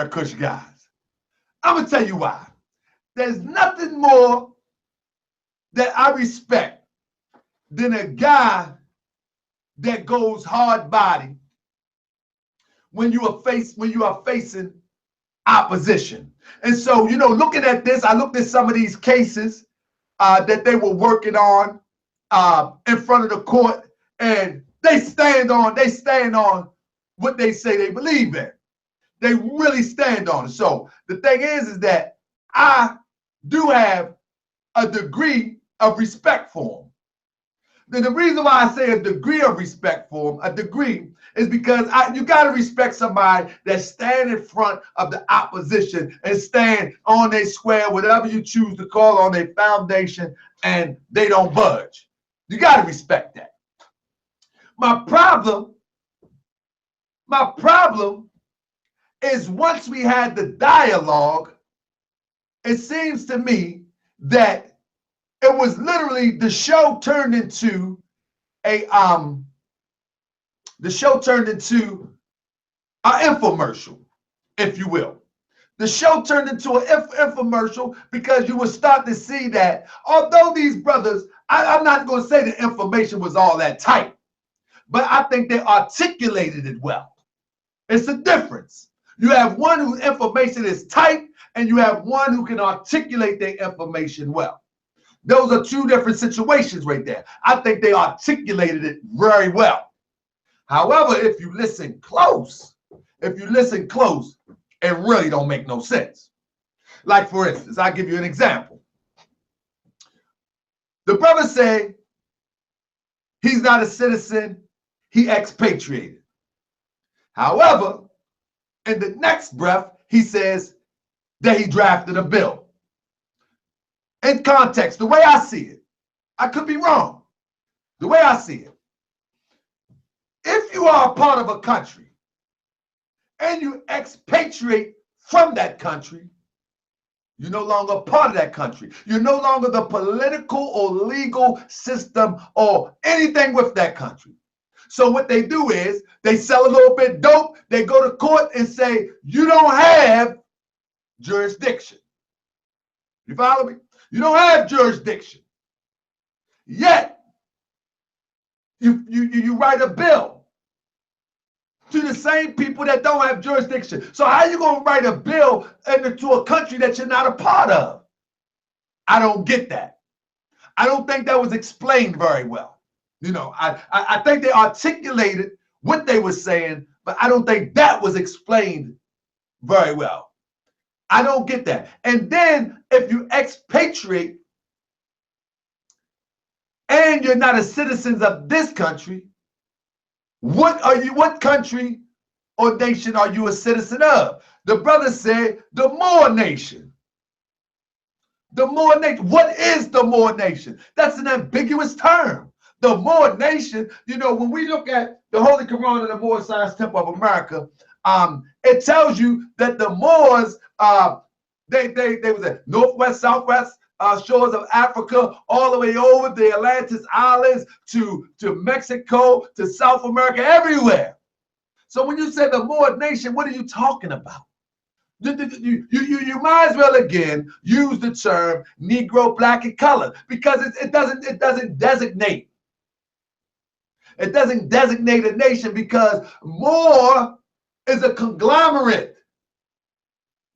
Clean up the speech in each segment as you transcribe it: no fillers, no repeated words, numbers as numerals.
Murakush guys. I'm going to tell you why. There's nothing more that I respect than a guy that goes hard body when you are facing opposition. And so, you know, looking at this, I looked at some of these cases that they were working on in front of the court, and they stand on what they say they believe in. They really stand on it. So the thing is that I do have a degree of respect for them. Then the reason why I say a degree of respect for them, is because you got to respect somebody that stand in front of the opposition and stand on their square, whatever you choose to call on their foundation, and they don't budge. You got to respect that. My problem is once we had the dialogue, it seems to me that it was literally the show turned into an infomercial, if you will. The show turned into an infomercial because you would start to see that although these brothers, I'm not going to say the information was all that tight, but I think they articulated it well. It's a difference. You have one whose information is tight, and you have one who can articulate their information well. Those are two different situations right there. I think they articulated it very well. However, if you listen close, it really don't make no sense. Like, for instance, I'll give you an example. The brother say he's not a citizen, he expatriated. However, in the next breath, he says that he drafted a bill. In context, the way I see it, I could be wrong. The way I see it, if you are a part of a country and you expatriate from that country, you're no longer a part of that country. You're no longer the political or legal system or anything with that country. So what they do is they sell a little bit dope, they go to court and say, you don't have jurisdiction. You follow me? You don't have jurisdiction. Yet, you write a bill to the same people that don't have jurisdiction. So how are you going to write a bill into a country that you're not a part of? I don't get that. I don't think that was explained very well. You know, I think they articulated what they were saying, but I don't think that was explained very well. I don't get that. And then if you expatriate and you're not a citizen of this country, what country or nation are you a citizen of? The brother said the Moor nation. The Moor nation. What is the Moor nation? That's an ambiguous term. The Moor nation, you know, when we look at the Holy Quran and the Moor Science Temple of America, it tells you that the Moors, they was at northwest, southwest shores of Africa, all the way over the Atlantis Islands to Mexico, to South America, everywhere. So when you say the Moor nation, what are you talking about? You might as well again use the term Negro, black, and color because it doesn't designate. It doesn't designate a nation because Moor is a conglomerate.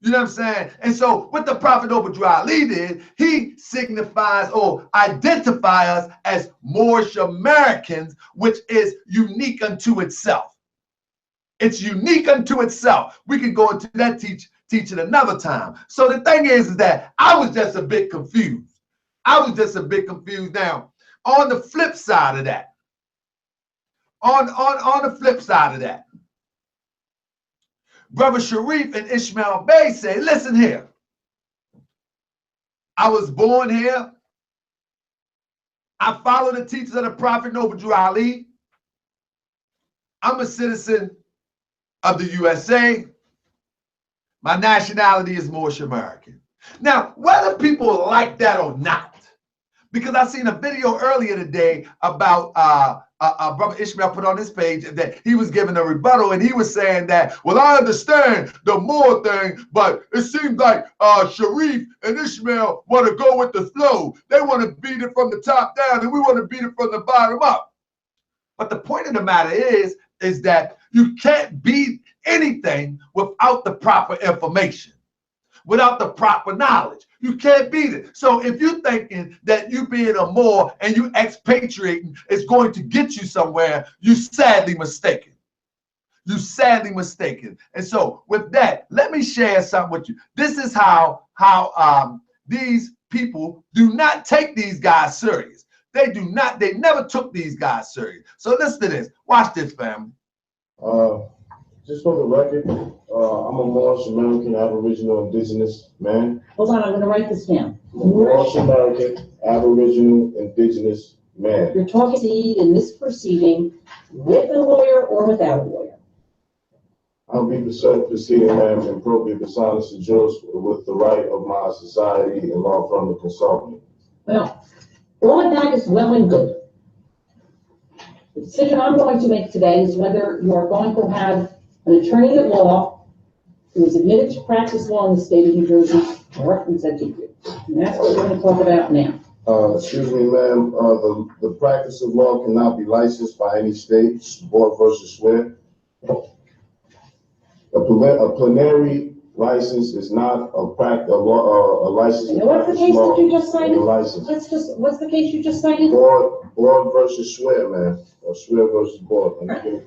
You know what I'm saying? And so what the Prophet Ali did, he signifies or identifies us as Moorish Americans, which is unique unto itself. It's unique unto itself. We can go into that teaching another time. So the thing is that I was just a bit confused. Now, on the flip side of that, on the flip side of that, Brother Sharif and Ishmael Bey say, listen here. I was born here. I follow the teachings of the Prophet Ali. I'm a citizen of the USA. My nationality is Moorish American. Now, whether people like that or not, because I seen a video earlier today about Brother Ishmael put on his page that he was giving a rebuttal, and he was saying that, well, I understand the Moor thing, but it seems like Sharif and Ishmael want to go with the flow. They want to beat it from the top down, and we want to beat it from the bottom up. But the point of the matter is that you can't beat anything without the proper information, without the proper knowledge. You can't beat it. So if you're thinking that you being a Moor and you expatriating is going to get you somewhere, you're sadly mistaken. You're sadly mistaken. And so with that, let me share something with you. This is how these people do not take these guys serious. They do not, they never took these guys serious. So listen to this. Watch this, family. Just for the record, I'm a Moorish American Aboriginal Indigenous man. Hold on, I'm going to write this down. Moorish American Aboriginal Indigenous man. You're talking in this proceeding with a lawyer or without a lawyer? I'll be proceeding, ma'am, in appropriate dishonest and jurors with the right of my society and law firm to consult me. Well, all of that is well and good. The decision I'm going to make today is whether you are going to have an attorney at law who is admitted to practice law in the state of New Jersey or represent you. And that's what we're going to talk about now. Excuse me, ma'am, the practice of law cannot be licensed by any state, board versus swear. A plenary license is not a license. And what's the case that you just cited? License. What's the case you just cited? Board versus swear, ma'am, or swear versus board.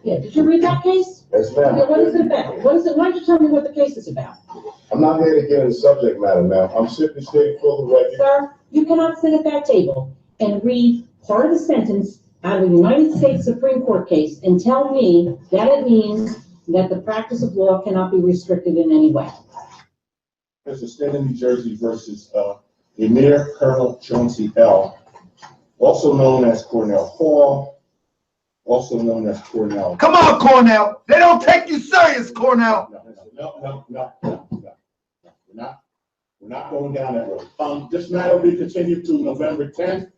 Yeah, did you read that case? Yes, ma'am. Okay, what is it about? What is it? Why don't you tell me what the case is about? I'm not here to get into subject matter, ma'am. I'm simply stating for the record. Sir, you cannot sit at that table and read part of the sentence out of a United States Supreme Court case and tell me that it means that the practice of law cannot be restricted in any way. There's a state of New Jersey versus Emir Colonel Chauncey L., also known as Cornell Hall, also known as Cornell. Come on, Cornell. They don't take you serious, Cornell. No. We're not going down that road. This matter will be continued to November 10th.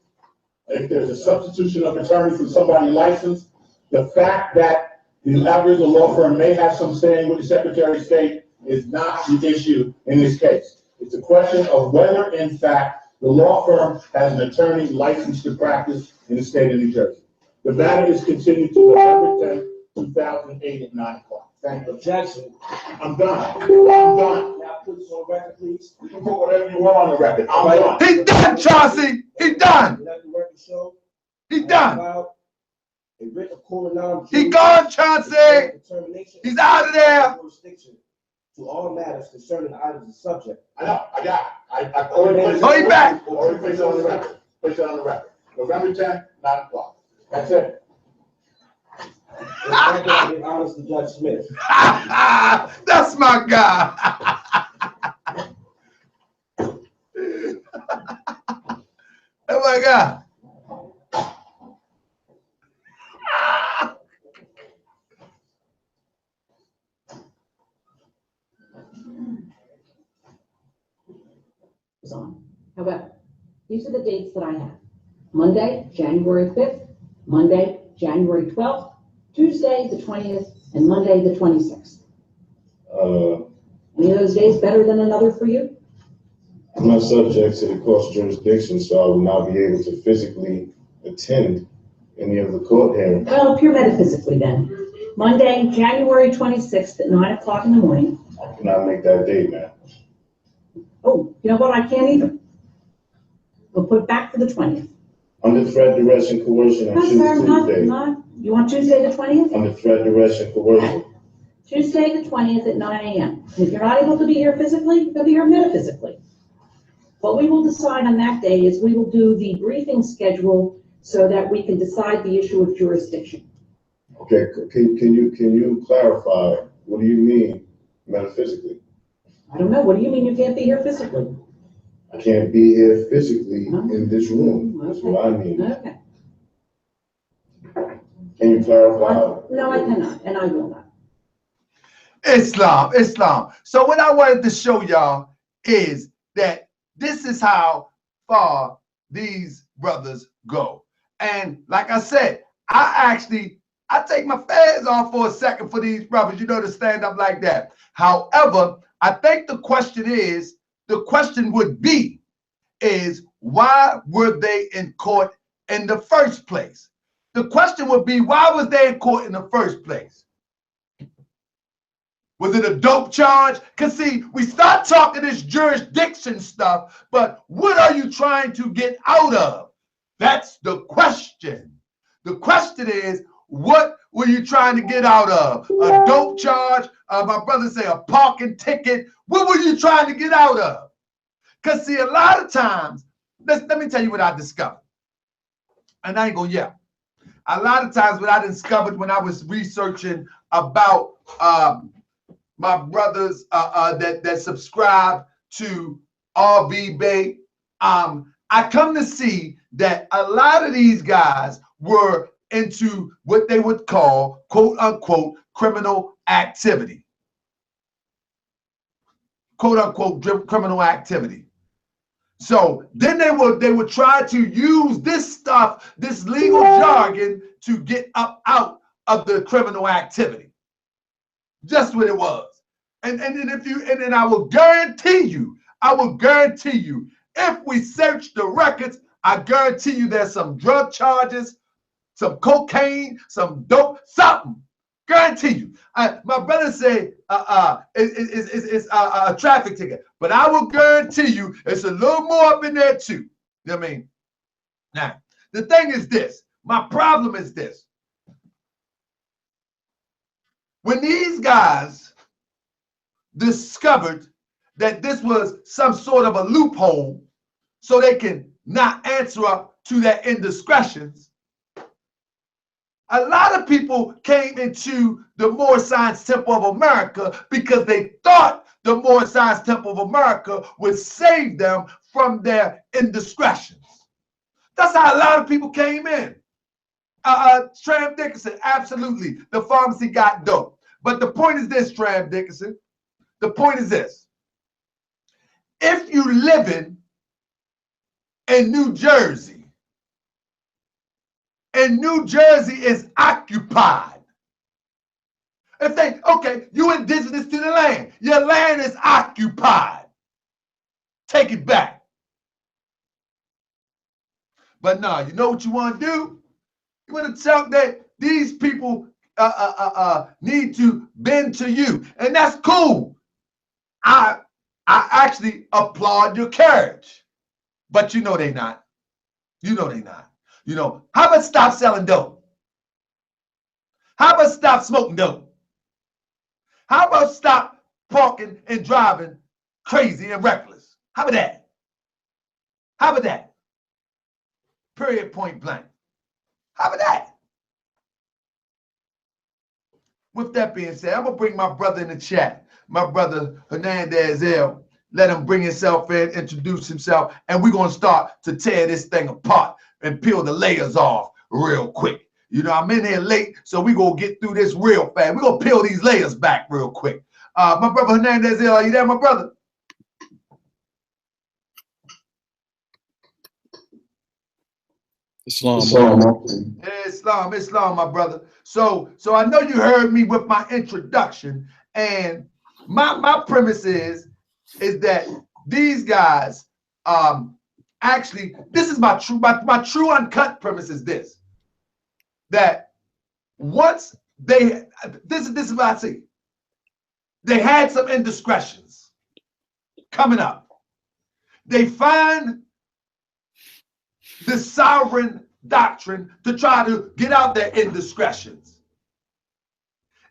If there's a substitution of attorney for somebody licensed, the fact that the Aboriginal Law Firm may have some saying with the Secretary of State is not the issue in this case. It's a question of whether, in fact, the law firm has an attorney licensed to practice in the state of New Jersey. The matter is continued to November 10th, 2008 at 9 o'clock. Thank you. Objection. I'm done. Now put this on record, please. You can put whatever you want on the record. I'm done. He done, Chauncey. He done. Let the record show. He done. A writ of coronal. He gone, Chauncey. He's out of there. To all matters concerning items of subject. I know. I got it. I already placed it. Oh, he back. Already placed it on the record. Place it on the record. November 10th, 9 o'clock. That's it. Honest to Judge Smith. That's my guy. Oh my God. On. However, these are the dates that I have. Monday, January 5th, Monday, January 12th, Tuesday, the 20th, and Monday, the 26th. Any of those days better than another for you? I'm not subject to the court's jurisdiction, so I will not be able to physically attend any of the court hearings. Well, pure metaphysically then. Monday, January 26th at 9 o'clock in the morning. I cannot make that date, man. Oh, you know what? I can't either. We'll put it back to the 20th. Under threat, duress, and coercion, I choose Tuesday. You want Tuesday the 20th? Under threat, duress, and coercion. Tuesday the 20th at 9 a.m. If you're not able to be here physically, you'll be here metaphysically. What we will decide on that day is we will do the briefing schedule so that we can decide the issue of jurisdiction. Okay, can you clarify, what do you mean metaphysically? I don't know. What do you mean you can't be here physically? I can't be here physically in this room. That's what I mean. Okay. Can you clarify? No, I cannot, and I will not. Islam. So what I wanted to show y'all is that this is how far these brothers go. And like I said, I take my fans off for a second for these brothers, to stand up like that. However, I think the question would be, is why were they in court in the first place? The question would be, why was they in court in the first place? Was it a dope charge? Because see, we start talking this jurisdiction stuff, but what are you trying to get out of? That's the question. The question is, what were you trying to get out of? A dope charge? My brother say a parking ticket. What were you trying to get out of? Because see, a lot of times, let me tell you what I discovered. And I ain't gonna yell. A lot of times what I discovered when I was researching about my brothers that subscribe to RV-Bey, I come to see that a lot of these guys were into what they would call, quote unquote, criminal activity. Quote unquote, criminal activity. So then they would try to use this stuff, this legal jargon, to get up out of the criminal activity. Just what it was. And then I will guarantee you, if we search the records, I guarantee you there's some drug charges, some cocaine, some dope, something. Guarantee you. My brother say it's a traffic ticket, but I will guarantee you it's a little more up in there too. You know what I mean? Now, the thing is this. My problem is this. When these guys discovered that this was some sort of a loophole so they can not answer up to their indiscretions, a lot of people came into the Moorish Science Temple of America because they thought the Moorish Science Temple of America would save them from their indiscretions. That's how a lot of people came in. Tram Dickinson, absolutely. The pharmacy got dope. But the point is this, Tram Dickinson. The point is this. If you live in New Jersey, and New Jersey is occupied. You indigenous to the land. Your land is occupied. Take it back. But no, you know what you want to do? You want to tell that these people need to bend to you. And that's cool. I actually applaud your courage. But you know they not. How about stop selling dope? How about stop smoking dope? How about stop parking and driving crazy and reckless? How about that? How about that? Period, point blank. How about that? With that being said, I'm going to bring my brother in the chat. My brother Hernandez L. Let him bring himself in, introduce himself, and we're going to start to tear this thing apart and peel the layers off real quick. I'm in here late, so we're going to get through this real fast. We're going to peel these layers back real quick. My brother Hernandez, are you there, my brother? Islam, my brother. So I know you heard me with my introduction, and my premise is that these guys actually, this is my true uncut premise is this, that once this is what I see. They had some indiscretions coming up. They find the sovereign doctrine to try to get out their indiscretions.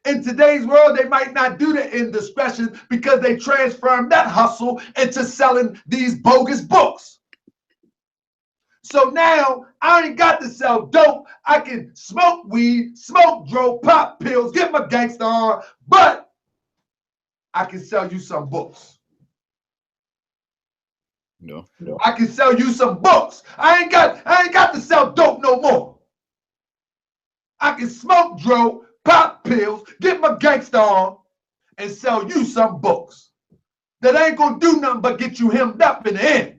In today's world, they might not do the indiscretion because they transformed that hustle into selling these bogus books. So now I ain't got to sell dope. I can smoke weed, smoke dope, pop pills, get my gangster on, but I can sell you some books. No. I can sell you some books. I ain't got to sell dope no more. I can smoke dope, pop pills, get my gangster on, and sell you some books. That ain't gonna do nothing but get you hemmed up in the end.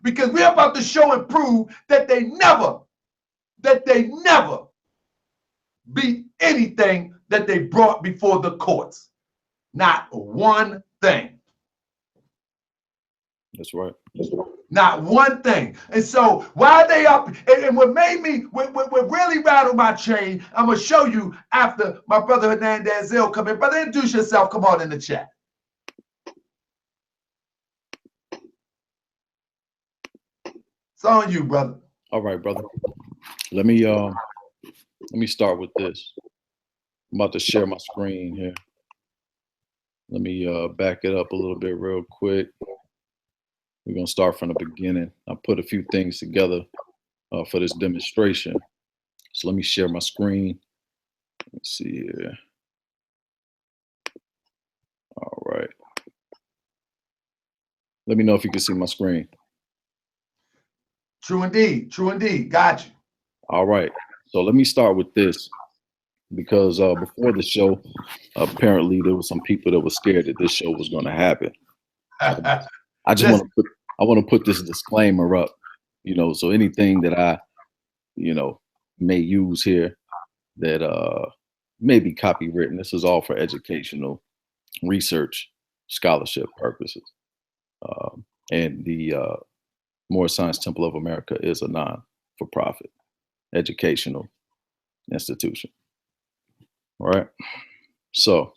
Because we're about to show and prove that they never beat anything that they brought before the courts. Not one thing. That's right. Not one thing. And so why they up, and what made me, what really rattled my chain, I'm going to show you after my brother Hernandez come in. Brother, introduce yourself. Come on in the chat. It's on you, brother. All right, brother. Let me start with this. I'm about to share my screen here. Let me back it up a little bit real quick. We're going to start from the beginning. I put a few things together for this demonstration. So let me share my screen. Let's see here. All right. Let me know if you can see my screen. True indeed. True indeed. Got you. All right. So let me start with this, because before the show, apparently there were some people that were scared that this show was going to happen. I just want to put this disclaimer up, you know, so anything that I, you know, may use here that may be copywritten, this is all for educational, research, scholarship purposes. And the Moorish Science Temple of America is a non-for-profit educational institution. All right. So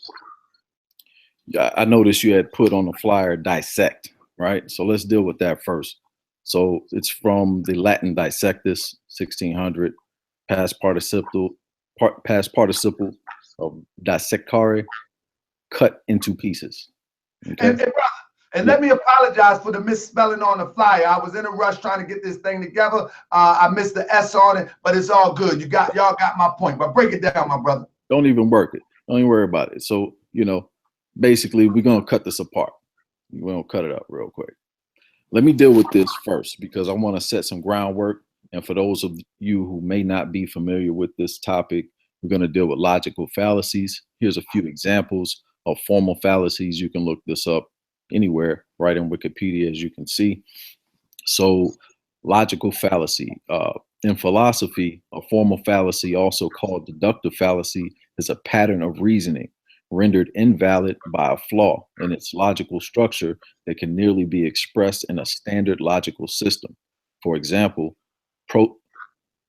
I noticed you had put on the flyer dissect, right? So let's deal with that first. So it's from the Latin dissectus, 1600, past participle of dissecare, cut into pieces. Okay. And let me apologize for the misspelling on the flyer. I was in a rush trying to get this thing together. I missed the S on it, but it's all good. Y'all got my point. But break it down, my brother. Don't even work it. Don't even worry about it. So, you know, basically, we're going to cut this apart. We're going to cut it up real quick. Let me deal with this first, because I want to set some groundwork. And for those of you who may not be familiar with this topic, we're going to deal with logical fallacies. Here's a few examples of formal fallacies. You can look this up anywhere, right in Wikipedia, as you can see. So logical fallacy. In philosophy, a formal fallacy, also called deductive fallacy, is a pattern of reasoning rendered invalid by a flaw in its logical structure that can nearly be expressed in a standard logical system. For example,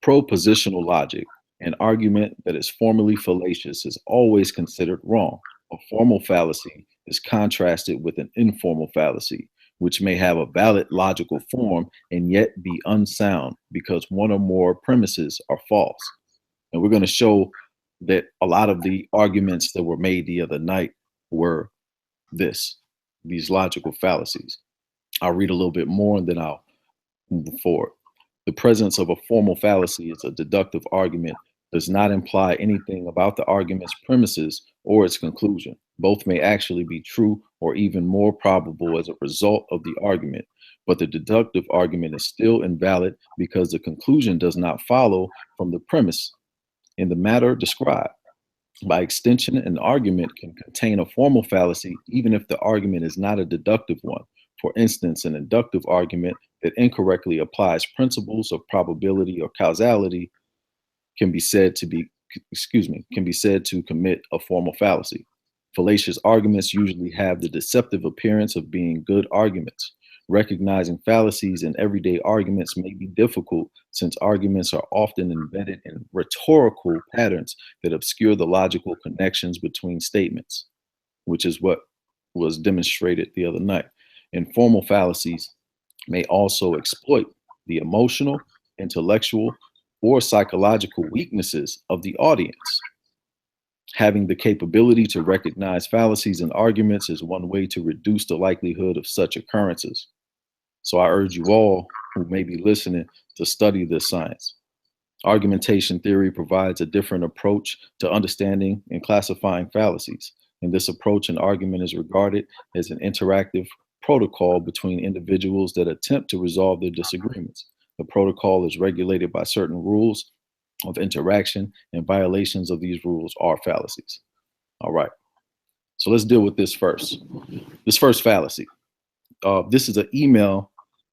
propositional logic, an argument that is formally fallacious, is always considered wrong. A formal fallacy is contrasted with an informal fallacy, which may have a valid logical form and yet be unsound because one or more premises are false. And we're going to show that a lot of the arguments that were made the other night were these logical fallacies. I'll read a little bit more and then I'll move forward. The presence of a formal fallacy is a deductive argument does not imply anything about the argument's premises or its conclusion. Both may actually be true or even more probable as a result of the argument, but the deductive argument is still invalid because the conclusion does not follow from the premise in the matter described. By extension, an argument can contain a formal fallacy even if the argument is not a deductive one. For instance, an inductive argument that incorrectly applies principles of probability or causality can be said to commit a formal fallacy. Fallacious arguments usually have the deceptive appearance of being good arguments. Recognizing fallacies in everyday arguments may be difficult since arguments are often embedded in rhetorical patterns that obscure the logical connections between statements, which is what was demonstrated the other night. Informal fallacies may also exploit the emotional, intellectual, or psychological weaknesses of the audience. Having the capability to recognize fallacies in arguments is one way to reduce the likelihood of such occurrences. So I urge you all who may be listening to study this science. Argumentation theory provides a different approach to understanding and classifying fallacies. In this approach, an argument is regarded as an interactive protocol between individuals that attempt to resolve their disagreements. The protocol is regulated by certain rules of interaction, and violations of these rules are fallacies. All right, so let's deal with this first. This first fallacy. This is an email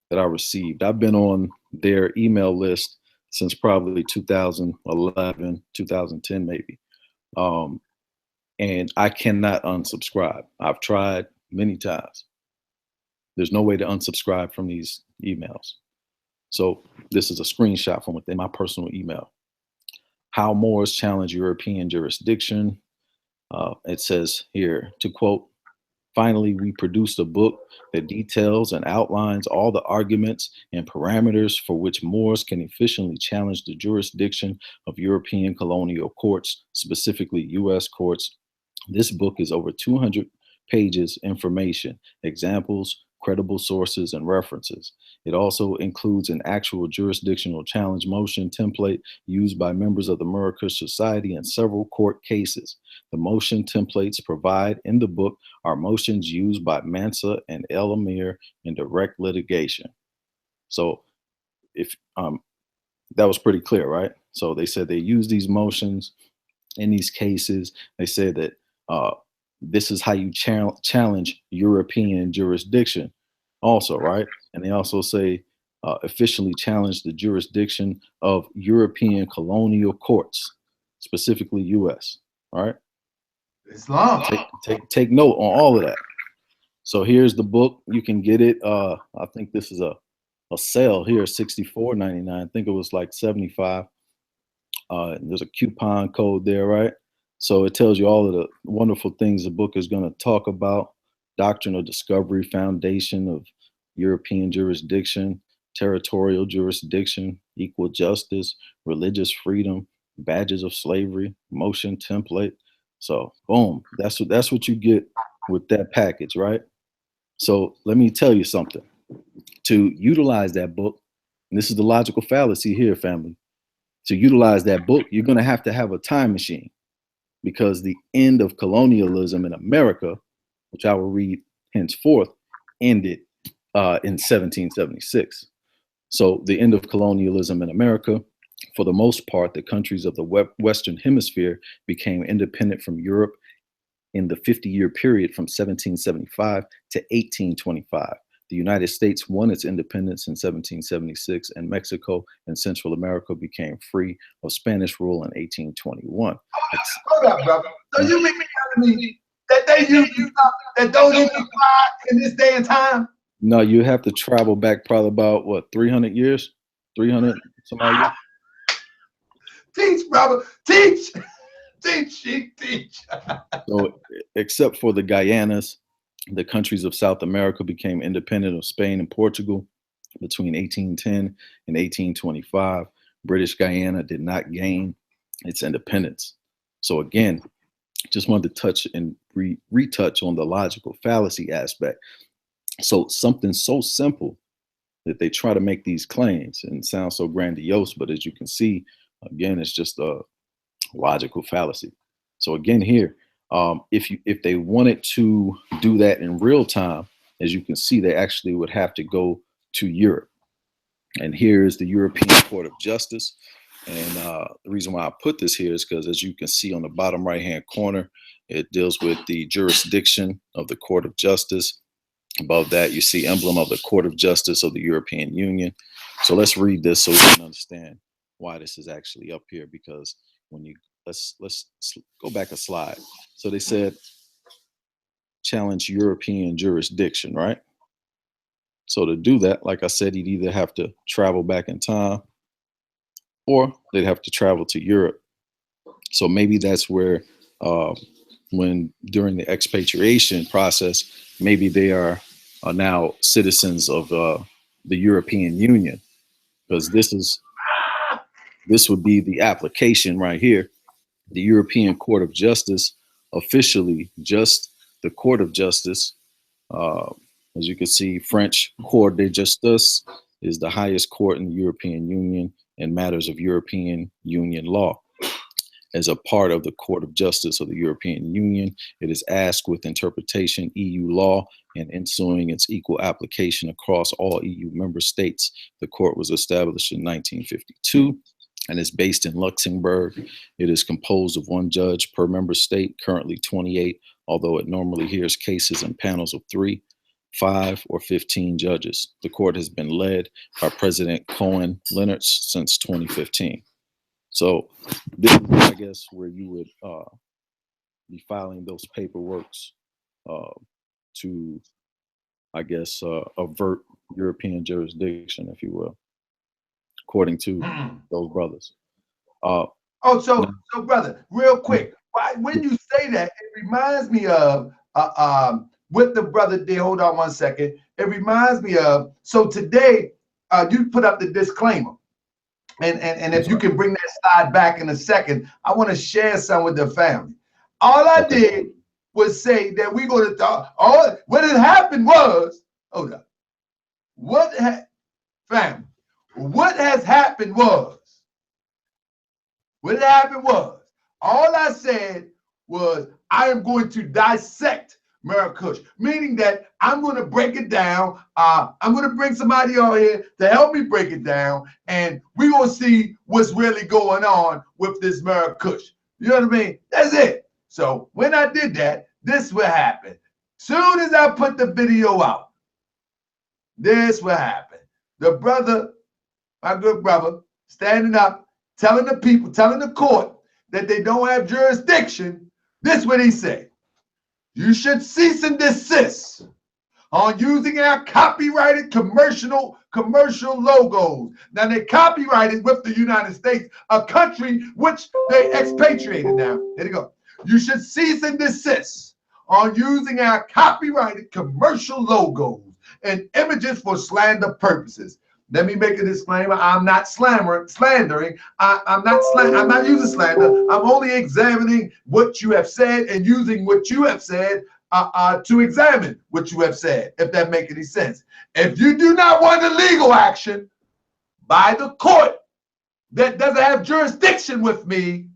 that I received. I've been on their email list since probably 2011, 2010 maybe. And I cannot unsubscribe. I've tried many times. There's no way to unsubscribe from these emails. So this is a screenshot from within my personal email. How Moors challenge European jurisdiction. It says here, to quote, finally, we produced a book that details and outlines all the arguments and parameters for which Moors can efficiently challenge the jurisdiction of European colonial courts, specifically U.S. courts. This book is over 200 pages, information, examples, credible sources, and references. It also includes an actual jurisdictional challenge motion template used by members of the Murakush Society in several court cases. The motion templates provided in the book are motions used by Mansa and El Amir in direct litigation. So if that was pretty clear, right? So they said they use these motions in these cases. They said that this is how you challenge European jurisdiction also, right? And they also say officially challenge the jurisdiction of European colonial courts, specifically US, right? Islam. Take note on all of that. So here's the book. You can get it. I think this is a sale here, $64.99. I think it was like 75. There's a coupon code there, right? So it tells you all of the wonderful things the book is going to talk about: doctrine of discovery, foundation of European jurisdiction, territorial jurisdiction, equal justice, religious freedom, badges of slavery, motion template. So boom, that's what you get with that package, right? So let me tell you something. To utilize that book, and this is the logical fallacy here, family. To utilize that book, you're going to have a time machine, because the end of colonialism in America, which I will read henceforth, ended in 1776. So the end of colonialism in America, for the most part, the countries of the Western Hemisphere became independent from Europe in the 50-year period from 1775 to 1825. The United States won its independence in 1776, and Mexico and Central America became free of Spanish rule in 1821. Hold up, brother. So you mean telling me that they use stuff that don't even apply in this day and time? No, you have to travel back probably about, what, 300 years? 300 some odd years? Teach, brother. Teach. Teach. So, except for the Guyanas, the countries of South America became independent of Spain and Portugal between 1810 and 1825. British Guyana did not gain its independence. So again, just wanted to touch and retouch on the logical fallacy aspect. So something so simple that they try to make these claims and sound so grandiose, but as you can see, again, it's just a logical fallacy. So again, here, if they wanted to do that in real time, as you can see, they actually would have to go to Europe. And here is the European Court of Justice. And the reason why I put this here is because, as you can see on the bottom right-hand corner, it deals with the jurisdiction of the Court of Justice. Above that, you see emblem of the Court of Justice of the European Union. So let's read this so we can understand why this is actually up here, because when you let's go back a slide. So they said challenge European jurisdiction, right? So to do that, like I said, you'd either have to travel back in time or they'd have to travel to Europe. So maybe that's where when during the expatriation process, maybe they are now citizens of the European Union, because this would be the application right here. The European Court of Justice, officially just the Court of Justice. As you can see, French Cour de Justice is the highest court in the European Union in matters of European Union law. As a part of the Court of Justice of the European Union, it is asked with interpretation EU law and ensuing its equal application across all EU member states. The court was established in 1952 and is based in Luxembourg. It is composed of one judge per member state, currently 28, although it normally hears cases in panels of 3. 5 or 15 judges. The court has been led by President Cohen Leonard since 2015. So this is, I guess, where you would be filing those paperworks to, I guess, avert European jurisdiction, if you will, according to those brothers. So brother, real quick, when you say that, it reminds me of what the brother did. Hold on one second. It reminds me of, so today you put up the disclaimer. And if you can bring that slide back in a second, I want to share some with the family. All I did was say that we're going to talk. What had happened was, hold up. What has happened was, all I said was, I am going to dissect Murakush, meaning that I'm going to break it down. I'm going to bring somebody on here to help me break it down, and we're going to see what's really going on with this Murakush. You know what I mean? That's it. So when I did that, this will happen. Soon as I put the video out, this will happen. The brother, my good brother, standing up, telling the people, telling the court that they don't have jurisdiction. This is what he said. You should cease and desist on using our copyrighted commercial logos. Now they're copyrighted with the United States, a country which they expatriated now. Here you go. You should cease and desist on using our copyrighted commercial logos and images for slander purposes. Let me make a disclaimer. I'm not slandering. I'm not using slander. I'm only examining what you have said and using what you have said to examine what you have said, if that makes any sense. If you do not want a legal action by the court that doesn't have jurisdiction with me,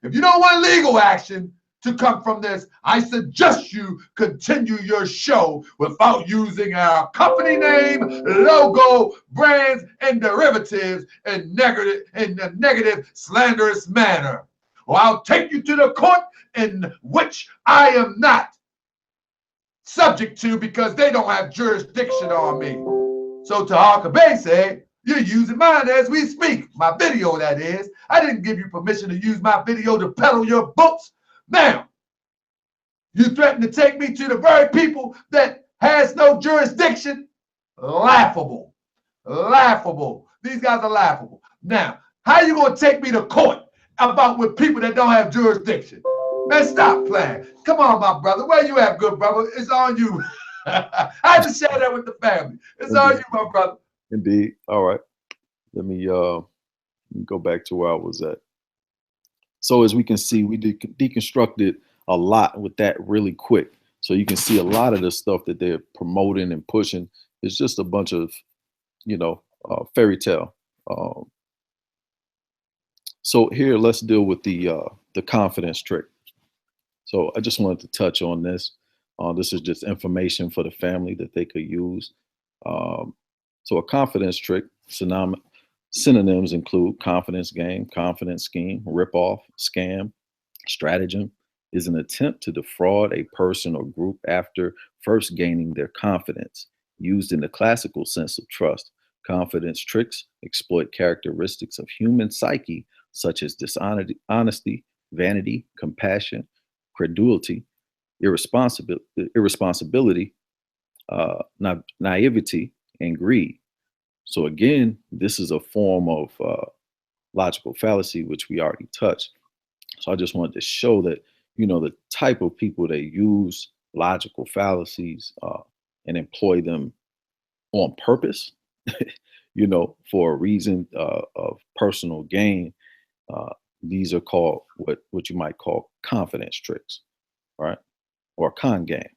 if you don't want legal action to come from this, I suggest you continue your show without using our company name, logo, brands, and derivatives in a negative, slanderous manner. Or I'll take you to the court in which I am not subject to because they don't have jurisdiction on me. So Fuqua-Bey said, you're using mine as we speak. My video, that is. I didn't give you permission to use my video to peddle your books. Now, you threaten to take me to the very people that has no jurisdiction? Laughable. Laughable. These guys are laughable. Now, how you going to take me to court about with people that don't have jurisdiction? Man, stop playing. Come on, my brother. Where you at, good brother? It's on you. I had to share that with the family. It's on you, my brother. Indeed. All right. Let me go back to where I was at. So as we can see, we deconstructed a lot with that really quick. So you can see a lot of the stuff that they're promoting and pushing is just a bunch of, fairy tale. So here, let's deal with the confidence trick. So I just wanted to touch on this. This is just information for the family that they could use. So a confidence trick, synonyms include confidence game, confidence scheme, ripoff, scam, stratagem, is an attempt to defraud a person or group after first gaining their confidence. Used in the classical sense of trust, confidence tricks exploit characteristics of human psyche, such as dishonesty, vanity, compassion, credulity, irresponsibility, naivety, and greed. So again, this is a form of logical fallacy, which we already touched. So I just wanted to show that, the type of people that use logical fallacies and employ them on purpose, for a reason of personal gain. These are called what you might call confidence tricks, right? Or con game.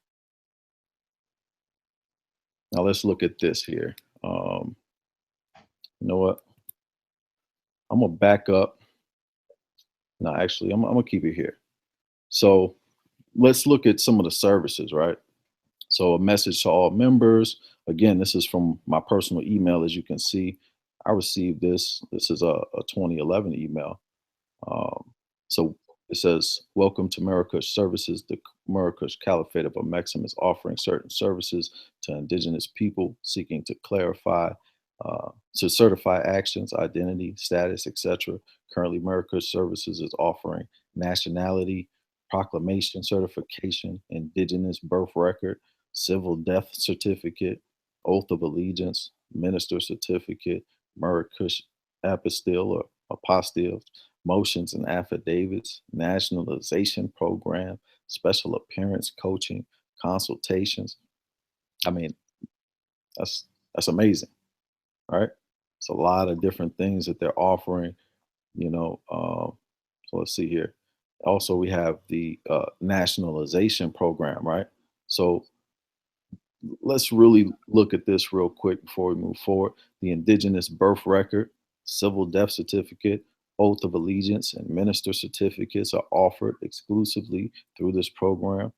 Now let's look at this here. You know what? I'm gonna back up. No, actually, I'm gonna keep it here. So let's look at some of the services, right? So a message to all members. Again, this is from my personal email. As you can see, I received this. This is a 2011 email. So It says, welcome to Murakush Services. The Murakush Caliphate of Amexem is offering certain services to indigenous people seeking to clarify, to certify actions, identity, status, etc. Currently, Murakush Services is offering nationality, proclamation certification, indigenous birth record, civil death certificate, oath of allegiance, minister certificate, Murakush apostille or apostille, motions and affidavits, nationalization program, special appearance coaching, consultations. I mean, that's amazing, right? It's a lot of different things that they're offering, you know. So let's see here. Also, we have the nationalization program, right? So let's really look at this real quick before we move forward. The indigenous birth record, civil death certificate, oath of allegiance, and minister certificates are offered exclusively through this program.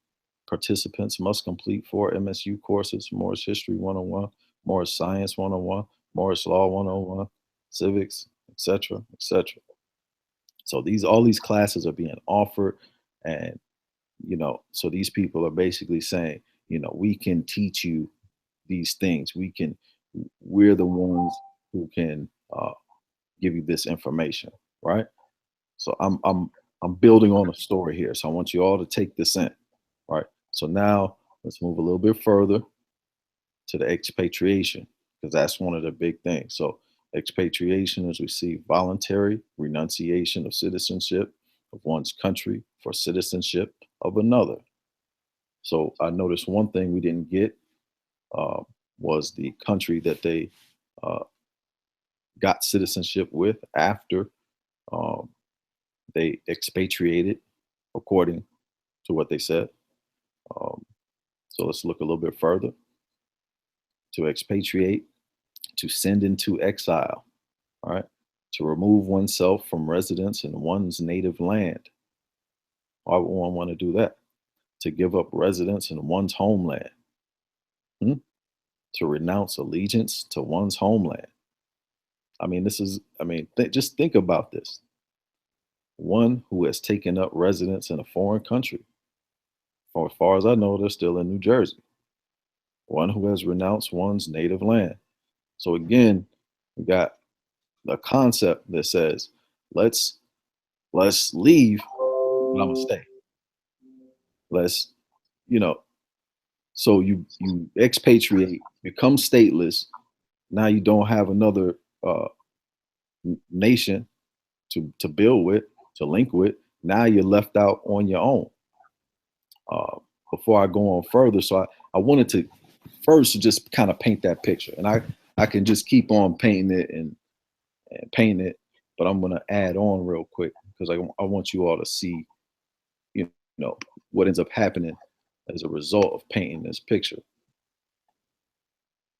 Participants must complete 4 MSU courses: Moorish History 101, Moorish Science 101, Moorish Law 101, Civics, etc., etc. So all these classes are being offered, and so these people are basically saying, we can teach you these things. We're the ones who can give you this information, right? So I'm building on a story here. So I want you all to take this in, right? So now let's move a little bit further to the expatriation, because that's one of the big things. So expatriation is receive voluntary renunciation of citizenship of one's country for citizenship of another. So I noticed one thing we didn't get was the country that they got citizenship with after they expatriated, according to what they said. So let's look a little bit further. To expatriate, to send into exile, all right? To remove oneself from residence in one's native land. Why would one want to do that? To give up residence in one's homeland. To renounce allegiance to one's homeland. I mean, just think about this. One who has taken up residence in a foreign country. As far as I know, they're still in New Jersey. One who has renounced one's native land. So again, we got the concept that says, let's leave, but I'm gonna stay. So you expatriate, become stateless. Now you don't have another nation to build with, to link with. Now you're left out on your own. Before I go on further, so I wanted to first just kind of paint that picture, and I can just keep on painting it and painting it, but I'm gonna add on real quick because I want you all to see, what ends up happening as a result of painting this picture.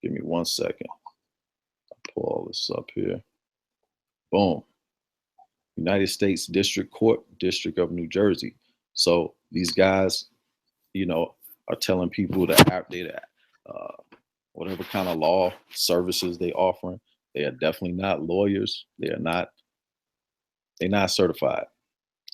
Give me 1 second. I'll pull all this up here. Boom. United States District Court, District of New Jersey. So these guys, are telling people that whatever kind of law services they offering, they are definitely not lawyers. They're not certified.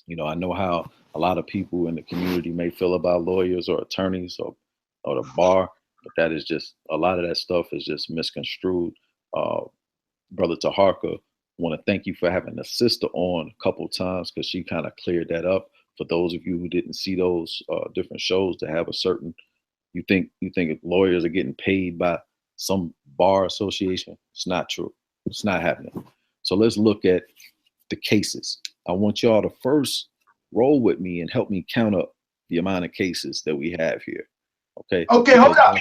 I know how a lot of people in the community may feel about lawyers or attorneys or the bar, but that is just, a lot of that stuff is just misconstrued. Brother Taharka, want to thank you for having the sister on a couple times, because she kind of cleared that up for those of you who didn't see those different shows. To have a certain, you think lawyers are getting paid by some bar association. It's not true. It's not happening. So let's look at the cases. I want y'all to first roll with me and help me count up the amount of cases that we have here. Okay. Okay, hold up.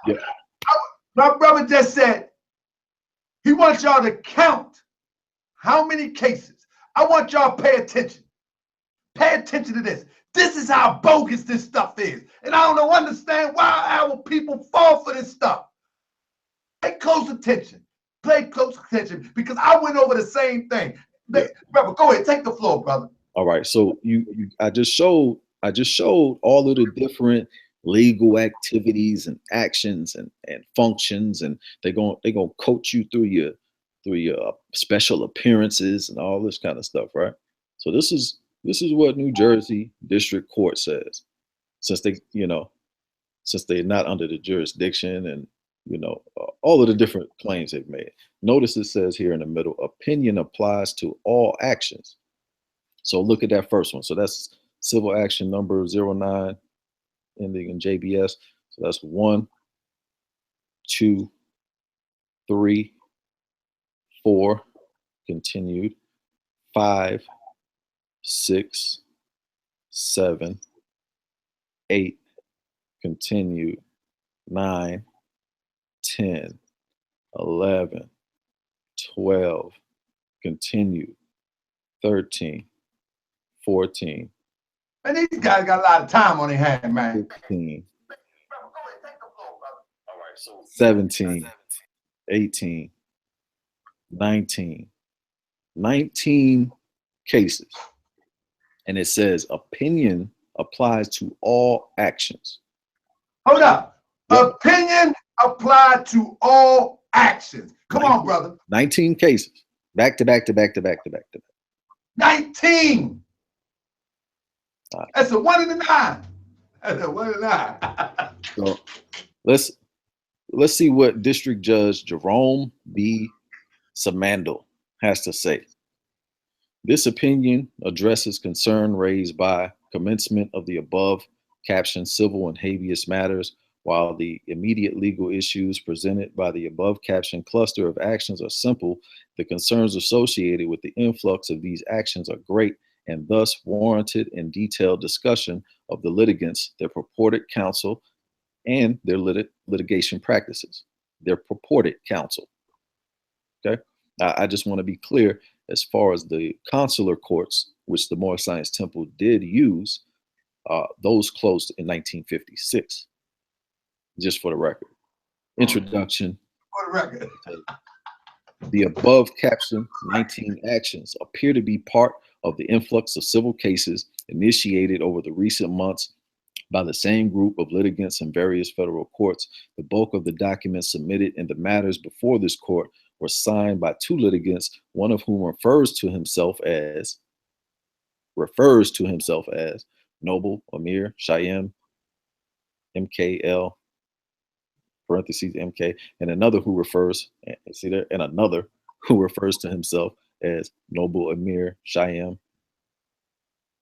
Yeah. My brother just said he wants y'all to count how many cases. I want y'all to pay attention. Pay attention to this. This is how bogus this stuff is. And I don't understand why our people fall for this stuff. Pay close attention. Pay close attention, because I went over the same thing. Yeah. Brother, go ahead. Take the floor, brother. All right. So I just showed all of the different legal activities and actions and functions, and they're gonna coach you through your special appearances and all this kind of stuff, right? So this is This is what New Jersey District Court says, since since they're not under the jurisdiction and, all of the different claims they've made. Notice it says here in the middle, opinion applies to all actions. So look at that first one. So that's civil action number 09 ending in JBS. So that's 1, 2, 3, 4, continued, 5, 6, 7, 8, continued, 9, 10, 11, 12, continued, 13, 14. And these guys got a lot of time on their hand, man. 15, 17, 18, 19. 19 cases. And it says opinion applies to all actions. Hold up. Yep. Opinion applied to all actions. Come on, brother. 19 cases. Back to back to back to back to back to back. 19. That's a 1 in 9. That's a 1 in 9. So let's see what District Judge Jerome B. Samandel has to say. This opinion addresses concern raised by commencement of the above captioned civil and habeas matters. While the immediate legal issues presented by the above captioned cluster of actions are simple, the concerns associated with the influx of these actions are great and thus warranted in detailed discussion of the litigants, their purported counsel, and their litigation practices, their purported counsel. Okay, I just want to be clear as far as the consular courts, which the Moorish Science Temple did use, those closed in 1956. Just for the record. Introduction. For the record. The above captioned 19 actions appear to be part of the influx of civil cases initiated over the recent months by the same group of litigants in various federal courts. The bulk of the documents submitted in the matters before this court were signed by 2 litigants, one of whom refers to himself as Noble Amir Shyam, MKL, parentheses MK, and another who refers to himself as Noble Amir Shyam,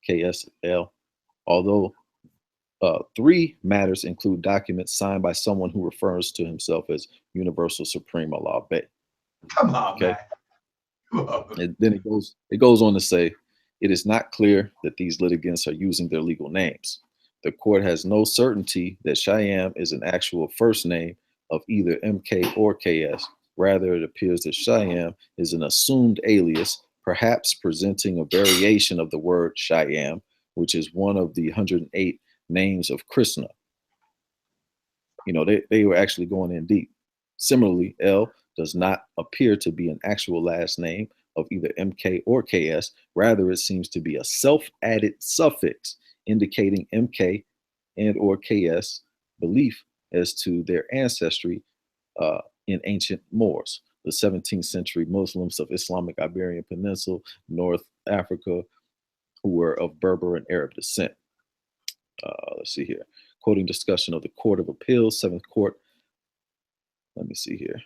KSL. Although 3 matters include documents signed by someone who refers to himself as Universal Supreme Allah Bey. Come on, okay. Man. Come on. And then it goes on to say, it is not clear that these litigants are using their legal names. The court has no certainty that Shyam is an actual first name of either MK or KS. Rather, it appears that Shyam is an assumed alias, perhaps presenting a variation of the word Shyam, which is one of the 108 names of Krishna. They were actually going in deep. Similarly, L does not appear to be an actual last name of either MK or KS. Rather, it seems to be a self-added suffix indicating MK and or KS belief as to their ancestry in ancient Moors, the 17th century Muslims of Islamic Iberian Peninsula, North Africa, who were of Berber and Arab descent. Let's see here. Quoting discussion of the Court of Appeals, 7th Court. Let me see here.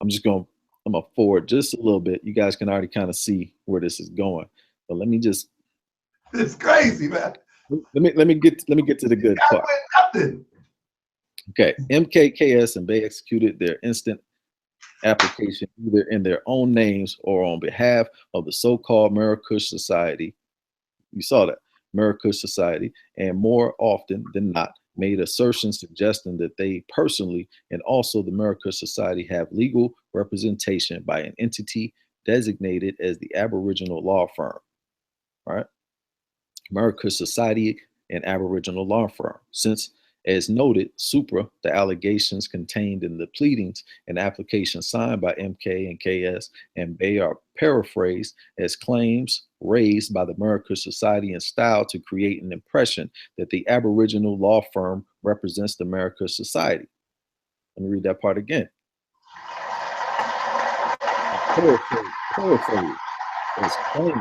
I'm going to forward just a little bit. You guys can already kind of see where this is going. But let me just. It's crazy, man. Let me get to the good part. Nothing. Okay, MKKS and Bey executed their instant application either in their own names or on behalf of the so-called Murakush Society. You saw that, Murakush Society, and more often than not, made assertions suggesting that they personally and also the Murakush Society have legal representation by an entity designated as the Aboriginal Law Firm. All right, Murakush Society and Aboriginal Law Firm. Since, as noted, supra, the allegations contained in the pleadings and applications signed by MK and KS and Bey are paraphrased as claims raised by the Murakush Society in style to create an impression that the Aboriginal Law Firm represents the Murakush Society. Let me read that part again. Paraphrase as claims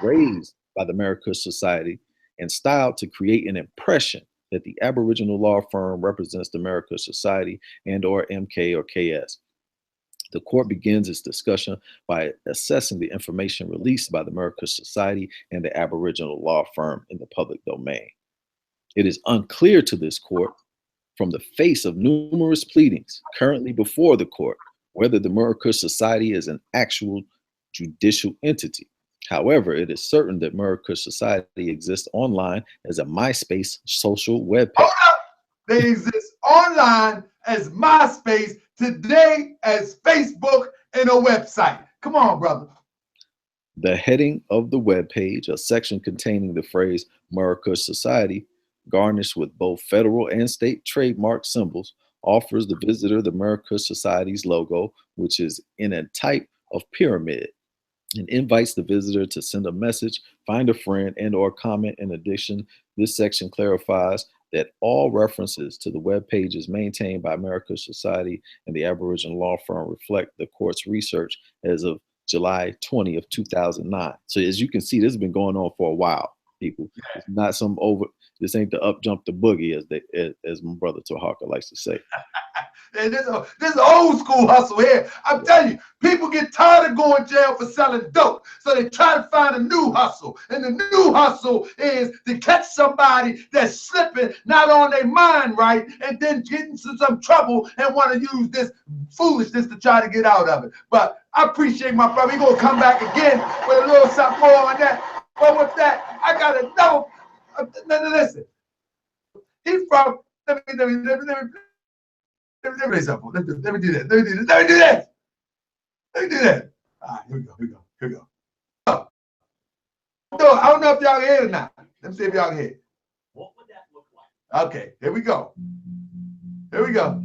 raised by the Murakush Society and styled to create an impression that the Aboriginal Law Firm represents the Murakush Society and or MK or KS. The court begins its discussion by assessing the information released by the Murakush Society and the Aboriginal Law Firm in the public domain. It is unclear to this court, from the face of numerous pleadings currently before the court, whether the Murakush Society is an actual judicial entity. However, it is certain that Murakush Society exists online as a MySpace social web page. They exist online as MySpace, today as Facebook and a website. Come on, brother. The heading of the web page, a section containing the phrase Murakush Society, garnished with both federal and state trademark symbols, offers the visitor the Murakush Society's logo, which is in a type of pyramid, and invites the visitor to send a message, find a friend, and or comment. In addition, this section clarifies that all references to the web pages maintained by Murakush Society and the Aboriginal Law Firm reflect the court's research as of July 20 of 2009. So as you can see, this has been going on for a while, people. It's not some this ain't the up jump the boogie, as my brother Tahaka likes to say. And this is old school hustle here. I'm telling you, people get tired of going to jail for selling dope. So they try to find a new hustle. And the new hustle is to catch somebody that's slipping, not on their mind right, and then get into some trouble and want to use this foolishness to try to get out of it. But I appreciate my brother. He's going to come back again with a little something more on that. But with that, I got to know. Listen, he's from, let me do that. Let me do that. All right, here we go. Oh. I don't know if y'all can hear it or not. Let me see if y'all can hear it. What would that look like? Okay, here we go. Here we go.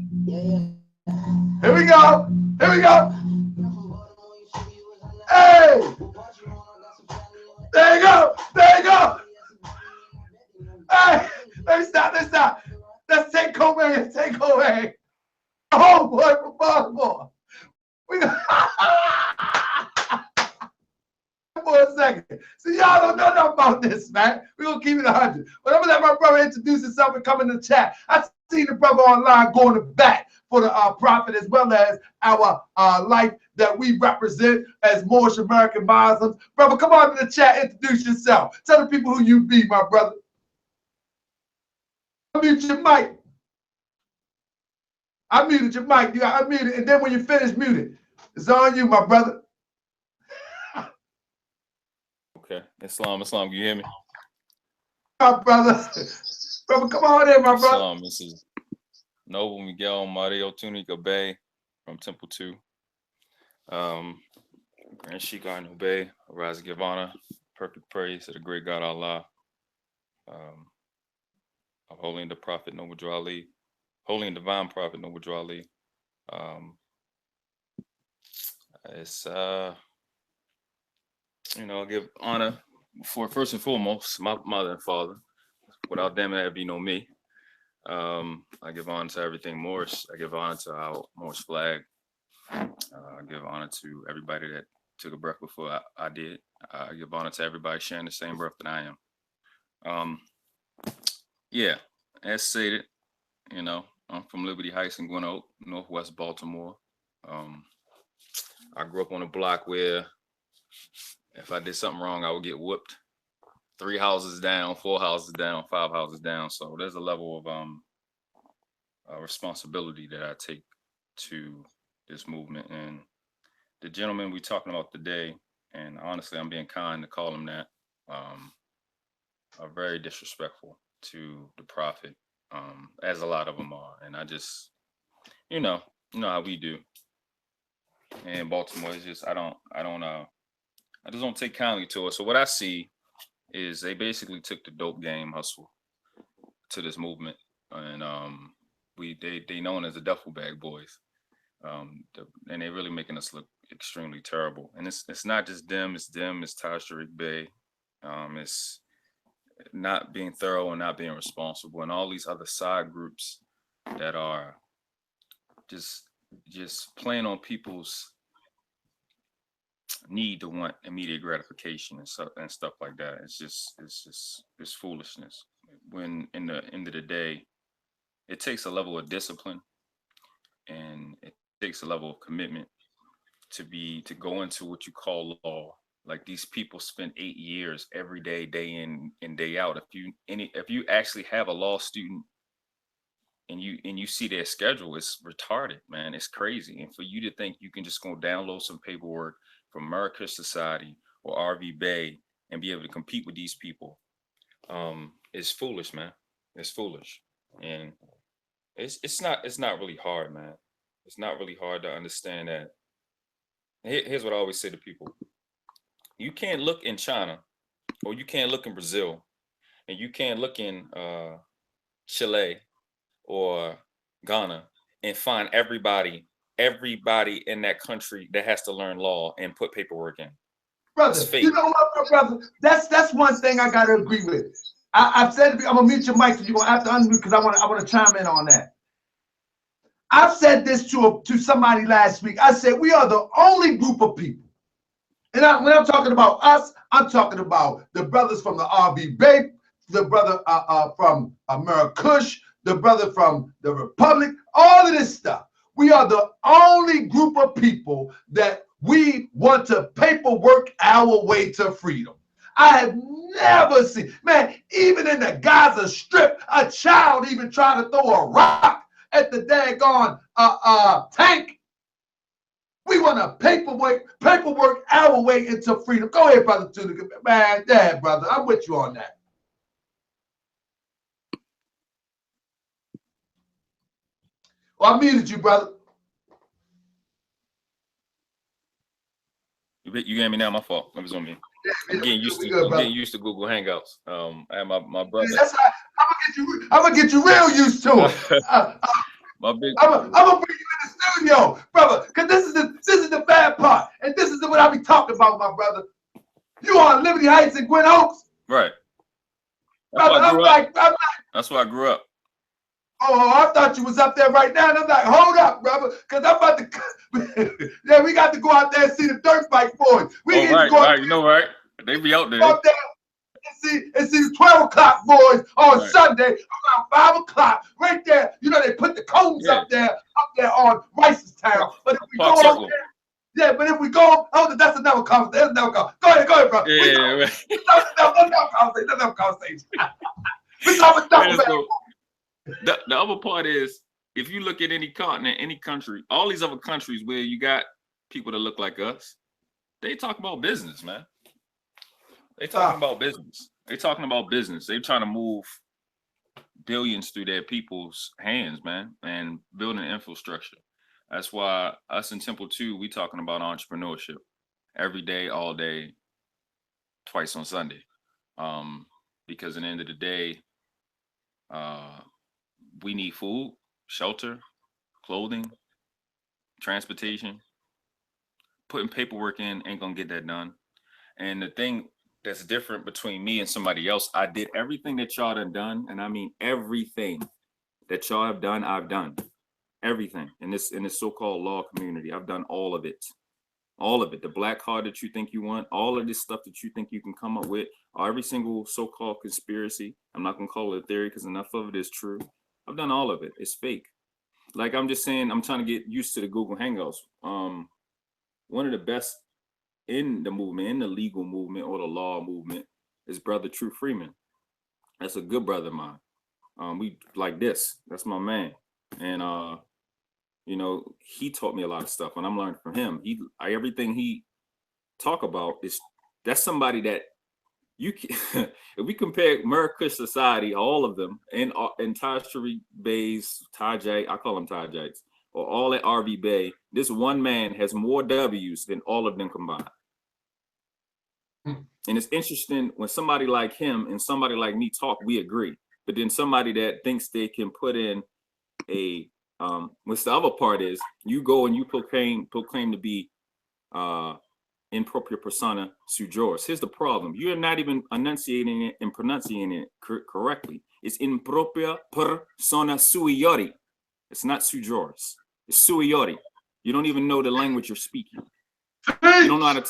Hey! There you go. Hey, let me stop. Let's take Cobain. Homeboy from Baltimore. We got for a second. See, y'all don't know nothing about this, man. We're gonna keep it 100. But I'm gonna let my brother introduce himself and come in the chat. I see the brother online going to bat for the prophet, as well as our life that we represent as Moorish American Muslims. Brother, come on in the chat, introduce yourself. Tell the people who you be, my brother. Unmute your mic. I muted your mic. You got unmuted, and then when you finish, mute it. It's on you, my brother. Okay. Islam, can you hear me? My brother. Brother, come on in, my brother. Islam, this is Noble Miguel Mario Fuqua-Bey from Temple 2. Grand Sheikh Arno Bey, Rise give honor, perfect praise to the great God Allah. Holy and the Prophet Noble Drew Ali. Holy and Divine Prophet Noble Drew Ali. It's I give honor for first and foremost my mother and father. Without them, there'd be no me. I give honor to everything Moorish. I give honor to our Moorish flag. I give honor to everybody that took a breath before I did. I give honor to everybody sharing the same breath that I am. Yeah, as stated, I'm from Liberty Heights in Gwinnett, Northwest Baltimore. I grew up on a block where if I did something wrong, I would get whooped. 3 houses down, 4 houses down, 5 houses down. So there's a level of responsibility that I take to this movement. And the gentleman we're talking about today, and honestly, I'm being kind to call him that, are very disrespectful to the prophet, as a lot of them are. And I just, you know how we do. And Baltimore is just, I just don't take kindly to it. So what I see is they basically took the dope game hustle to this movement, and they known as the duffel bag boys, and they're really making us look extremely terrible. And it's not just them, it's Tashariq Bey, it's not being thorough and not being responsible, and all these other side groups that are just playing on people's need to want immediate gratification and stuff like that. It's foolishness. When in the end of the day, it takes a level of discipline and it takes a level of commitment to go into what you call law. Like these people spend 8 years every day, day in and day out. If you actually have a law student and you see their schedule, it's retarded, man. It's crazy. And for you to think you can just go download some paperwork from Murakush Society or Fuqua-Bey and be able to compete with these people, it's foolish, man. It's foolish. And it's not really hard, man. It's not really hard to understand that. Here's what I always say to people. You can't look in China, or you can't look in Brazil, and you can't look in Chile or Ghana and find everybody in that country that has to learn law and put paperwork in. Brother, you know what, brother? That's one thing I gotta agree with. I've said, I'm gonna mute your mic, so you're gonna have to unmute because I want to chime in on that. I've said this to somebody last week. I said we are the only group of people, and when I'm talking about us, I'm talking about the brothers from the Fuqua-Bey, the brother from Murakush, the brother from the Republic, all of this stuff. We are the only group of people that we want to paperwork our way to freedom. I have never seen, man, even in the Gaza Strip, a child even tried to throw a rock at the daggone tank. We want to paperwork our way into freedom. Go ahead, brother Tunica. Man, yeah, brother, I'm with you on that. Well, I muted you, brother. You gave me now. My fault. It was on me. I'm getting used to Google Hangouts. I have my brother. That's how I'm gonna get you real used to it. I'm gonna bring you in the studio, brother, because this is the bad part, and this is what I be talking about, my brother. You on Liberty Heights and Gwen Oaks, right? Brother, that's where I grew up. Oh, I thought you was up there right now, and I'm like, hold up, brother, because I'm about to. Yeah, we got to go out there and see the dirt bike boys. We need to go out there. You know, right? They be out there. Go out there and see the 12 o'clock boys on Sunday around 5 o'clock, right there. You know, they put the cones up there on Ricestown. But if we go over there, but if we go, that's another conversation. Go ahead, bro. Yeah, Another conversation. We talking about the other part is, if you look at any continent, any country, all these other countries where you got people that look like us, they talk about business, man. They talking about business. They talking about business. They trying to move billions through their people's hands, man, and building infrastructure. That's why us in Temple 2, we talking about entrepreneurship every day, all day, twice on Sunday. Because at the end of the day, we need food, shelter, clothing, transportation. Putting paperwork in ain't gonna get that done. And the thing that's different between me and somebody else, I did everything that y'all done, and I mean everything that y'all have done, I've done. Everything in this so-called law community, I've done all of it. All of it. The black card that you think you want, all of this stuff that you think you can come up with, or every single so-called conspiracy. I'm not gonna call it a theory because enough of it is true. I've done all of it. It's fake. Like I'm just saying, I'm trying to get used to the Google Hangouts. One of the best in the movement, in the legal movement or the law movement, is Brother True Freeman. That's a good brother of mine. We like this. That's my man. And you know, he taught me a lot of stuff, and I'm learning from him. Everything he talk about that's somebody that you can, if we compare Murakush Society, all of them, and Fuqua-Bey's, Tajay, I call them Tajays, or all at Fuqua-Bey, this one man has more W's than all of them combined. And it's interesting when somebody like him and somebody like me talk, we agree. But then somebody that thinks they can put in a what's the other part is, you go and you proclaim to be in propria persona sui juris. Here's the problem: you're not even enunciating it and pronouncing it correctly. It's in propria persona sui juris. It's not sui juris. It's sui juris. You don't even know the language you're speaking. You don't know how to.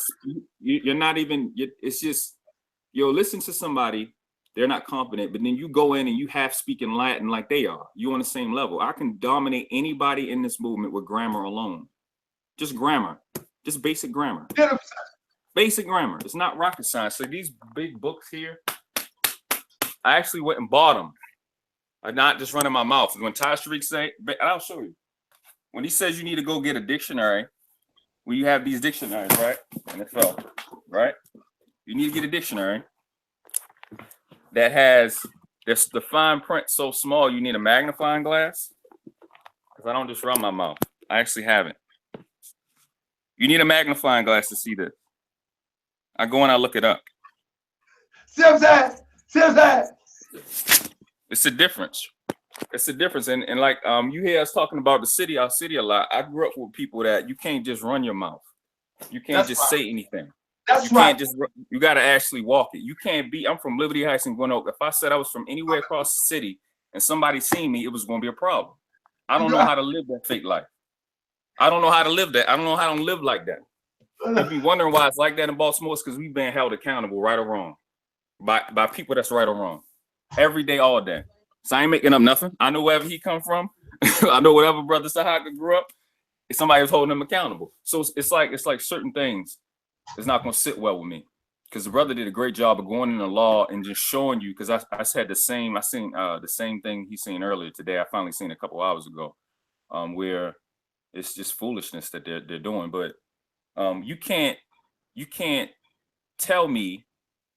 You're not even. It's just, listen to somebody. They're not competent, but then you go in and you half speaking Latin like they are. You on the same level. I can dominate anybody in this movement with grammar alone. Just grammar. Just basic grammar. Basic grammar. It's not rocket science. So these big books here, I actually went and bought them. I'm not just running my mouth. When Ty Shariq say, I'll show you. When he says you need to go get a dictionary, when you have these dictionaries, right? NFL, right? You need to get a dictionary that has the fine print so small you need a magnifying glass. Because I don't just run my mouth. I actually have it. You need a magnifying glass to see this. I go and I look it up. See what I'm saying? See what I'm saying? It's a difference. It's a difference. And like you hear us talking about our city a lot. I grew up with people that you can't just run your mouth. You can't just say anything. That's you right. Can't just, you got to actually walk it. You can't be, I'm from Liberty Heights and Gwinnett. If I said I was from anywhere across the city and somebody seen me, it was going to be a problem. I don't know how to live that fake life. I don't know how to live that. I don't know how to live like that. If you're wondering why it's like that in Baltimore, it's because we've been held accountable, right or wrong, by people that's right or wrong, every day, all day. So I ain't making up nothing. I know wherever he come from. I know whatever brother Sahaka grew up, somebody was holding him accountable. So it's like certain things. It's not going to sit well with me, because the brother did a great job of going in the law and just showing you. Because I had the same. I seen the same thing he seen earlier today. I finally seen a couple hours ago, where it's just foolishness that they're doing. But you can't tell me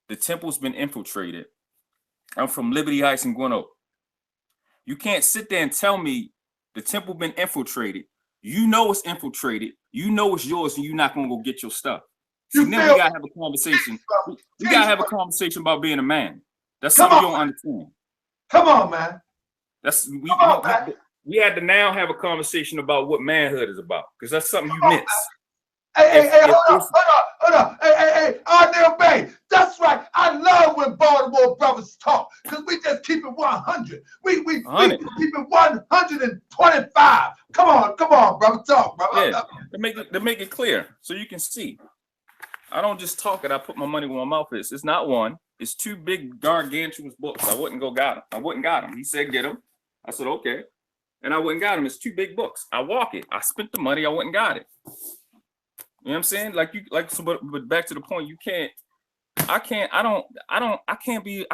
the temple's been infiltrated. I'm from Liberty Heights and Gwinnett. You can't sit there and tell me the temple been infiltrated. You know it's infiltrated. You know it's yours, and you're not gonna go get your stuff. See, then we gotta have a conversation. We gotta have a conversation about being a man. That's something you don't understand. Come on, man. That's we had to now have a conversation about what manhood is about, because that's something you miss. Hey, hold on. Hey, Arnell Bay. That's right. I love when Baltimore brothers talk, because we just keep it 100. We keep it 125. Come on, brother. Talk, brother. Yeah, to make it clear so you can see. I don't just talk it. I put my money where my mouth is. It's not one. It's two big gargantuous books. I wouldn't go got them. I wouldn't got them. He said get them. I said okay, and I wouldn't got them. It's two big books. I walk it. I spent the money. I wouldn't got it. You know what I'm saying? But back to the point, I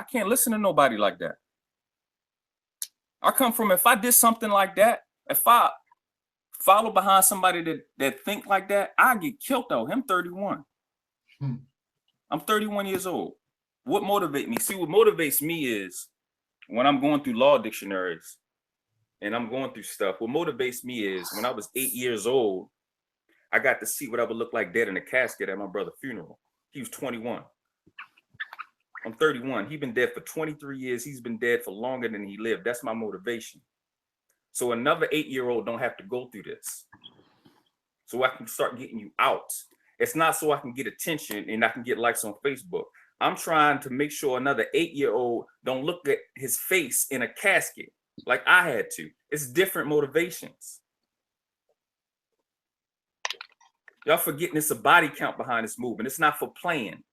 can't listen to nobody like that. I come from, if I did something like that, if I follow behind somebody that think like that, I get killed though. I'm 31. I'm 31 years old. What motivates me? See, what motivates me is when I'm going through law dictionaries and I'm going through stuff, what motivates me is when I was 8 years old, I got to see what I would look like dead in a casket at my brother's funeral. He was 21. I'm 31. He's been dead for 23 years. He's been dead for longer than he lived. That's my motivation. So another 8-year-old don't have to go through this. So I can start getting you out. It's not so I can get attention and I can get likes on Facebook. I'm trying to make sure another 8-year-old don't look at his face in a casket like I had to. It's different motivations. Y'all forgetting it's a body count behind this movement. It's not for playing.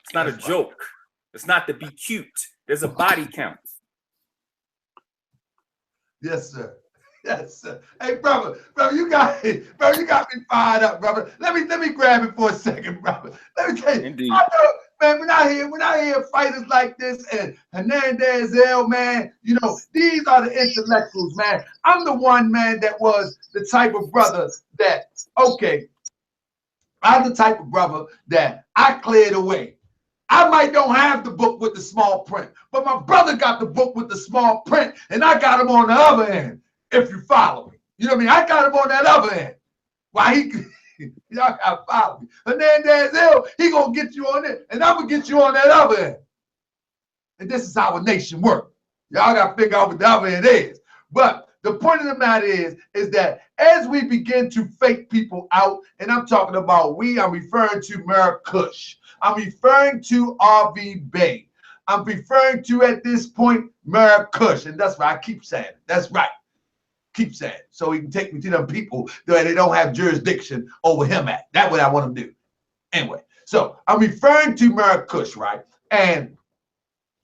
It's not a joke. It's not to be cute. There's a body count. Yes, sir. Yes, sir. Hey, brother, you got me fired up, brother. Let me grab it for a second, brother. Let me tell you. Indeed. I know, man, when I hear fighters like this and Hernandez, man, these are the intellectuals, man. I'm the one, man, that was the type of brother that, okay, I'm the type of brother that I cleared away. I might don't have the book with the small print, but my brother got the book with the small print, and I got him on the other end, if you follow me. You know what I mean? I got him on that other end. Why y'all gotta follow me. Hernandez, he gonna get you on it, and I'm gonna get you on that other end. And this is how a nation works. Y'all gotta figure out what the other end is. But the point of the matter is that as we begin to fake people out, and I'm talking about I'm referring to Murakush. I'm referring to Fuqua-Bey. I'm referring to, at this point, Murakush. And that's right. I keep saying it. That's right. Keep saying it. So he can take me to them people that they don't have jurisdiction over him at. That's what I want him to do. Anyway, so I'm referring to Murakush, right? And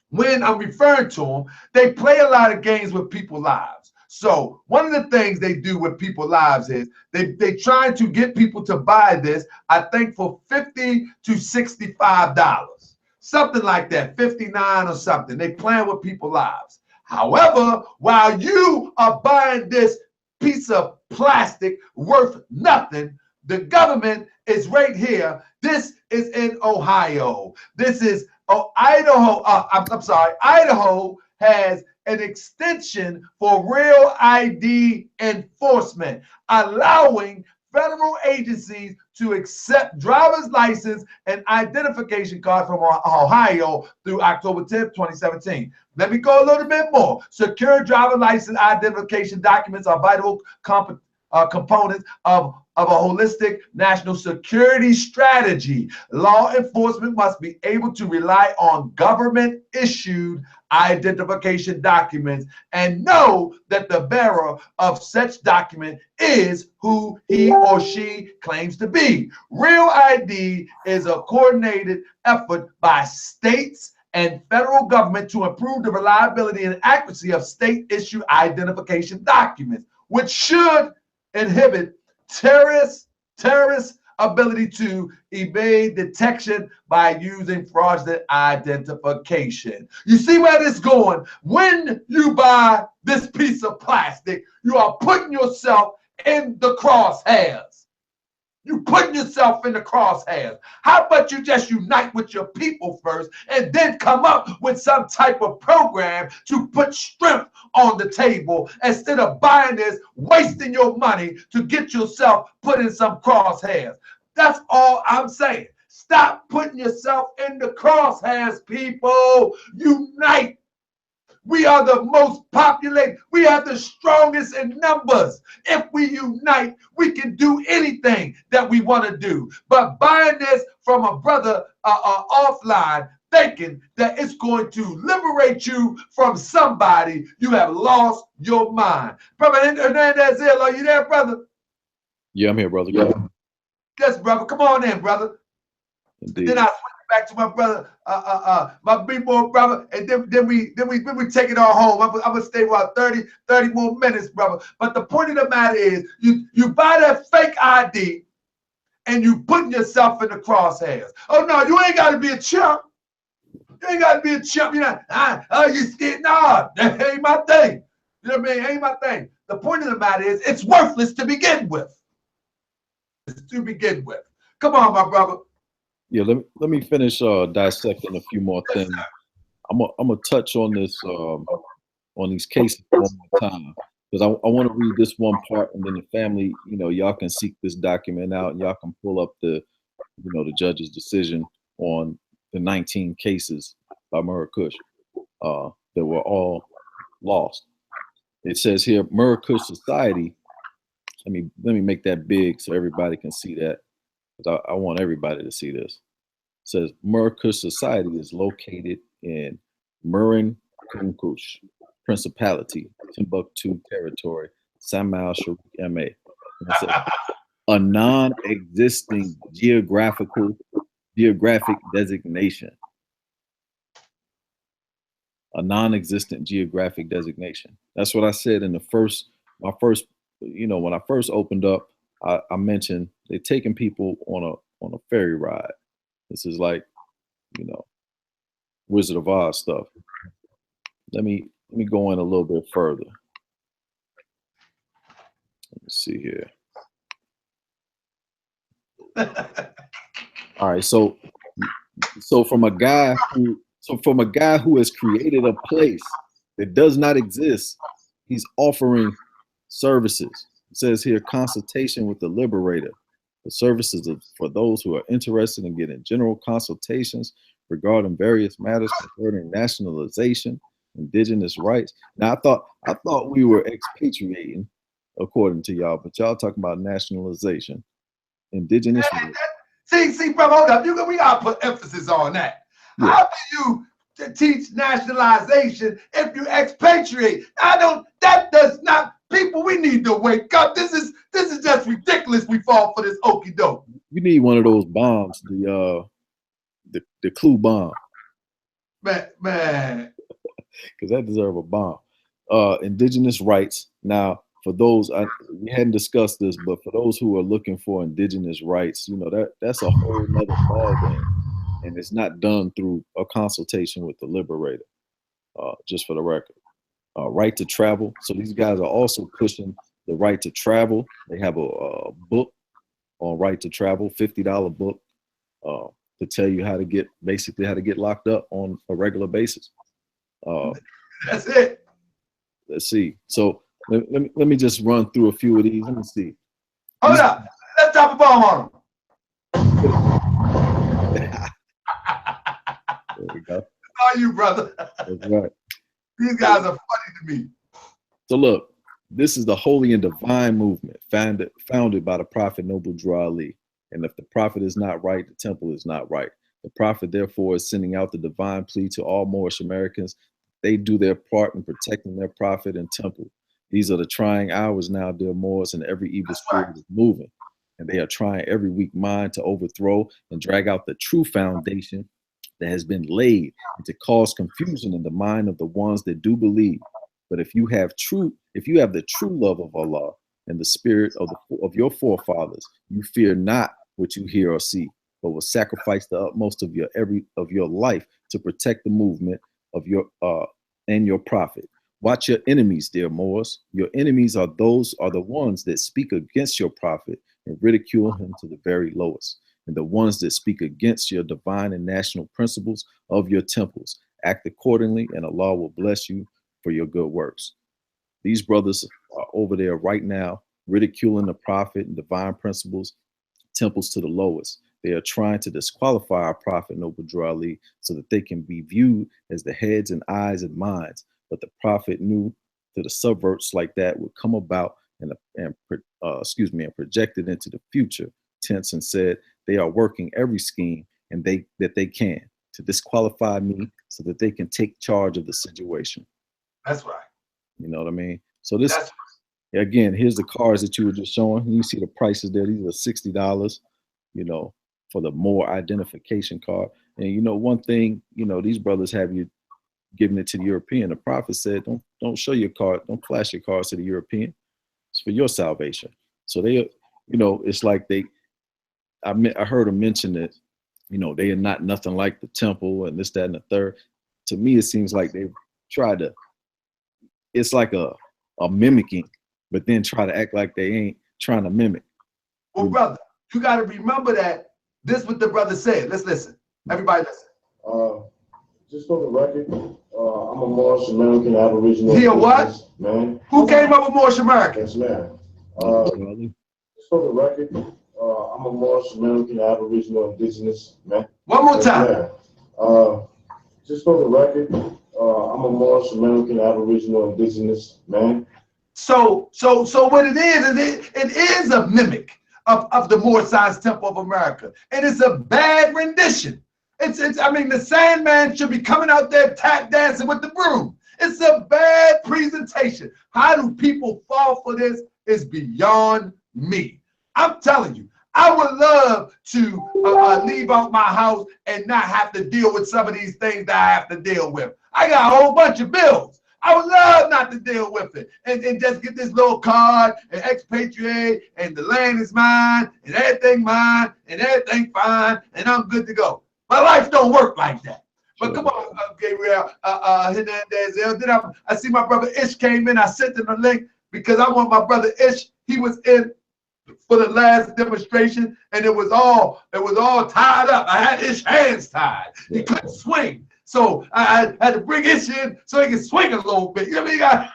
when I'm referring to them, they play a lot of games with people's lives. So one of the things they do with people's lives is they try to get people to buy this, I think for $50 to $65, something like that, 59 or something. They playing with people's lives. However, while you are buying this piece of plastic worth nothing, the government is right here. This is in Ohio. This is Idaho. I'm sorry. Idaho has an extension for real ID enforcement, allowing federal agencies to accept driver's license and identification cards from Ohio through October 10th, 2017. Let me go a little bit more. Secure driver license identification documents are vital components of a holistic national security strategy. Law enforcement must be able to rely on government-issued identification documents and know that the bearer of such document is who he or she claims to be. Real ID is a coordinated effort by states and federal government to improve the reliability and accuracy of state-issued identification documents, which should inhibit terrorists' ability to evade detection by using fraudulent identification. You see where this is going? When you buy this piece of plastic, you are putting yourself in the crosshairs. You putting yourself in the crosshairs. How about you just unite with your people first and then come up with some type of program to put strength on the table instead of buying this, wasting your money to get yourself put in some crosshairs. That's all I'm saying. Stop putting yourself in the crosshairs, people. Unite. We are the most populated. We have the strongest in numbers. If we unite, we can do anything that we want to do. But buying this from a brother offline, thinking that it's going to liberate you from somebody, you have lost your mind. Brother Hernandez, are you there, brother? Yeah, I'm here, brother. Yes, brother. Come on in, brother. Indeed. Then I switch back to my brother, my big boy brother, and then we take it all home. I'm gonna stay about 30 more minutes, brother. But the point of the matter is, you buy that fake ID, and you putting yourself in the crosshairs. Oh no, you ain't got to be a chump. You ain't got to be a chump. You know, you scared? Nah, that ain't my thing. You know what I mean? Ain't my thing. The point of the matter is, it's worthless to begin with. Come on, my brother. Yeah, let me finish dissecting a few more things. I'm gonna touch on this on these cases one more time because I want to read this one part, and then the family, y'all can seek this document out, and y'all can pull up the judge's decision on the 19 cases by Murakush that were all lost. It says here, Murakush Society. Let me make that big so everybody can see that. I want everybody to see this. It says Murakush Society is located in Murakush Principality, Timbuktu Territory, Samal Sharif MA. A non-existing geographic designation. A non-existent geographic designation. That's what I said in my first, when I first opened up. I mentioned they're taking people on a ferry ride. This is like, Wizard of Oz stuff. Let me go in a little bit further. Let me see here. All right, so from a guy who has created a place that does not exist, he's offering services. It says here, consultation with the Liberator. The services for those who are interested in getting general consultations regarding various matters concerning nationalization, indigenous rights. Now, I thought we were expatriating, according to y'all, but y'all talking about nationalization, indigenous rights. See, brother, hold up. We gotta put emphasis on that. Yeah. How do you to teach nationalization if you expatriate. That does not, people, we need to wake up. This is just ridiculous. We fall for this okie doke. We need one of those bombs, the clue bomb. Man. Because that deserves a bomb. Indigenous rights. Now, for those, we hadn't discussed this, but for those who are looking for indigenous rights, that's a whole nother ballgame. And it's not done through a consultation with the Liberator, just for the record. Right to travel. So these guys are also pushing the right to travel. They have a book on right to travel, $50 book, to tell you how to get locked up on a regular basis. That's it. Let's see. So let me just run through a few of these. Let me see. Hold up. Let's drop a bomb on them. There we go. How are you, brother? That's right. These guys are funny to me. So look, this is the holy and divine movement founded by the Prophet Noble Drew Ali. And if the prophet is not right, the temple is not right. The prophet, therefore, is sending out the divine plea to all Moorish Americans. They do their part in protecting their prophet and temple. These are the trying hours now, dear Moors, and every evil spirit is moving. And they are trying every weak mind to overthrow and drag out the true foundation that has been laid and to cause confusion in the mind of the ones that do believe. But if you have the true love of Allah and the spirit of your forefathers, you fear not what you hear or see, but will sacrifice the utmost of your life to protect the movement of your prophet. Watch your enemies, dear Moors. Your enemies are the ones that speak against your prophet and ridicule him to the very lowest, and the ones that speak against your divine and national principles of your temples. Act accordingly, and Allah will bless you for your good works. These brothers are over there right now ridiculing the prophet and divine principles, temples to the lowest. They are trying to disqualify our prophet Noble Drew Ali so that they can be viewed as the heads and eyes and minds. But the prophet knew that the subverts like that would come about and projected into the future tense, and said they are working every scheme and that they can to disqualify me so that they can take charge of the situation. That's right. You know what I mean? So this, again, here's the cars that you were just showing. You see the prices there. These are $60, for the Moor identification card. And one thing, these brothers have you giving it to the European. The prophet said, don't show your card, don't flash your cards to the European. It's for your salvation. So they, it's like I heard them mention that, they are not nothing like the temple and this, that, and the third. To me, it seems like they've tried to, it's like a mimicking, but then try to act like they ain't trying to mimic. Well, brother, you got to remember that this is what the brother said. Let's listen. Everybody listen. Just for the record, I'm a Moorish American Aboriginal. He a what? Man. Who came up with Moorish American? Yes, man. Just for the record, I'm a Moorish American Aboriginal Indigenous man. One more time. Man. Just for the record, I'm a Moorish American Aboriginal Indigenous man. So what it is a mimic of the Moor Science Temple of America, and it's a bad rendition. The Sandman should be coming out there tap dancing with the broom. It's a bad presentation. How do people fall for this is beyond me. I'm telling you, I would love to leave out my house and not have to deal with some of these things that I have to deal with. I got a whole bunch of bills. I would love not to deal with it and just get this little card and expatriate and the land is mine and everything mine and everything fine and I'm good to go. My life don't work like that. But come on, Gabriel Hernandez. Then I see my brother Ish came in. I sent him a link because I want my brother Ish. He was in for the last demonstration, and it was all tied up. I had Ish hands tied. He couldn't swing, so I had to bring Ish in so he could swing a little bit. You know what I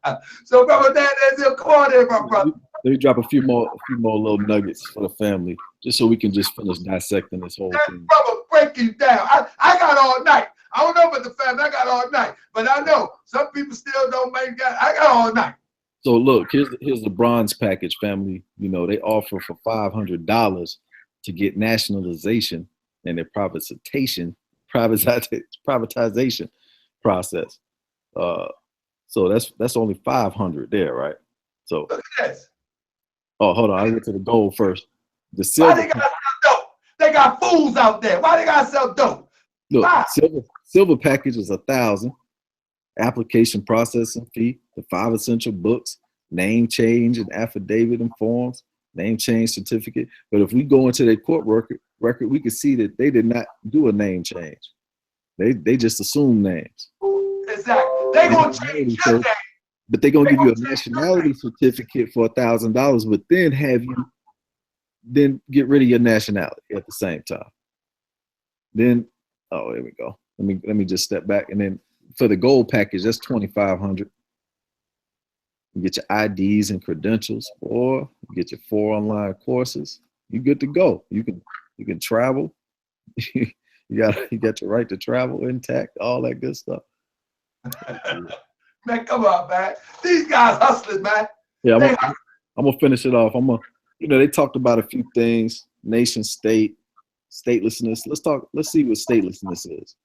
mean? So, brother Hernandez, come on there, my brother. Let me drop a few more little nuggets for the family, just so we can just finish dissecting this whole thing. Brother, breaking down. I got all night. I don't know about the family. I got all night, but I know some people still don't make that. I got all night. So look, here's the bronze package, family. They offer for $500 to get nationalization and their privatization privatization process. So that's only 500 there, right? So Look at this. oh, hold on, I went to the gold first. The Why silver. they gotta sell dope? They got fools out there. Why they gotta sell dope? Look, Why? silver package is 1,000. Application processing fee, the 5 essential books, name change and affidavit and forms, name change certificate. But if we go into their court record, we can see that they did not do a name change. They just assume names. Exactly. They gonna change your name. But they're gonna give you a nationality certificate for $1,000, but then have you then get rid of your nationality at the same time. Then, oh, there we go. Let me just step back, and then for the gold package, that's $2,500. You get your IDs and credentials, or you get your 4 online courses. You good to go. You can travel. you got your right to travel intact, all that good stuff. Man, come on, man. These guys hustling, man. Yeah, I'm gonna finish it off. They talked about a few things: nation state, statelessness. Let's see what statelessness is.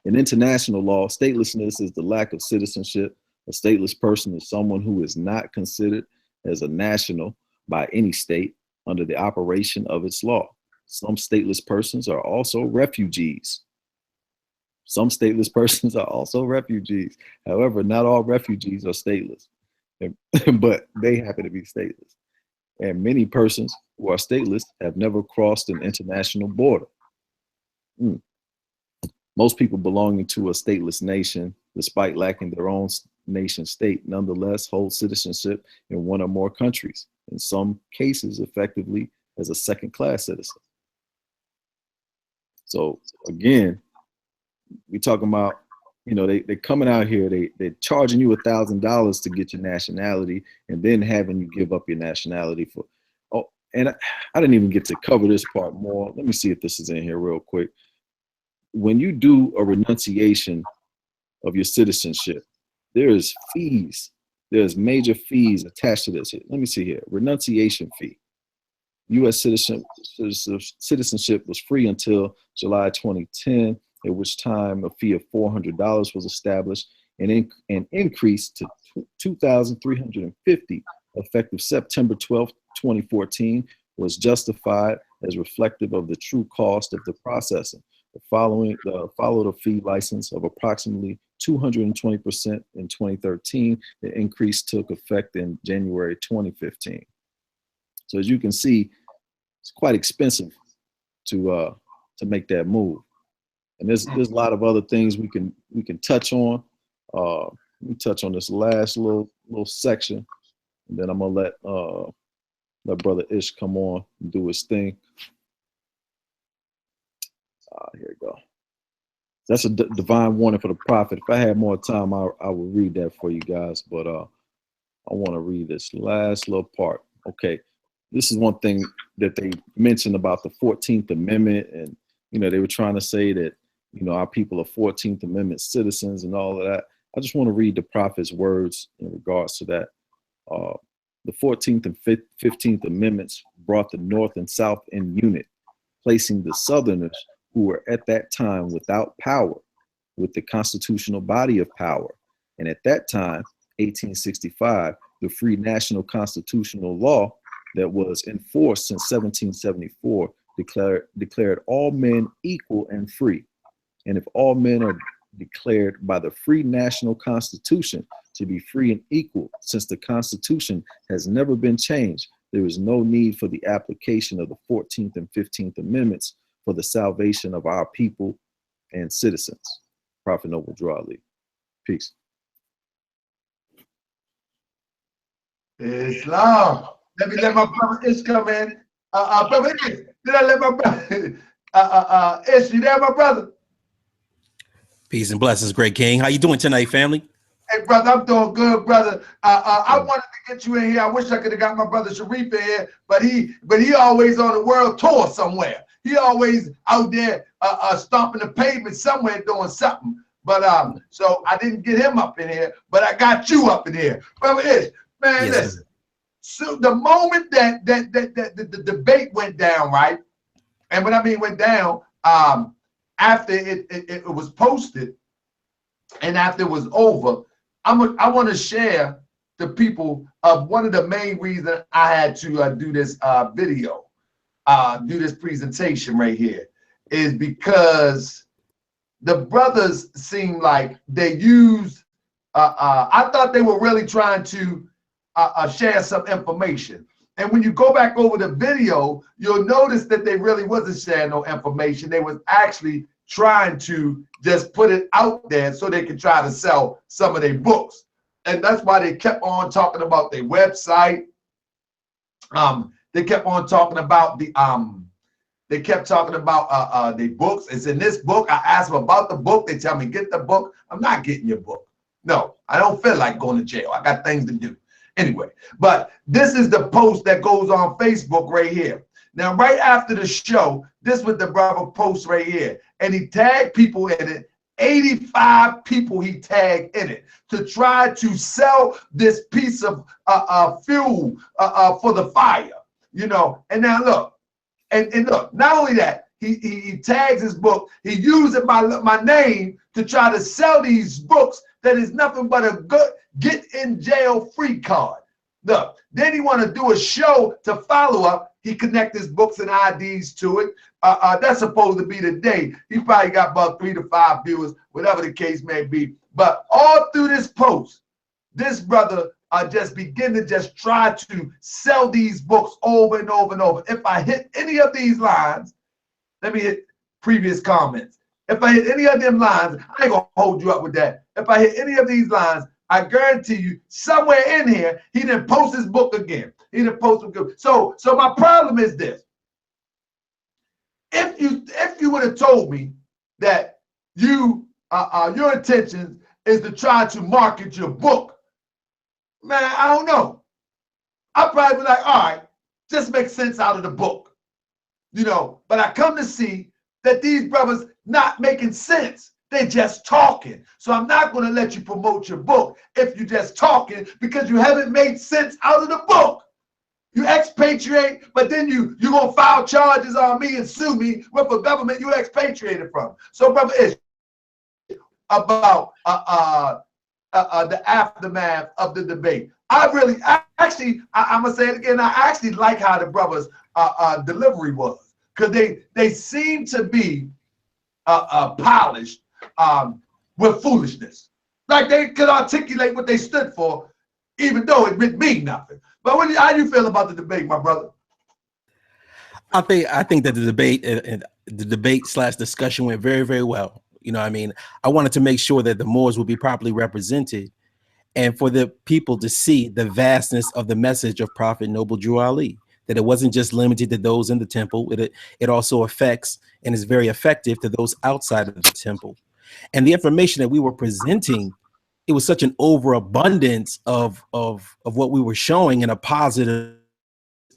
In international law, statelessness is the lack of citizenship. A stateless person is someone who is not considered as a national by any state under the operation of its law. Some stateless persons are also refugees. However, not all refugees are stateless, but they happen to be stateless. And many persons who are stateless have never crossed an international border. Most people belonging to a stateless nation, despite lacking their own nation state, nonetheless hold citizenship in one or more countries, in some cases effectively as a second-class citizen. So again, we talking about, they're coming out here, they're charging you $1,000 to get your nationality, and then having you give up your nationality for, and I didn't even get to cover this part more. Let me see if this is in here real quick. When you do a renunciation of your citizenship, there's fees. There's major fees attached to this. Let me see here. Renunciation fee. U.S. citizenship was free until July 2010, at which time a fee of $400 was established and increased to $2,350 effective September 12, 2014, was justified as reflective of the true cost of the processing. Followed a fee license of approximately 220% in 2013. The increase took effect in January 2015. So as you can see, it's quite expensive to make that move. And there's a lot of other things we can touch on. Let me touch on this last little section, and then I'm gonna let Brother Ish come on and do his thing. Here we go. That's a divine warning for the prophet. If I had more time, I would read that for you guys, but I want to read this last little part. Okay, this is one thing that they mentioned about the 14th Amendment, and they were trying to say that our people are 14th Amendment citizens and all of that. I just want to read the prophet's words in regards to that. The 14th and 15th Amendments brought the North and South in unit, placing the Southerners who were at that time without power with the constitutional body of power. And at that time, 1865, the free national constitutional law that was in force since 1774 declared all men equal and free. And if all men are declared by the free national constitution to be free and equal, since the Constitution has never been changed, there is no need for the application of the 14th and 15th Amendments for the salvation of our people and citizens. Prophet Noble Drew Ali. Peace. Islam. Let my brother Ish come in. Brother Ish, did I let my brother Ish, you there, my brother? Peace and blessings, great king. How you doing tonight, family? Hey, brother, I'm doing good, brother. I wanted to get you in here. I wish I could have got my brother Sharif in here, but he always on the world tour somewhere. He always out there stomping the pavement somewhere doing something. But so I didn't get him up in here, but I got you up in here. Brother Ish, man, Yes, listen. So the moment that the debate went down, right? And when I mean went down, after it was posted and after it was over, I want to share the people of one of the main reasons I had to do this video, do this presentation right here, is because the brothers seem like they used, I thought they were really trying to share some information. And when you go back over the video, you'll notice that they really wasn't sharing no information. They was actually trying to just put it out there so they could try to sell some of their books. And that's why they kept on talking about their website. They kept on talking about the they kept talking about the books. It's in this book. I asked them about the book. They tell me, get the book. I'm not getting your book. No, I don't feel like going to jail. I got things to do. Anyway, but this is the post that goes on Facebook right here. Now, right after the show, this was the brother post right here. And he tagged people in it. 85 people he tagged in it to try to sell this piece of fuel for the fire, you know. And now look, and look, not only that, he tags his book. He uses my name to try to sell these books that is nothing but a good get in jail free card. Look, then he want to do a show to follow up. He connect his books and IDs to it. That's supposed to be today. He probably got about 3 to 5 viewers, whatever the case may be. But all through this post, this brother just begin to just try to sell these books over and over and over. If I hit any of these lines, let me hit previous comments. If I hit any of them lines, I ain't gonna hold you up with that. If I hit any of these lines, I guarantee you, somewhere in here, he didn't post his book again. He didn't post it. So my problem is this. If you would have told me that you your intention is to try to market your book, man, I don't know. I'd probably be like, all right, just make sense out of the book, you know. But I come to see that these brothers not making sense. They're just talking. So I'm not going to let you promote your book if you're just talking, because you haven't made sense out of the book. You expatriate, but then you're going to file charges on me and sue me with a government you expatriated from. So, brother Ish, about the aftermath of the debate. I'm going to say it again, I actually like how the brothers' delivery was, because they seem to be polished with foolishness. Like they could articulate what they stood for, even though it didn't mean nothing. But how do you feel about the debate, my brother? I think that the debate / discussion went very, very well. You know what I mean? I wanted to make sure that the Moors would be properly represented and for the people to see the vastness of the message of Prophet Noble Drew Ali, that it wasn't just limited to those in the temple. It also affects and is very effective to those outside of the temple. And the information that we were presenting, it was such an overabundance of what we were showing in a positive.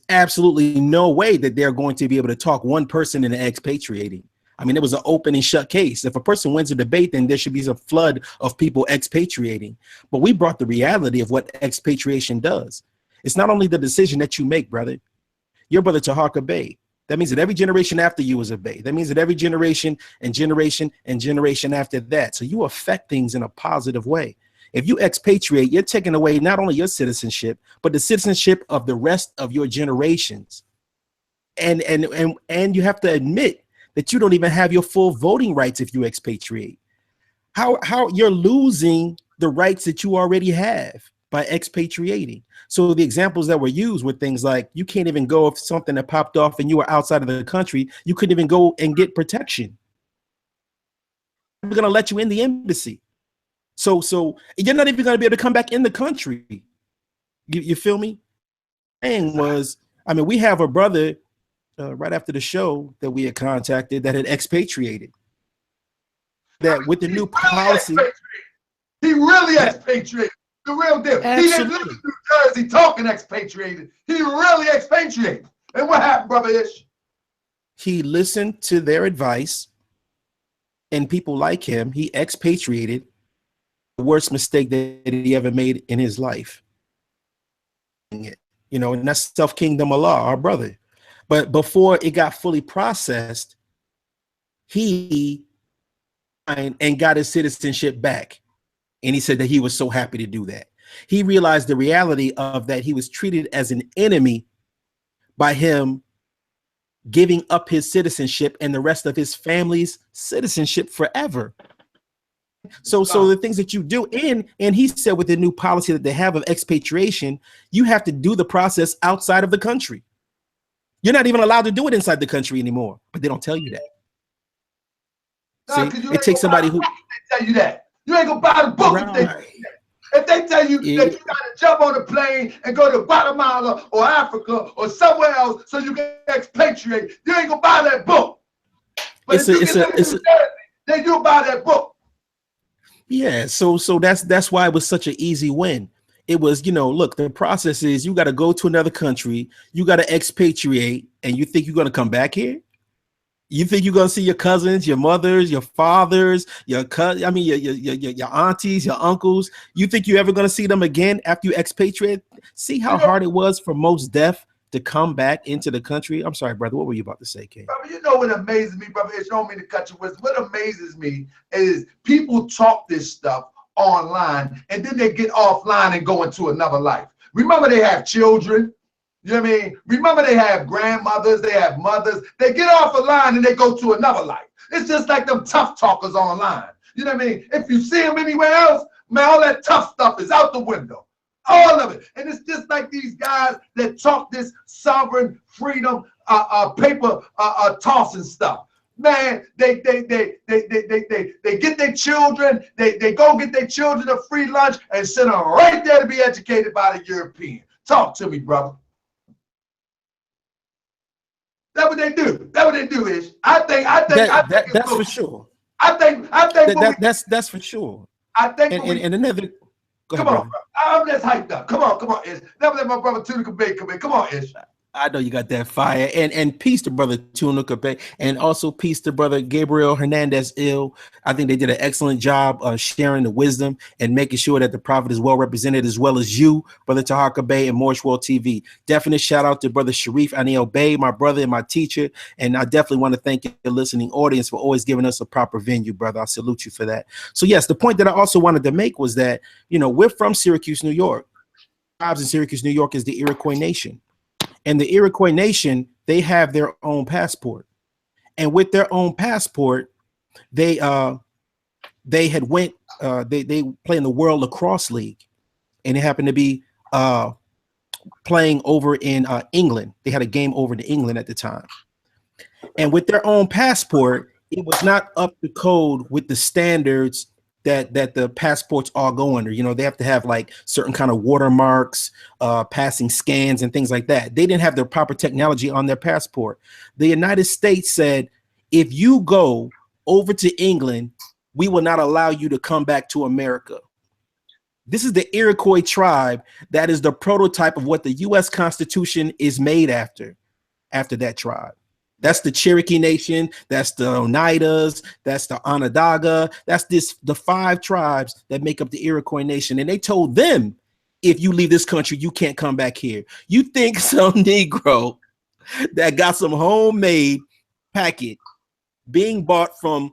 Absolutely no way that they're going to be able to talk one person into expatriating. I mean, it was an open and shut case. If a person wins a debate, then there should be a flood of people expatriating. But we brought the reality of what expatriation does. It's not only the decision that you make, brother. Your brother Taharka Bey. That means that every generation after you is a Bey. That means that every generation and generation and generation after that. So you affect things in a positive way. If you expatriate, you're taking away not only your citizenship, but the citizenship of the rest of your generations. And you have to admit that you don't even have your full voting rights if you expatriate. How you're losing the rights that you already have by expatriating. So the examples that were used were things like, you can't even go if something that popped off and you were outside of the country, you couldn't even go and get protection. We're going to let you in the embassy. So you're not even going to be able to come back in the country. You feel me? And we have a brother right after the show that we had contacted that had expatriated. That with the new policy, he really expatriated. The real deal. Absolutely. He didn't live in New Jersey talking expatriated. He really expatriated. And what happened, brother Ish? He listened to their advice, and people like him. He expatriated. The worst mistake that he ever made in his life. You know, and that's self-kingdom Allah, our brother. But before it got fully processed, he and got his citizenship back. And he said that he was so happy to do that. He realized the reality of that he was treated as an enemy by him giving up his citizenship and the rest of his family's citizenship forever. So the things that you do and he said with the new policy that they have of expatriation, you have to do the process outside of the country. You're not even allowed to do it inside the country anymore, but they don't tell you that. No, See, it takes somebody who tell you that. You ain't gonna buy the book right. if they tell you that you gotta jump on a plane and go to Guatemala or Africa or somewhere else so you can expatriate. You ain't gonna buy that book. But then you'll buy that book. Yeah, so that's why it was such an easy win. It was, look, the process is you got to go to another country, you got to expatriate, and you think you're going to come back here? You think you're going to see your cousins, your mothers, your fathers, your aunties, your uncles? You think you're ever going to see them again after you expatriate? See how hard it was for most deaf to come back into the country? I'm sorry, brother. What were you about to say, King? Brother, you know what amazes me, brother? It's don't mean to cut your wisdom. What amazes me is people talk this stuff online and then they get offline and go into another life. Remember, they have children. You know what I mean? Remember, they have grandmothers, they have mothers. They get off the line and they go to another life. It's just like them tough talkers online. You know what I mean? If you see them anywhere else, man, all that tough stuff is out the window. All of it. And it's just like these guys that talk this sovereign freedom paper tossing stuff. Man, they get their children, they go get their children a free lunch and send them right there to be educated by the European. Talk to me, brother. That's what they do. That's what they do, Ish. I think that's for sure. I think that's for sure. I think and another come on, bro. I'm just hyped up. Come on, Ish. Never let my brother Fuqua-Bey come in. Come on, Ish. I know you got that fire. And peace to brother Fuqua-Bey, and also peace to brother Gabriel Hernandez Ill. I think they did an excellent job of sharing the wisdom and making sure that the prophet is well represented, as well as you, brother Fuqua-Bey and Moorish World TV. Definite shout out to brother Sharif Anil Bey, my brother and my teacher. And I definitely want to thank your listening audience for always giving us a proper venue, brother. I salute you for that. So yes, the point that I also wanted to make was that, we're from Syracuse, New York. Tribes in Syracuse, New York is the Iroquois Nation. And the Iroquois Nation, they have their own passport. And with their own passport, they had went, they play in the World Lacrosse League. And it happened to be playing over in England. They had a game over in England at the time. And with their own passport, it was not up to code with the standards that the passports all go under. They have to have like certain kind of watermarks, passing scans and things like that. They didn't have the proper technology on their passport. The United States said, if you go over to England, we will not allow you to come back to America. This is the Iroquois tribe that is the prototype of what the U.S. Constitution is made after that tribe. That's the Cherokee Nation. That's the Oneidas. That's the Onondaga. That's the 5 tribes that make up the Iroquois Nation. And they told them, if you leave this country, you can't come back here. You think some Negro that got some homemade packet being bought from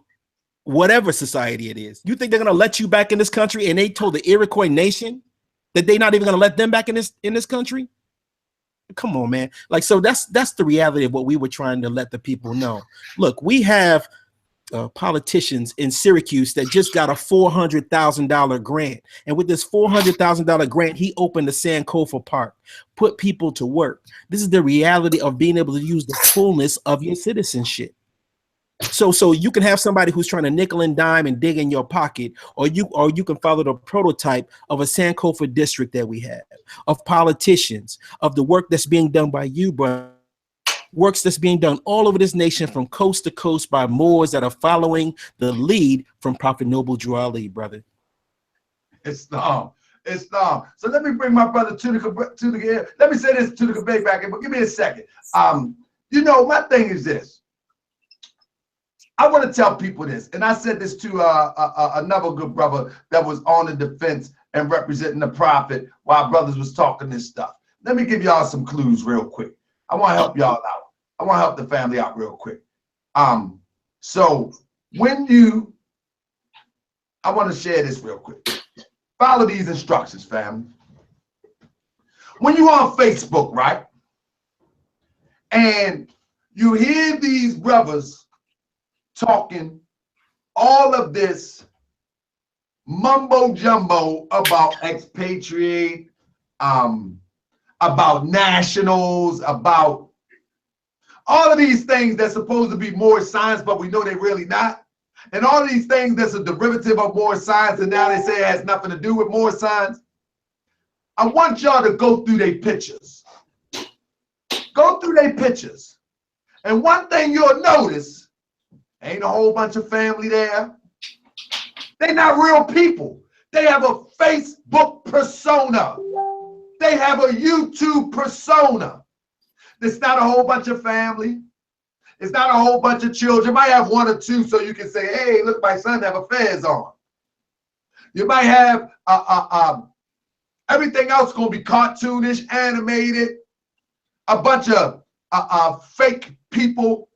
whatever society it is, you think they're going to let you back in this country? And they told the Iroquois Nation that they're not even going to let them back in this country? Come on, man. Like, so that's the reality of what we were trying to let the people know. Look, we have politicians in Syracuse that just got a $400,000 grant. And with this $400,000 grant, he opened the Sankofa Park, put people to work. This is the reality of being able to use the fullness of your citizenship. So you can have somebody who's trying to nickel and dime and dig in your pocket, or you can follow the prototype of a Sankofa district that we have, of politicians, of the work that's being done by you, but works that's being done all over this nation from coast to coast by Moors that are following the lead from Prophet Noble Drew Ali, brother. It's long. So let me bring my brother Fuqua-Bey. Let me say this Fuqua-Bey back in, but give me a second. My thing is this. I want to tell people this, and I said this to another good brother that was on the defense and representing the prophet while brothers was talking this stuff. Let me give y'all some clues real quick. I want to help y'all out. I want to help the family out real quick. So when you I want to share this real quick. Follow these instructions, family. When you're on Facebook, right, and you hear these brothers talking all of this mumbo jumbo about expatriate, about nationals, about all of these things that's supposed to be Moorish science, but we know they're really not. And all of these things that's a derivative of Moorish science, and now they say it has nothing to do with Moorish science. I want y'all to go through their pictures. Go through their pictures. And one thing you'll notice, ain't a whole bunch of family there. They're not real people. They have a Facebook persona. They have a YouTube persona. It's not a whole bunch of family. It's not a whole bunch of children. You might have one or two so you can say, hey, look, my son have a fez on. You might have everything else going to be cartoonish, animated, a bunch of fake people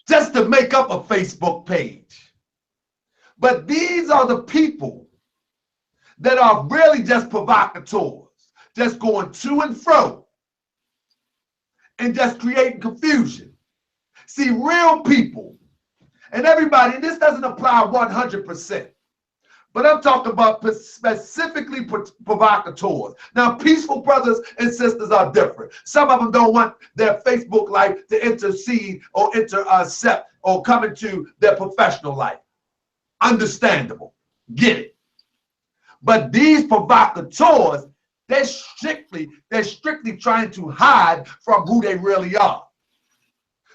just to make up a Facebook page. But these are the people that are really just provocateurs, just going to and fro and just creating confusion. See, real people and everybody, and this doesn't apply 100%. But I'm talking about specifically provocateurs. Now, peaceful brothers and sisters are different. Some of them don't want their Facebook life to intercede or intercept or come into their professional life. Understandable. Get it. But these provocateurs, they're strictly trying to hide from who they really are.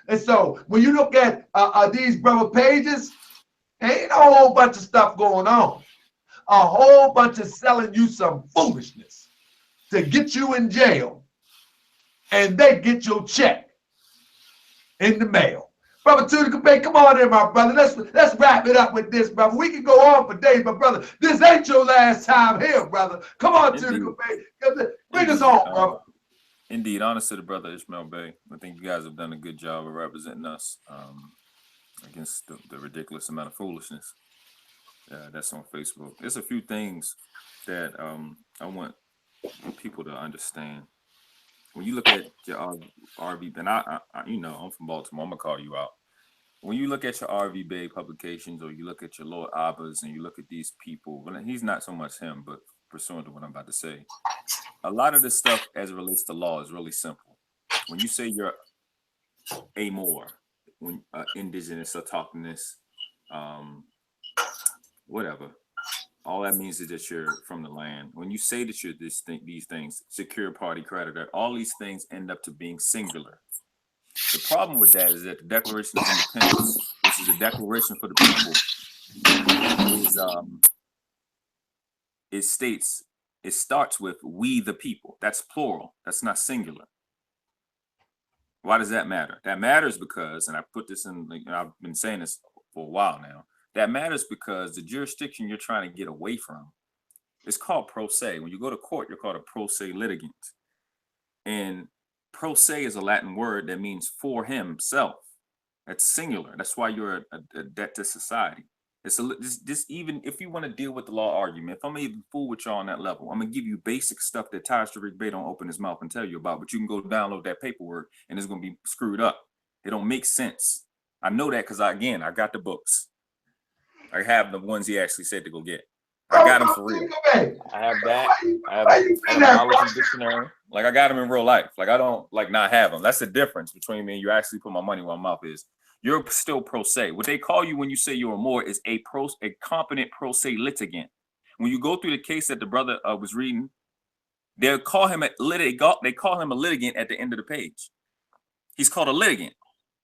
And so when you look at these brother pages, ain't a whole bunch of stuff going on. A whole bunch of selling you some foolishness to get you in jail, and they get your check in the mail. Brother Fuqua-Bey, come on in, my brother. Let's wrap it up with this, brother. We can go on for days, but brother, this ain't your last time here, brother. Come on, Fuqua-Bey. Bring us on, brother. Indeed, honest to the brother Ishmael Bey. I think you guys have done a good job of representing us against the ridiculous amount of foolishness that's on Facebook. There's a few things that I want people to understand. When you look at your RV, and I you know, I'm from Baltimore, I'm gonna call you out. When you look at your RV Bey publications, or you look at your Lord Abbas, and you look at these people, well, he's not so much him, but pursuant to what I'm about to say, a lot of this stuff as it relates to law is really simple. When you say you're a Moor, when indigenous, autochthonous, whatever, all that means is that you're from the land. When you say that you're these things, secure party creditor, all these things end up to being singular. The problem with that is that the Declaration of Independence, which is a declaration for the people, is it states, it starts with "we the people." That's plural. That's not singular. Why does that matter? That matters because, and I put this in, I've been saying this for a while now, that matters because the jurisdiction you're trying to get away from is called pro se. When you go to court, you're called a pro se litigant. And pro se is a Latin word that means for himself. That's singular. That's why you're a debt to society. It's this even if you want to deal with the law argument, if I'm even fool with y'all on that level, I'm gonna give you basic stuff that Tariq Bey don't open his mouth and tell you about, but you can go download that paperwork and it's gonna be screwed up. It don't make sense. I know that because I got the books. I have the ones he actually said to go get. I got them for real. I have that. I have a knowledge dictionary. Like I got them in real life. Like I don't like not have them. That's the difference between me and you actually put my money where my mouth is. You're still pro se. What they call you when you say you're a Moor is a competent pro se litigant. When you go through the case that the brother was reading, they call him a litigant. They call him a litigant at the end of the page. He's called a litigant.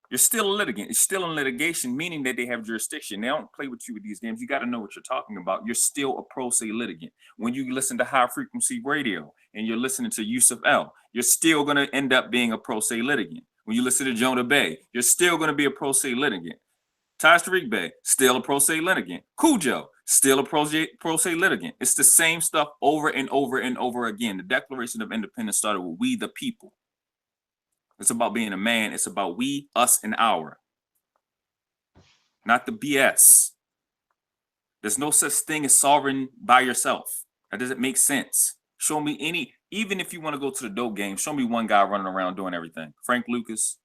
You're still a litigant. It's still in litigation, meaning that they have jurisdiction. They don't play with you with these games. You got to know what you're talking about. You're still a pro se litigant. When you listen to high frequency radio and you're listening to Yusuf L, you're still going to end up being a pro se litigant. When you listen to Jonah Bey, you're still going to be a pro se litigant. Tariq Bey, still a pro se litigant. Cujo, still a pro se litigant. It's the same stuff over and over and over again. The Declaration of Independence started with "we the people." It's about being a man. It's about we, us, and our. Not the BS. There's no such thing as sovereign by yourself. That doesn't make sense. Show me any, even if you want to go to the dope game, show me one guy running around doing everything. Frank Lucas.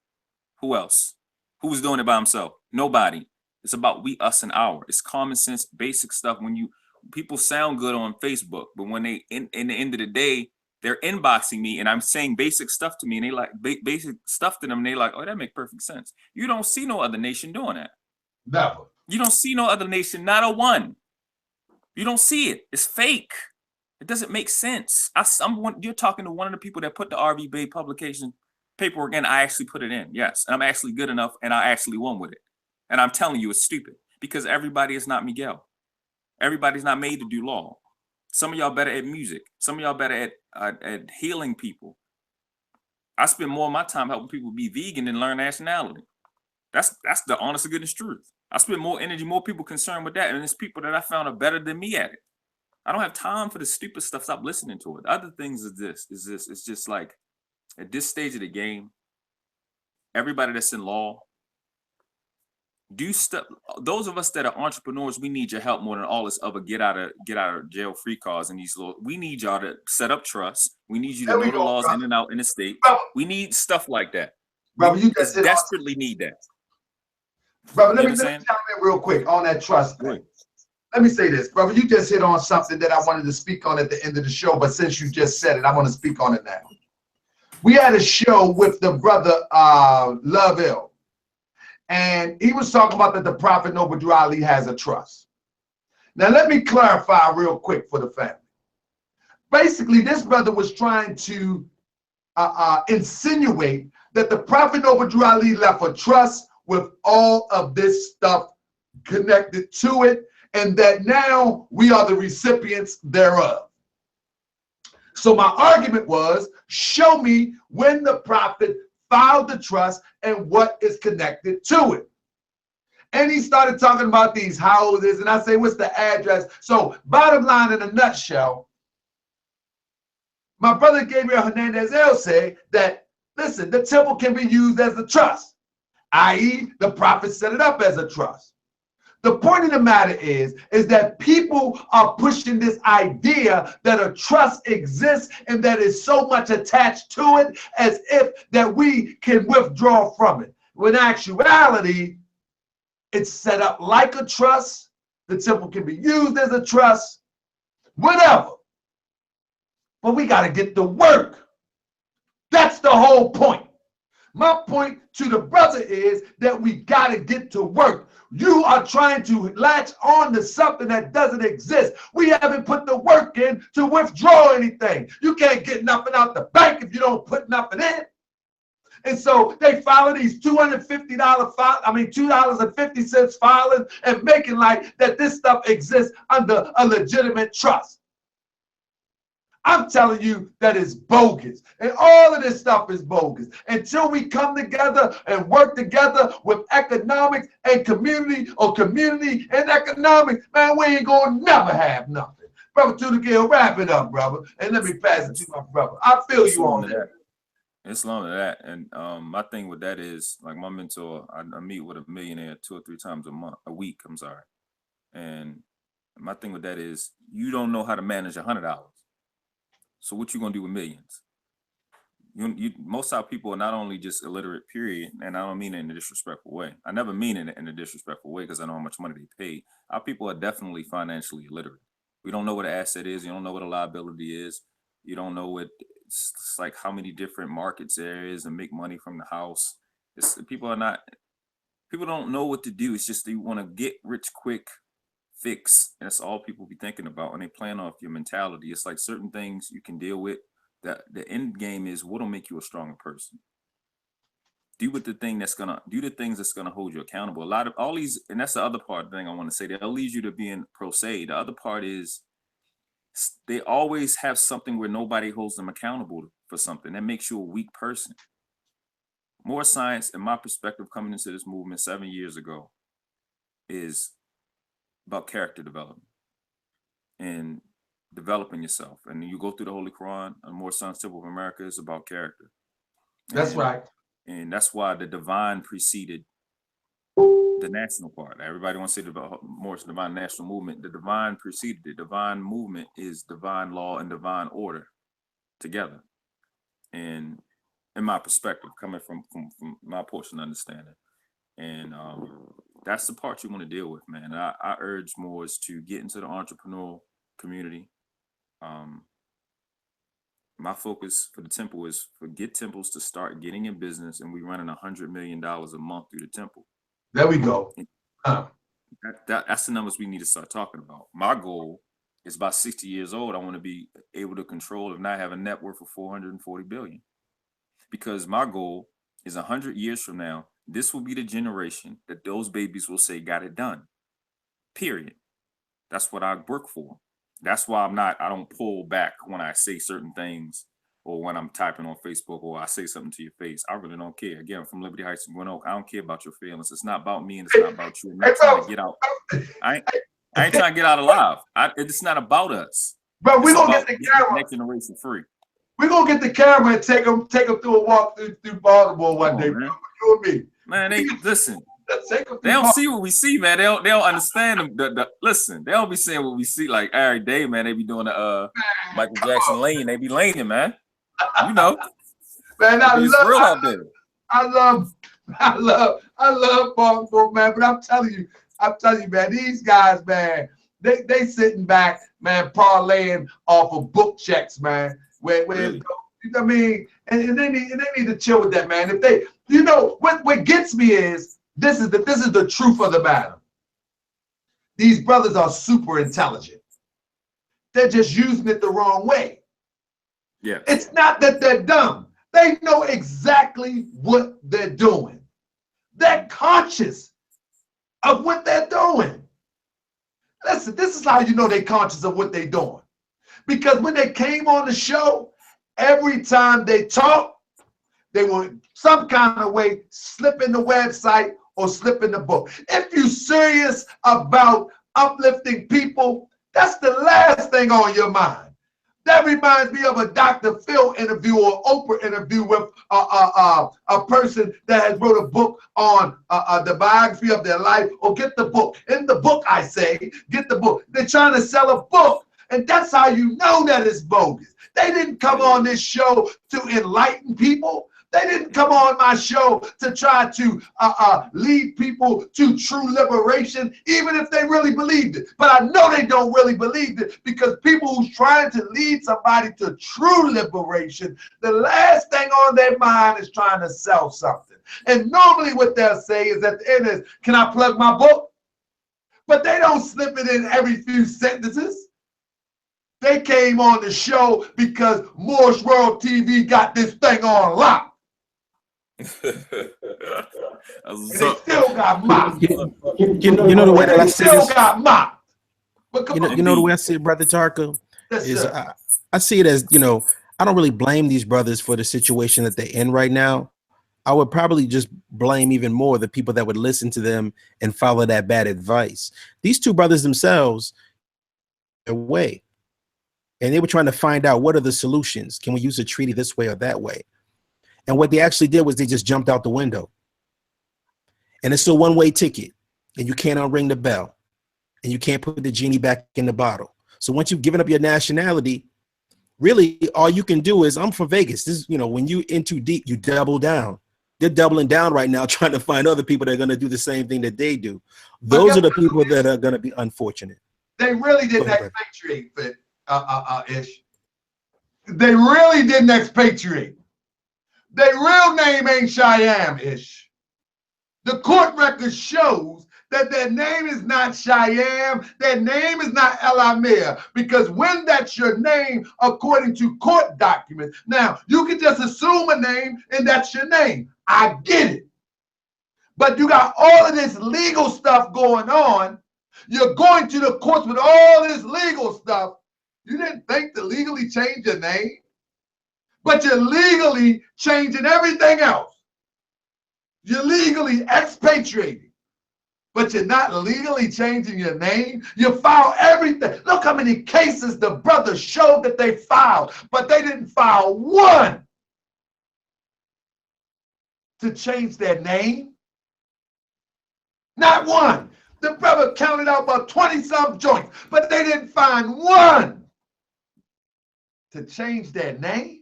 Who else? Who's doing it by himself? Nobody. It's about we, us, and our. It's common sense, basic stuff. When people sound good on Facebook, but when they in the end of the day, they're inboxing me and I'm saying basic stuff to me, and they like basic stuff to them, and they like, oh, that makes perfect sense. You don't see no other nation doing that. Never. You don't see no other nation, not a one. You don't see it. It's fake. It doesn't make sense. You're talking to one of the people that put the RV-Bey publication paperwork in. I actually put it in, yes. And I'm actually good enough, and I actually won with it. And I'm telling you, it's stupid because everybody is not Miguel. Everybody's not made to do law. Some of y'all better at music. Some of y'all better at healing people. I spend more of my time helping people be vegan than learn nationality. That's the honest to goodness truth. I spend more energy, more people concerned with that, and it's people that I found are better than me at it. I don't have time for the stupid stuff. Stop listening to it. The other things is this. It's just like at this stage of the game, everybody that's in law, do stuff. Those of us that are entrepreneurs, we need your help more than all this other get out of jail free cards and these little. We need y'all to set up trust. We need you to know the laws in and out in the state. We need stuff like that. Brother, you just desperately need that. Brother, let me chime in real quick on that trust thing. Let me say this, brother. You just hit on something that I wanted to speak on at the end of the show, but since you just said it, I want to speak on it now. We had a show with the brother Lovell, and he was talking about that the Prophet Noble Ali has a trust. Now, let me clarify real quick for the family. Basically, this brother was trying to insinuate that the Prophet Noble Ali left a trust with all of this stuff connected to it, and that now we are the recipients thereof. So my argument was, show me when the prophet filed the trust and what is connected to it. And he started talking about these houses, and I say, what's the address? So bottom line in a nutshell, my brother Gabriel Hernandez-El said that, listen, the temple can be used as a trust, i.e. the prophet set it up as a trust. The point of the matter is that people are pushing this idea that a trust exists and that is so much attached to it as if that we can withdraw from it. When in actuality, it's set up like a trust. The temple can be used as a trust, whatever. But we got to get to work. That's the whole point. My point to the brother is that we got to get to work. You are trying to latch on to something that doesn't exist. We haven't put the work in to withdraw anything. You can't get nothing out the bank if you don't put nothing in. And so they follow these $250 filings and making like that this stuff exists under a legitimate trust. I'm telling you that is bogus. And all of this stuff is bogus. Until we come together and work together with economics and community, or community and economics, man, we ain't going to never have nothing. Brother Tudagill, wrap it up, brother. And let me pass it to my brother. I feel you on that. It's long to that. And my thing with that is, like my mentor, I meet with a millionaire 2 or 3 times a week. And my thing with that is, you don't know how to manage $100. So what you gonna do with millions? Most of our people are not only just illiterate, period, and I don't mean it in a disrespectful way. I never mean it in a disrespectful way because I know how much money they pay. Our people are definitely financially illiterate. We don't know what an asset is. You don't know what a liability is. You don't know what it's like, how many different markets there is and make money from the house. People don't know what to do. It's just they want to get rich quick fix. And that's all people be thinking about, and they plan off your mentality. It's like certain things you can deal with. That the end game is what'll make you a stronger person. Do the things that's gonna hold you accountable. A lot of all these, and that's the other part thing I want to say, that leads you to being pro se. The other part is they always have something where nobody holds them accountable for something. That makes you a weak person. More science, in my perspective, coming into this movement 7 years ago, is about character development and developing yourself. And you go through the Holy Quran, and More Sons Temple of America is about character. That's right. And that's why the divine preceded the the national part. Everybody wants to say the Moorish divine national movement. The divine preceded it. Divine movement is divine law and divine order together. And in my perspective, coming from my portion of understanding. And that's the part you want to deal with, man. I urge Moors to get into the entrepreneurial community. My focus for the temple is for get temples to start getting in business, and we running $100 million a month through the temple. There we go. That's the numbers we need to start talking about. My goal is by 60 years old, I want to be able to control, if not have a net worth of 440 billion. Because my goal is 100 years from now, this will be the generation that those babies will say, got it done, period. That's what I work for. That's why I don't pull back when I say certain things or when I'm typing on Facebook or I say something to your face. I really don't care. Again, from Liberty Heights and Glen Oak, I don't care about your feelings. It's not about me and it's not about you. I'm not trying to get out. I ain't trying to get out alive. It's not about us. Bro, we're going to get the camera. Next generation free. We're going to get the camera and take them through a walk through Baltimore one day. Man. You and me. Man, listen. They don't see what we see, man. They don't understand them. Listen, they don't be saying what we see like every day, man. They be doing the Michael Jackson lane. They be laning, man. You know, man. I love Baltimore, man. But I'm telling you, man. These guys, man, they sitting back, man, parlaying off of book checks, man. Where really? You know what I mean? And they need to chill with that, man. If they, you know, what gets me is. This is the truth of the matter. These brothers are super intelligent. They're just using it the wrong way. Yeah. It's not that they're dumb. They know exactly what they're doing. They're conscious of what they're doing. Listen, this is how you know they're conscious of what they're doing. Because when they came on the show, every time they talk, they will some kind of way slip in the website or slip in the book. If you're serious about uplifting people, that's the last thing on your mind. That reminds me of a Dr. Phil interview or Oprah interview with a person that has wrote a book on the biography of their life, or get the book. In the book, I say, get the book. They're trying to sell a book, and that's how you know that it's bogus. They didn't come on this show to enlighten people. They didn't come on my show to try to lead people to true liberation, even if they really believed it. But I know they don't really believe it, because people who's trying to lead somebody to true liberation, the last thing on their mind is trying to sell something. And normally what they'll say is at the end is, can I plug my book? But they don't slip it in every few sentences. They came on the show because Moorish World TV got this thing on lock. They still got mocked. You know the way that I see this. Still got mocked. You know the way I see it, Brother Tarka, is I see it as, you know, I don't really blame these brothers for the situation that they're in right now. I would probably just blame even more the people that would listen to them and follow that bad advice. These two brothers themselves, away, and they were trying to find out, what are the solutions? Can we use a treaty this way or that way? And what they actually did was they just jumped out the window. And it's a one-way ticket, and you can't unring the bell, and you can't put the genie back in the bottle. So once you've given up your nationality, really all you can do is, I'm from Vegas. This is, you know, when you in too deep, you double down. They're doubling down right now, trying to find other people that are going to do the same thing that they do. Those are the people that are going to be unfortunate. They really didn't expatriate, Ish. They really didn't expatriate. Their real name ain't Cheyenne, Ish. The court record shows that their name is not Cheyenne, their name is not El Amir, because when that's your name, according to court documents, now you can just assume a name and that's your name. I get it. But you got all of this legal stuff going on. You're going to the courts with all this legal stuff. You didn't think to legally change your name, but you're legally changing everything else. You're legally expatriating, but you're not legally changing your name. You file everything. Look how many cases the brothers showed that they filed, but they didn't file one to change their name. Not one. The brother counted out about 20-some joints, but they didn't find one to change their name.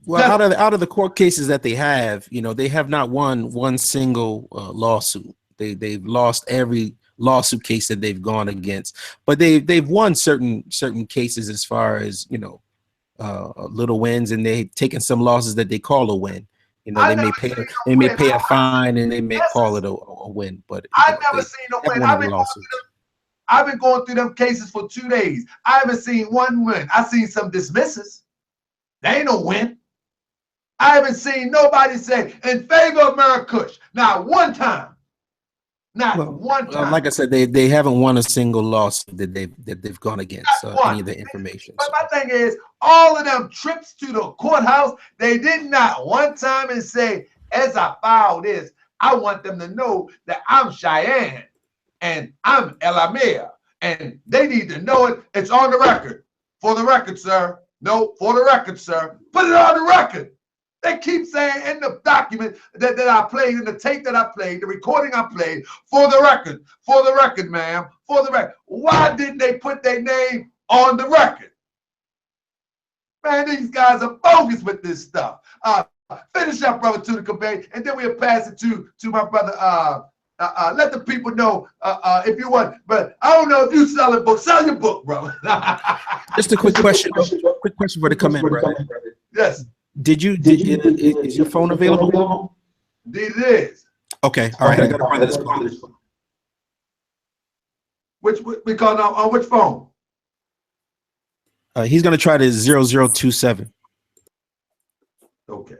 Well, out of the court cases that they have, you know, they have not won one single lawsuit. They've lost every lawsuit case that they've gone against, but they've won certain cases as far as, you know, little wins, and they've taken some losses that they call a win. You know, they may pay a fine and they may call it a win, but I've never seen a win. I've been going through them cases for 2 days. I haven't seen one win. I've seen some dismisses. They ain't no win. I haven't seen nobody say in favor of Murakush. Not one time. Not one time. Like I said, they haven't won a single lawsuit that they've gone against any of the information. But my thing is, all of them trips to the courthouse, they did not one time and say, as I file this, I want them to know that I'm Cheyenne and I'm El Amir, and they need to know it. It's on the record. For the record, sir. No, for the record, sir. Put it on the record. They keep saying in the document that I played, in the tape that I played, the recording I played, for the record, ma'am, for the record. Why didn't they put their name on the record? Man, these guys are bogus with this stuff. Finish up, brother Fuqua-Bey, and then we'll pass it to my brother. Let the people know if you want, but I don't know if you sell a book. Sell your book, brother. Just a quick question. Quick question for the come in, brother. Yes. Is your phone available? Indeed it is. Okay. All right. I got a brother that's calling. Which we call now on which phone? He's gonna try the 0027. Okay.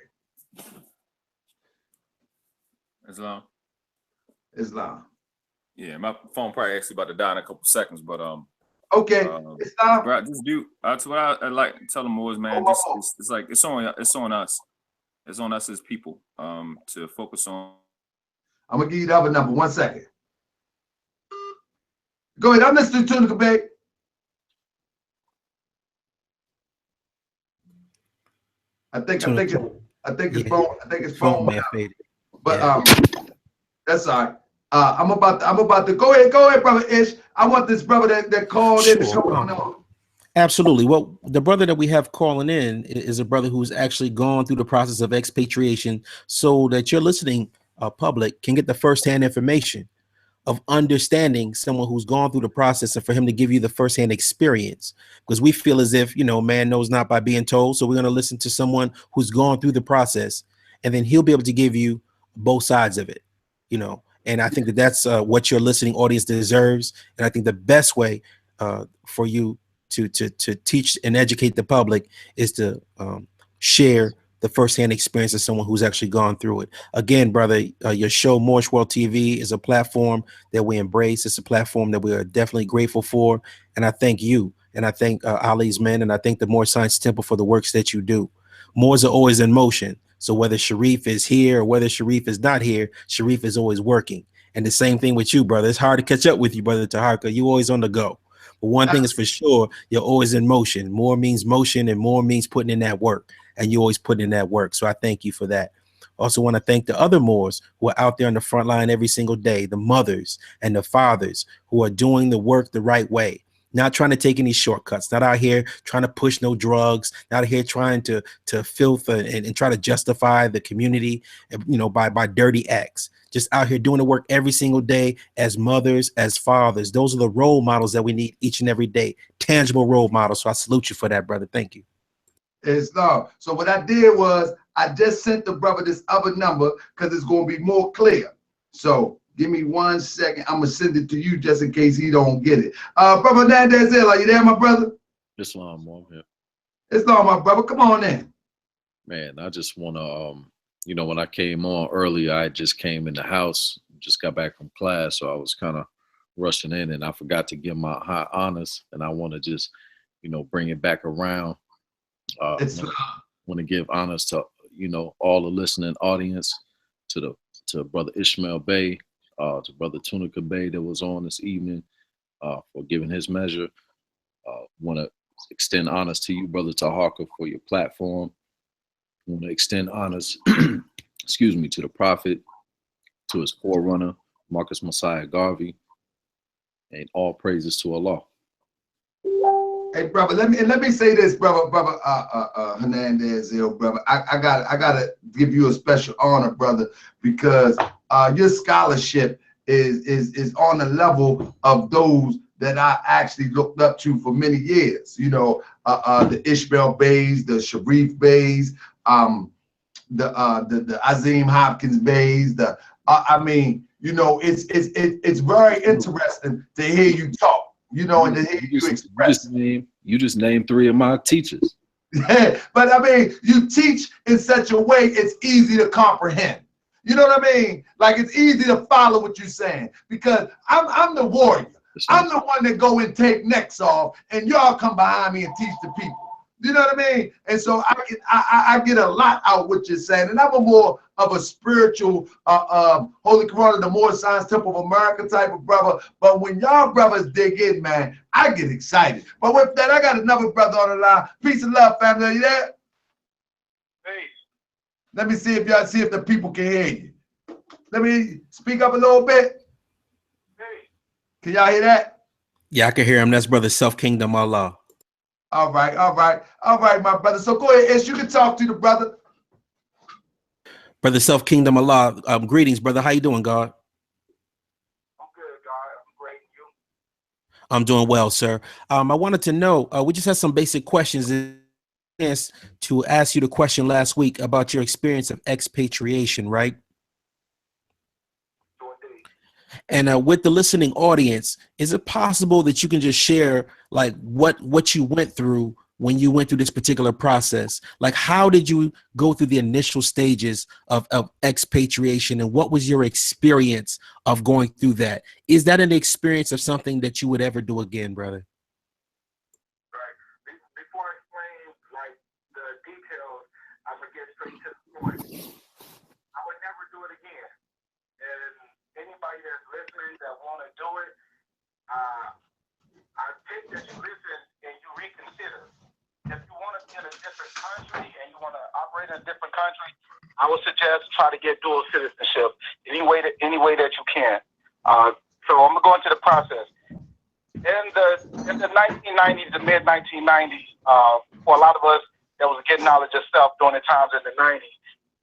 Islam. Yeah, my phone probably actually about to die in a couple seconds, but okay. Islam. Bro, this dude, that's what I like to tell them always, man. It's like it's on us. It's on us as people to focus on. I'm gonna give you the other number. 1 second. Go ahead. I'm listening to Fuqua-Bey. I think it's phone. But that's all right. I'm about to go ahead, brother Ish. I want this brother that called in to show on. Absolutely. Well, the brother that we have calling in is a brother who's actually gone through the process of expatriation, so that your listening public can get the firsthand information of understanding someone who's gone through the process, and for him to give you the firsthand experience, because we feel as if, you know, man knows not by being told. So we're going to listen to someone who's gone through the process, and then he'll be able to give you both sides of it, you know. And I think that that's what your listening audience deserves. And I think the best way for you to teach and educate the public is to share the firsthand experience of someone who's actually gone through it. Again, brother, your show, Moorish World TV, is a platform that we embrace. It's a platform that we are definitely grateful for. And I thank you. And I thank Ali's Men. And I thank the Moorish Science Temple for the works that you do. Moors are always in motion. So whether Sharif is here or whether Sharif is not here, Sharif is always working. And the same thing with you, brother. It's hard to catch up with you, brother Taharka. You always on the go. But one thing is for sure, you're always in motion. More means motion, and more means putting in that work. And you always put in that work. So I thank you for that. Also want to thank the other Moors who are out there on the front line every single day, the mothers and the fathers who are doing the work the right way, not trying to take any shortcuts, not out here trying to push no drugs, not out here trying to filth and try to justify the community, you know, by dirty acts. Just out here doing the work every single day as mothers, as fathers. Those are the role models that we need each and every day, tangible role models. So I salute you for that, brother. Thank you. Islam. So what I did was I just sent the brother this other number because it's going to be more clear. So give me 1 second. I'm going to send it to you just in case he don't get it. Brother Nandez, are you there, my brother? Islam, yeah. Islam, my brother. Come on in. Man, I just want to, you know, when I came on earlier, I just came in the house, just got back from class. So I was kind of rushing in, and I forgot to give my high honors. And I want to just, you know, bring it back around. Want to give honors to, you know, all the listening audience, to brother Ishmael Bey, to brother Fuqua-Bey that was on this evening, for giving his measure. Want to extend honors to you, brother Taharka, for your platform. Want to extend honors, excuse me, to the prophet, to his forerunner, Marcus Messiah Garvey, and all praises to Allah. Hey, brother, let me say this, brother Hernandez, brother. I gotta give you a special honor, brother, because your scholarship is on the level of those that I actually looked up to for many years. You know, the Ishmael Beys, the Sharif Beys, the Azim Hopkins Beys. I mean, you know, it's very interesting to hear you talk. You know, and to hear you express. You just named 3 of my teachers. But I mean, you teach in such a way it's easy to comprehend. You know what I mean? Like it's easy to follow what you're saying because I'm the warrior. I'm the one that go and take necks off, and y'all come behind me and teach the people. You know what I mean? And so I get a lot out of what you're saying, and I'm a more of a spiritual Holy Quran, the Moorish Science Temple of America type of brother. But when y'all brothers dig in, man, I get excited. But with that, I got another brother on the line. Peace and love, family. Are you there? Peace. Let me see if y'all see if the people can hear you. Let me speak up a little bit. Peace. Can y'all hear that? Yeah, I can hear him. That's Brother Self Kingdom Allah. All right, my brother. So go ahead, Ish, you can talk to the brother. Brother Self Kingdom Allah. Greetings, brother. How you doing, God? I'm good, God. I'm great. You? I'm doing well, sir. I wanted to know, we just had some basic questions to ask you the question last week about your experience of expatriation, right? And with the listening audience, is it possible that you can just share like what you went through when you went through this particular process? Like, how did you go through the initial stages of expatriation, and what was your experience of going through that? Is that an experience of something that you would ever do again, brother? Right. Before I explain like the details, I'm gonna get straight to the point. I would never do it again. And anybody that's listening that want to do it, I think that you listen and you reconsider. If you want to be in a different country and you want to operate in a different country, I would suggest try to get dual citizenship any way that you can. So I'm gonna go into the process. In the 1990s, the mid 1990s, for a lot of us that was getting knowledge of self during the times in the 90s,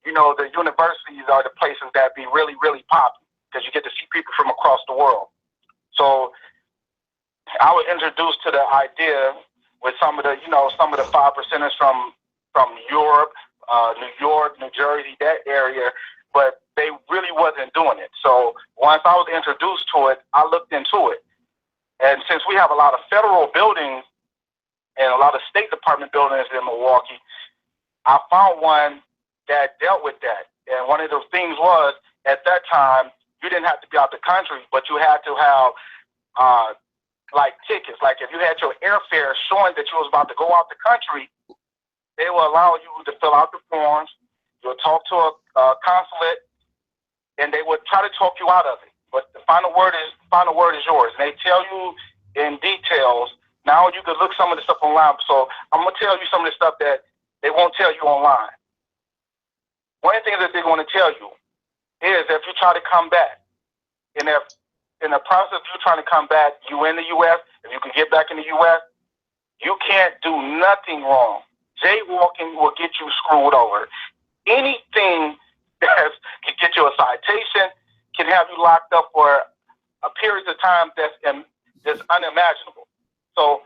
you know, the universities are the places that be really, really popular because you get to see people from across the world. So I was introduced to the idea with some of the 5%ers from Europe, New York, New Jersey, that area, but they really wasn't doing it. So once I was introduced to it, I looked into it. And since we have a lot of federal buildings and a lot of State Department buildings in Milwaukee, I found one that dealt with that. And one of those things was, at that time, you didn't have to be out the country, but you had to have like tickets. Like if you had your airfare showing that you was about to go out the country, they will allow you to fill out the forms. You'll talk to a consulate, and they would try to talk you out of it. But the final word is yours. And they tell you in details. Now you can look some of the stuff online. So I'm gonna tell you some of the stuff that they won't tell you online. One of the things that they're going to tell you is if you try to come back, and if in the process of you trying to come back, you in the U.S., if you can get back in the U.S., you can't do nothing wrong. Jaywalking will get you screwed over. Anything that can get you a citation can have you locked up for a period of time that's unimaginable. So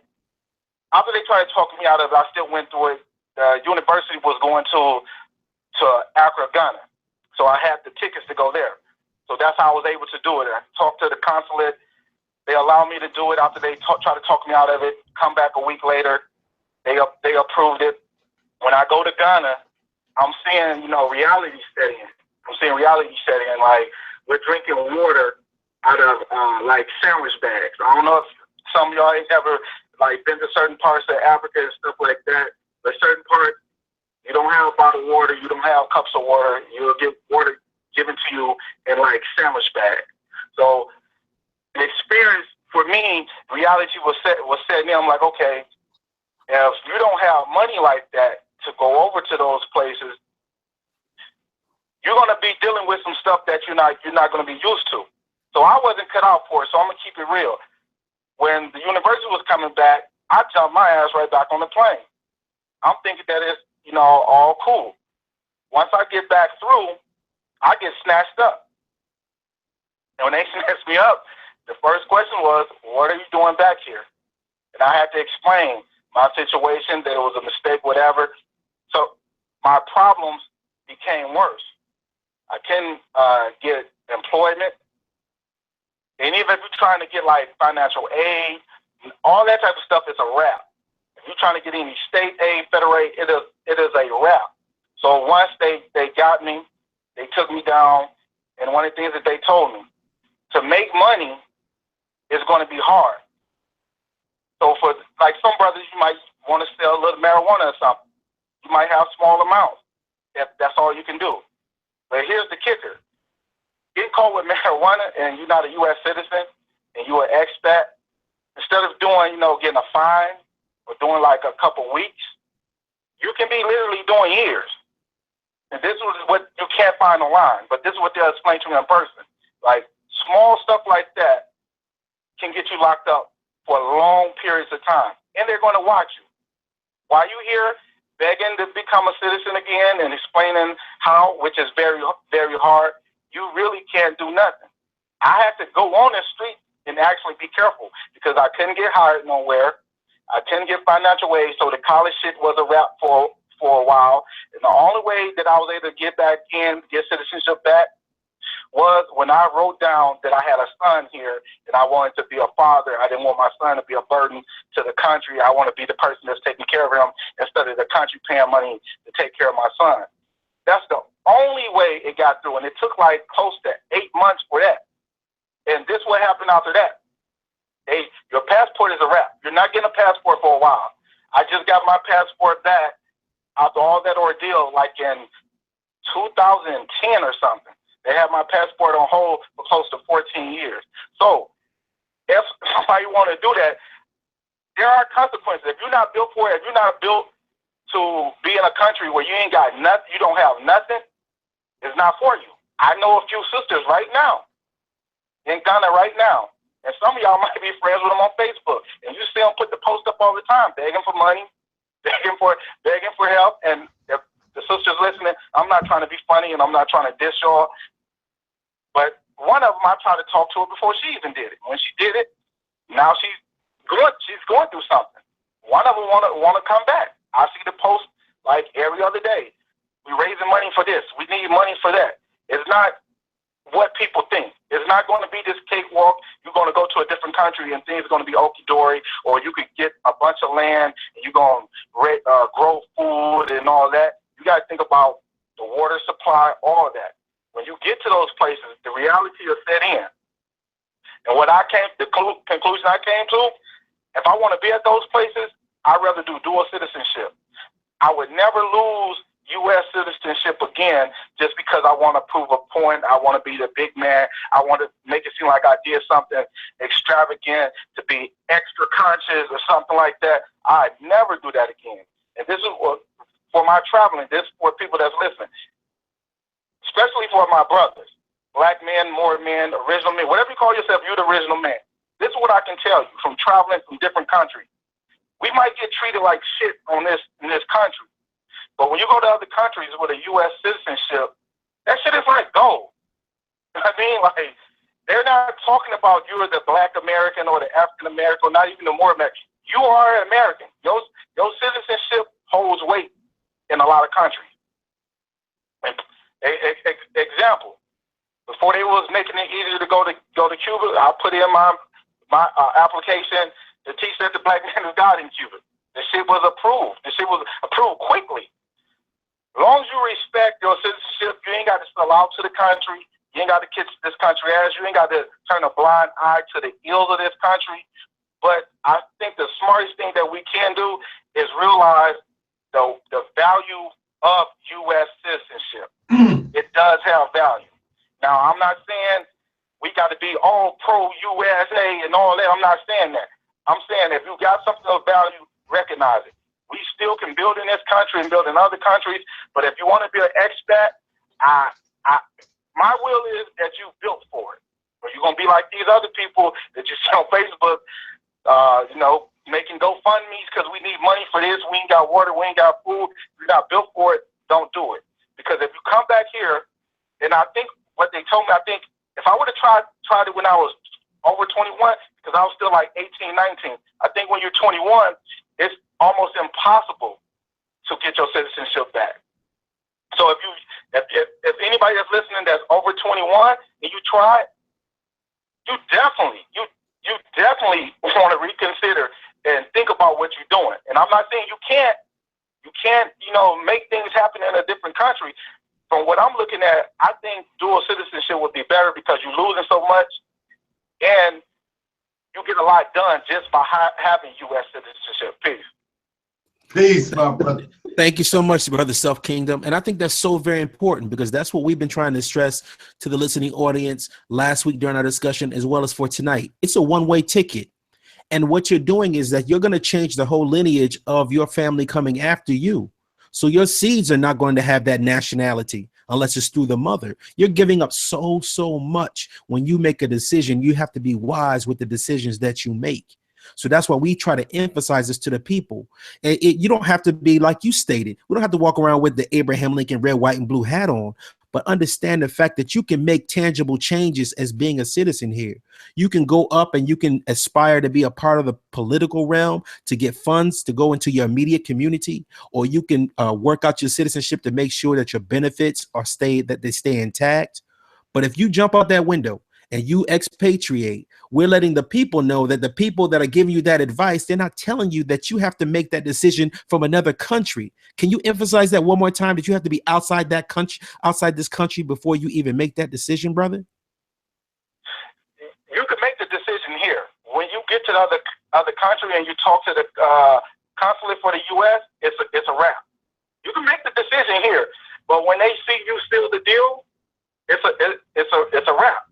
after they tried to talk me out of it, I still went through it. The university was going to Accra, Ghana. So I had the tickets to go there. So that's how I was able to do it. I talked to the consulate. They allowed me to do it after they tried to talk me out of it. Come back a week later, they approved it. When I go to Ghana, I'm seeing, reality setting. Like we're drinking water out of like sandwich bags. I don't know if some of y'all ain't ever like been to certain parts of Africa and stuff like that, but certain parts you don't have bottled water, you don't have cups of water. You'll get water given to you in like sandwich bags. So the experience for me, reality was setting in. I'm like, okay, if you don't have money like that to go over to those places, you're gonna be dealing with some stuff that you're not gonna be used to. So I wasn't cut out for it. So I'm gonna keep it real. When the university was coming back, I jumped my ass right back on the plane. I'm thinking that it's, you know, all cool. Once I get back through, I get snatched up. And when they snatched me up, the first question was, what are you doing back here? And I had to explain my situation, that it was a mistake, whatever. So my problems became worse. I couldn't get employment. And even if you're trying to get like financial aid, all that type of stuff is a wrap. If you're trying to get any state aid, federal aid, it is a wrap. So once they got me, they took me down, and one of the things that they told me, to make money is going to be hard. So for like some brothers, you might want to sell a little marijuana or something. You might have small amounts. If that's all you can do. But here's the kicker. Get caught with marijuana and you're not a U.S. citizen and you're an expat, instead of doing, you know, getting a fine or doing like a couple weeks, you can be literally doing years. And this is what you can't find online, but this is what they'll explain to me in person. Like small stuff like that can get you locked up for long periods of time. And they're going to watch you. While you here begging to become a citizen again and explaining how, which is very, very hard, you really can't do nothing. I had to go on the street and actually be careful because I couldn't get hired nowhere. I couldn't get financial aid, so the college shit was a wrap for a while. And the only way that I was able to get back in, get citizenship back, was when I wrote down that I had a son here and I wanted to be a father. I didn't want my son to be a burden to the country. I want to be the person that's taking care of him instead of the country paying money to take care of my son. That's the only way it got through. And it took like close to 8 months for that. And this what happened after that. Your passport is a wrap. You're not getting a passport for a while. I just got my passport back after all that ordeal, like in 2010 or something. They had my passport on hold for close to 14 years. So if somebody want to do that, there are consequences. If you're not built for it, if you're not built to be in a country where you ain't got nothing, you don't have nothing, it's not for you. I know a few sisters right now in Ghana right now, and some of y'all might be friends with them on Facebook, and you see them put the post up all the time, begging for money, begging for help. And if the sisters listening, I'm not trying to be funny and I'm not trying to diss y'all, but one of them I tried to talk to her before she even did it. When she did it, now she's going through something. One of them want to come back. I see the post like every other day. We're raising money for this. We need money for that. It's not what people think. It's not going to be this cakewalk. You're going to go to a different country and things are going to be okie-dory, or you could get a bunch of land and you're going to grow food and all that. You got to think about the water supply, all of that. When you get to those places, the reality is set in. And the conclusion I came to, if I want to be at those places, I'd rather do dual citizenship. I would never lose U.S. citizenship again just because I want to prove a point. I want to be the big man. I want to make it seem like I did something extravagant, to be extra conscious or something like that. I'd never do that again. And this is what, for my traveling, this is for people that's listening, especially for my brothers, black men, Moor men, original men, whatever you call yourself, you're the original man. This is what I can tell you from traveling from different countries. We might get treated like shit in this country. But when you go to other countries with a U.S. citizenship, that shit is like gold. You know what I mean? Like, they're not talking about you're the black American or the African American, or not even the Moor American. You are an American. Your citizenship holds weight in a lot of countries. Example, before they was making it easier to go to Cuba, I put in my application to teach that the black man is God in Cuba. The shit was approved. The shit was approved quickly. As long as you respect your citizenship, you ain't got to sell out to the country. You ain't got to kiss this country ass. You ain't got to turn a blind eye to the ills of this country. But I think the smartest thing that we can do is realize the value of U.S. citizenship. It does have value. Now, I'm not saying we got to be all pro-USA and all that. I'm not saying that. I'm saying if you got something of value, recognize it. We still can build in this country and build in other countries, but if you want to be an expat, my will is that you built for it. or you're gonna be like these other people that you see on Facebook, making GoFundMe's because we need money for this. We ain't got water. We ain't got food. We're not built for it. Don't do it. Because if you come back here, and I think what they told me, I think if I would have tried it when I was over 21, because I was still like 18, 19. I think when you're 21, it's almost impossible to get your citizenship back. So if anybody that's listening that's over 21 and you try it, you definitely want to reconsider and think about what you're doing. And I'm not saying you can't, make things happen in a different country. From what I'm looking at, I think dual citizenship would be better because you're losing so much and you get a lot done just by having U.S. citizenship. Peace. Peace, my brother. Thank you so much, Brother Self Kingdom. And I think that's so very important because that's what we've been trying to stress to the listening audience last week during our discussion, as well as for tonight. It's a one-way ticket. And what you're doing is that you're going to change the whole lineage of your family coming after you. So your seeds are not going to have that nationality unless it's through the mother. You're giving up so much. When you make a decision, you have to be wise with the decisions that you make. So that's why we try to emphasize this to the people. You don't have to be like you stated. We don't have to walk around with the Abraham Lincoln red, white, and blue hat on, but understand the fact that you can make tangible changes as being a citizen here. You can go up and you can aspire to be a part of the political realm, to get funds to go into your immediate community, or you can work out your citizenship to make sure that your benefits stay intact. But if you jump out that window and you expatriate, we're letting the people know that the people that are giving you that advice, they're not telling you that you have to make that decision from another country. Can you emphasize that one more time, that you have to be outside that country, outside this country, before you even make that decision, brother? You can make the decision here. When you get to the other country and you talk to the consulate for the U.S., it's a wrap. You can make the decision here, but when they see you seal the deal, it's a wrap.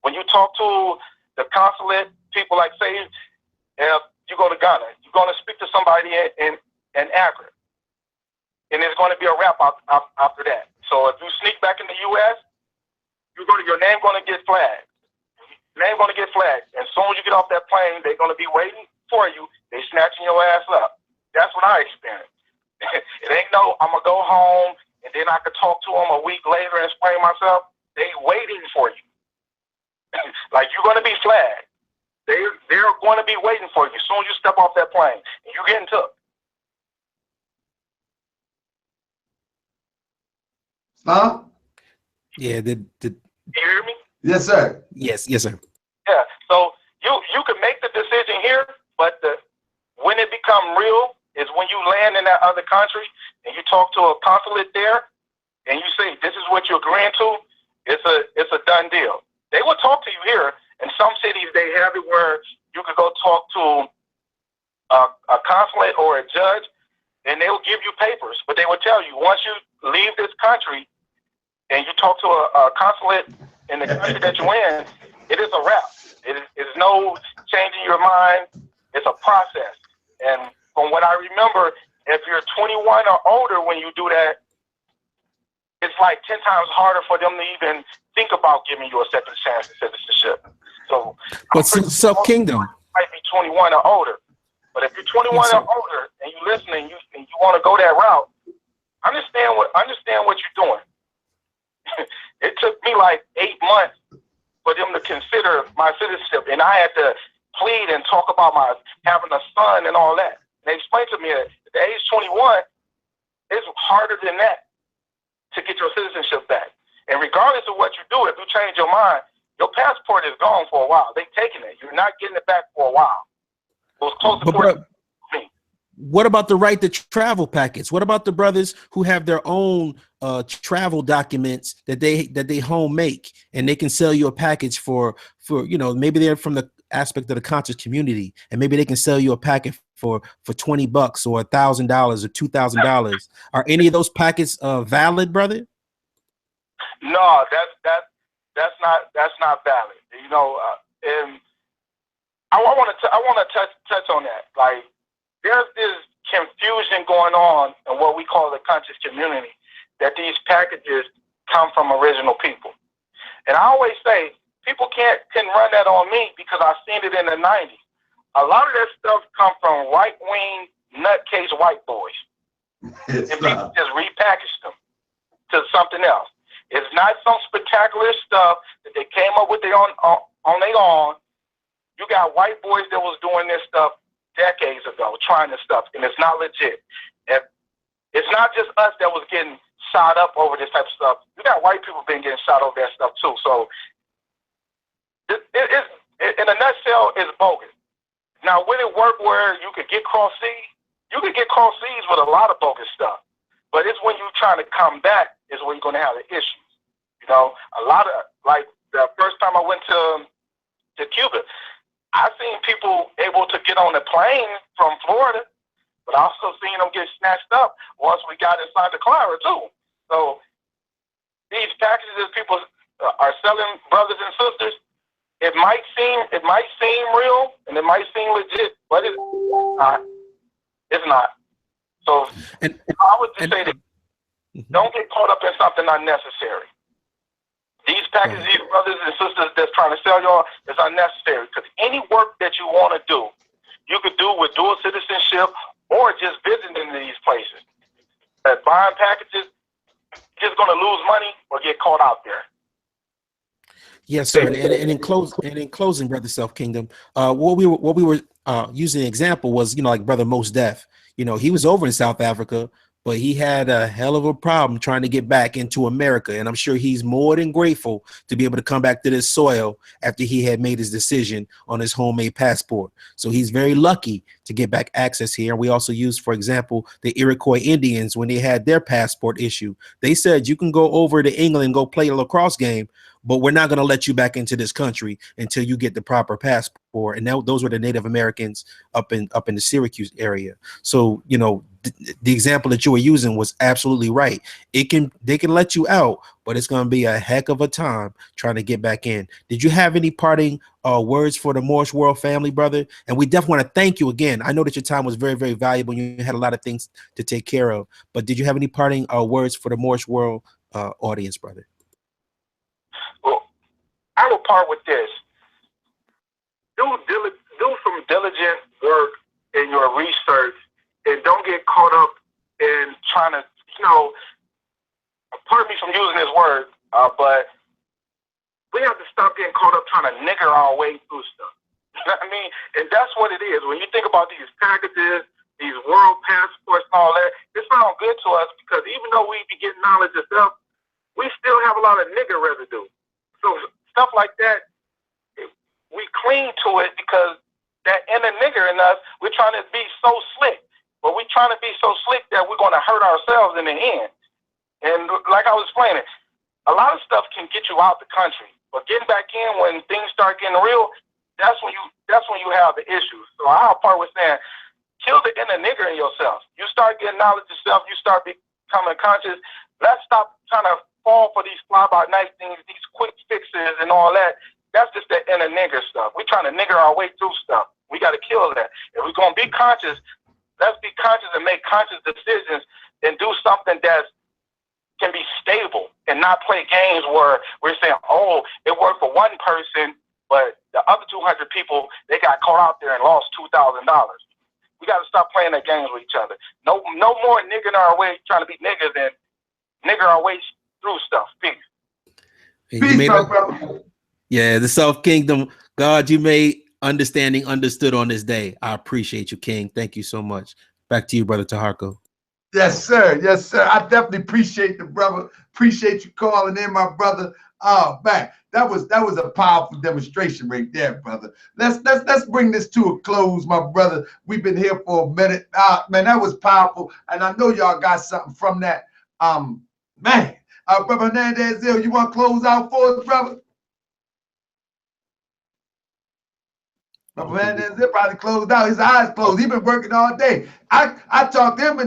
When you talk to the consulate, people like, say, if you go to Ghana, you're going to speak to somebody in Accra, and it's going to be a wrap after that. So if you sneak back in the U.S., your name going to get flagged. Your name going to get flagged. And as soon as you get off that plane, they're going to be waiting for you. They snatching your ass up. That's what I experienced. It ain't no, I'm going to go home, and then I could talk to them a week later and explain myself. They waiting for you. Like, you're going to be flagged. They're going to be waiting for you as soon as you step off that plane, and you're getting took. Huh? Yeah. You hear me? Yes, sir. Yes, sir. Yeah. So you can make the decision here, but when it become real is when you land in that other country and you talk to a consulate there, and you say this is what you're agreeing to. It's a done deal. They will talk to you here. In some cities, they have it where you could go talk to a consulate or a judge, and they'll give you papers. But they will tell you, once you leave this country and you talk to a consulate in the country that you're in, it is a wrap. It is no changing your mind. It's a process. And from what I remember, if you're 21 or older when you do that, it's like 10 times harder for them to even think about giving you a second chance at citizenship. So, but Self Kingdom might be 21 or older, but if you're 21 or older and you listen and you want to go that route, understand what you're doing. It took me like 8 months for them to consider my citizenship, and I had to plead and talk about my having a son and all that. And they explained to me that at the age 21, it's harder than that to get your citizenship back. And regardless of what you do, if you change your mind, your passport is gone for a while. They've taken it. You're not getting it back for a while. It was close to what about the right to travel packets? What about the brothers who have their own travel documents that they home make, and they can sell you a package for maybe they're from the aspect of the conscious community, and maybe they can sell you a packet for $20 or $1,000 or $2,000. Are any of those packets valid, brother? No, that's not valid. And I want to touch on that. Like, there's this confusion going on in what we call the conscious community, that these packages come from original people. And I always say, people can run that on me because I seen it in the 90s. A lot of that stuff come from right-wing nutcase white boys. And people just repackage them to something else. It's not some spectacular stuff that they came up with on their own. You got white boys that was doing this stuff decades ago, trying this stuff, and it's not legit. And it's not just us that was getting shot up over this type of stuff. You got white people been getting shot over that stuff too. So it's in a nutshell, it's bogus. Now, will it work where you could get cross seas? You could get cross seas with a lot of bogus stuff, but it's when you're trying to come back is where you're going to have the issues. You know, a lot of, like the first time I went to Cuba, I seen people able to get on a plane from Florida, but I also seen them get snatched up once we got inside the Clara too. So these packages people are selling, brothers and sisters, it might seem real and it might seem legit, but it's not. It's not. So I would just say that don't get caught up in something unnecessary. These packages, these brothers and sisters that's trying to sell y'all is unnecessary, because any work that you want to do, you could do with dual citizenship or just visiting these places. Buying packages, just going to lose money or get caught out there. Yes, sir. And in closing, Brother Self Kingdom, what we were using an example was, like Brother Most Def. He was over in South Africa, but he had a hell of a problem trying to get back into America. And I'm sure he's more than grateful to be able to come back to this soil after he had made his decision on his homemade passport. So he's very lucky to get back access here. And we also used, for example, the Iroquois Indians when they had their passport issue. They said, you can go over to England and go play a lacrosse game, but we're not going to let you back into this country until you get the proper passport. And those were the Native Americans up in the Syracuse area. So, the example that you were using was absolutely right. They can let you out, but it's going to be a heck of a time trying to get back in. Did you have any parting words for the Moorish World family, brother? And we definitely want to thank you again. I know that your time was very, very valuable. You had a lot of things to take care of, but did you have any parting words for the Moorish World audience, brother? Well, I will part with this. Do some diligent work in your research, and don't get caught up in trying to, pardon me from using this word, but we have to stop getting caught up trying to nigger our way through stuff. You know what I mean? And that's what it is. When you think about these packages, these world passports and all that, it sounds good to us because even though we be getting knowledge of stuff, we still have a lot of nigger residue. So stuff like that, we cling to it because that inner nigger in us, we're trying to be so slick. But we're trying to be so slick that we're going to hurt ourselves in the end. And like I was explaining, a lot of stuff can get you out the country. But getting back in when things start getting real, that's when you have the issues. So I'll part with saying, kill the inner nigger in yourself. You start getting knowledge of yourself, you start becoming conscious. Let's stop trying to fall for these fly-by-night things, these quick fixes and all that. That's just the inner nigger stuff. We're trying to nigger our way through stuff. We got to kill that. If we're going to be conscious, let's be conscious and make conscious decisions and do something that can be stable and not play games where we're saying, oh, it worked for one person, but the other 200 people, they got caught out there and lost $2,000. We got to stop playing that games with each other. No more niggering our way, trying to be nigger than nigger our way through stuff. Peace. Peace, my brother. Yeah, the Self Kingdom. God, you made understanding understood on this day. I appreciate you, King. Thank you so much. Back to you, Brother Taharko. Yes, sir. Yes, sir. I definitely appreciate the brother. Appreciate you calling in, my brother. Oh, man, that was a powerful demonstration right there, brother. Let's bring this to a close, my brother. We've been here for a minute. Man, that was powerful, and I know y'all got something from that. Man, Brother Hernandez, you want to close out for us, brother? Man, it probably closed out. His eyes closed. He's been working all day. I talked to him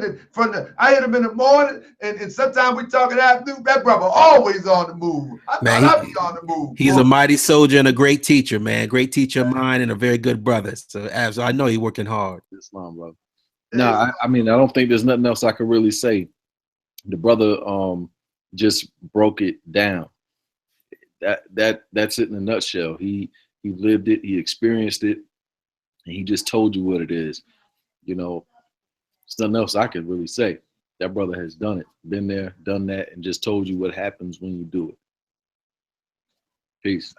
I hit him in the morning, and sometimes we talk in the afternoon. That brother always on the move. I thought I'd be on the move. He's a mighty soldier and a great teacher, man. Great teacher of mine and a very good brother. So I know he's working hard. Islam, brother. No, I mean, I don't think there's nothing else I could really say. The brother just broke it down. that's it in a nutshell. He lived it, he experienced it, and he just told you what it is. You know, there's nothing else I could really say. That brother has done it, been there, done that, and just told you what happens when you do it. Peace.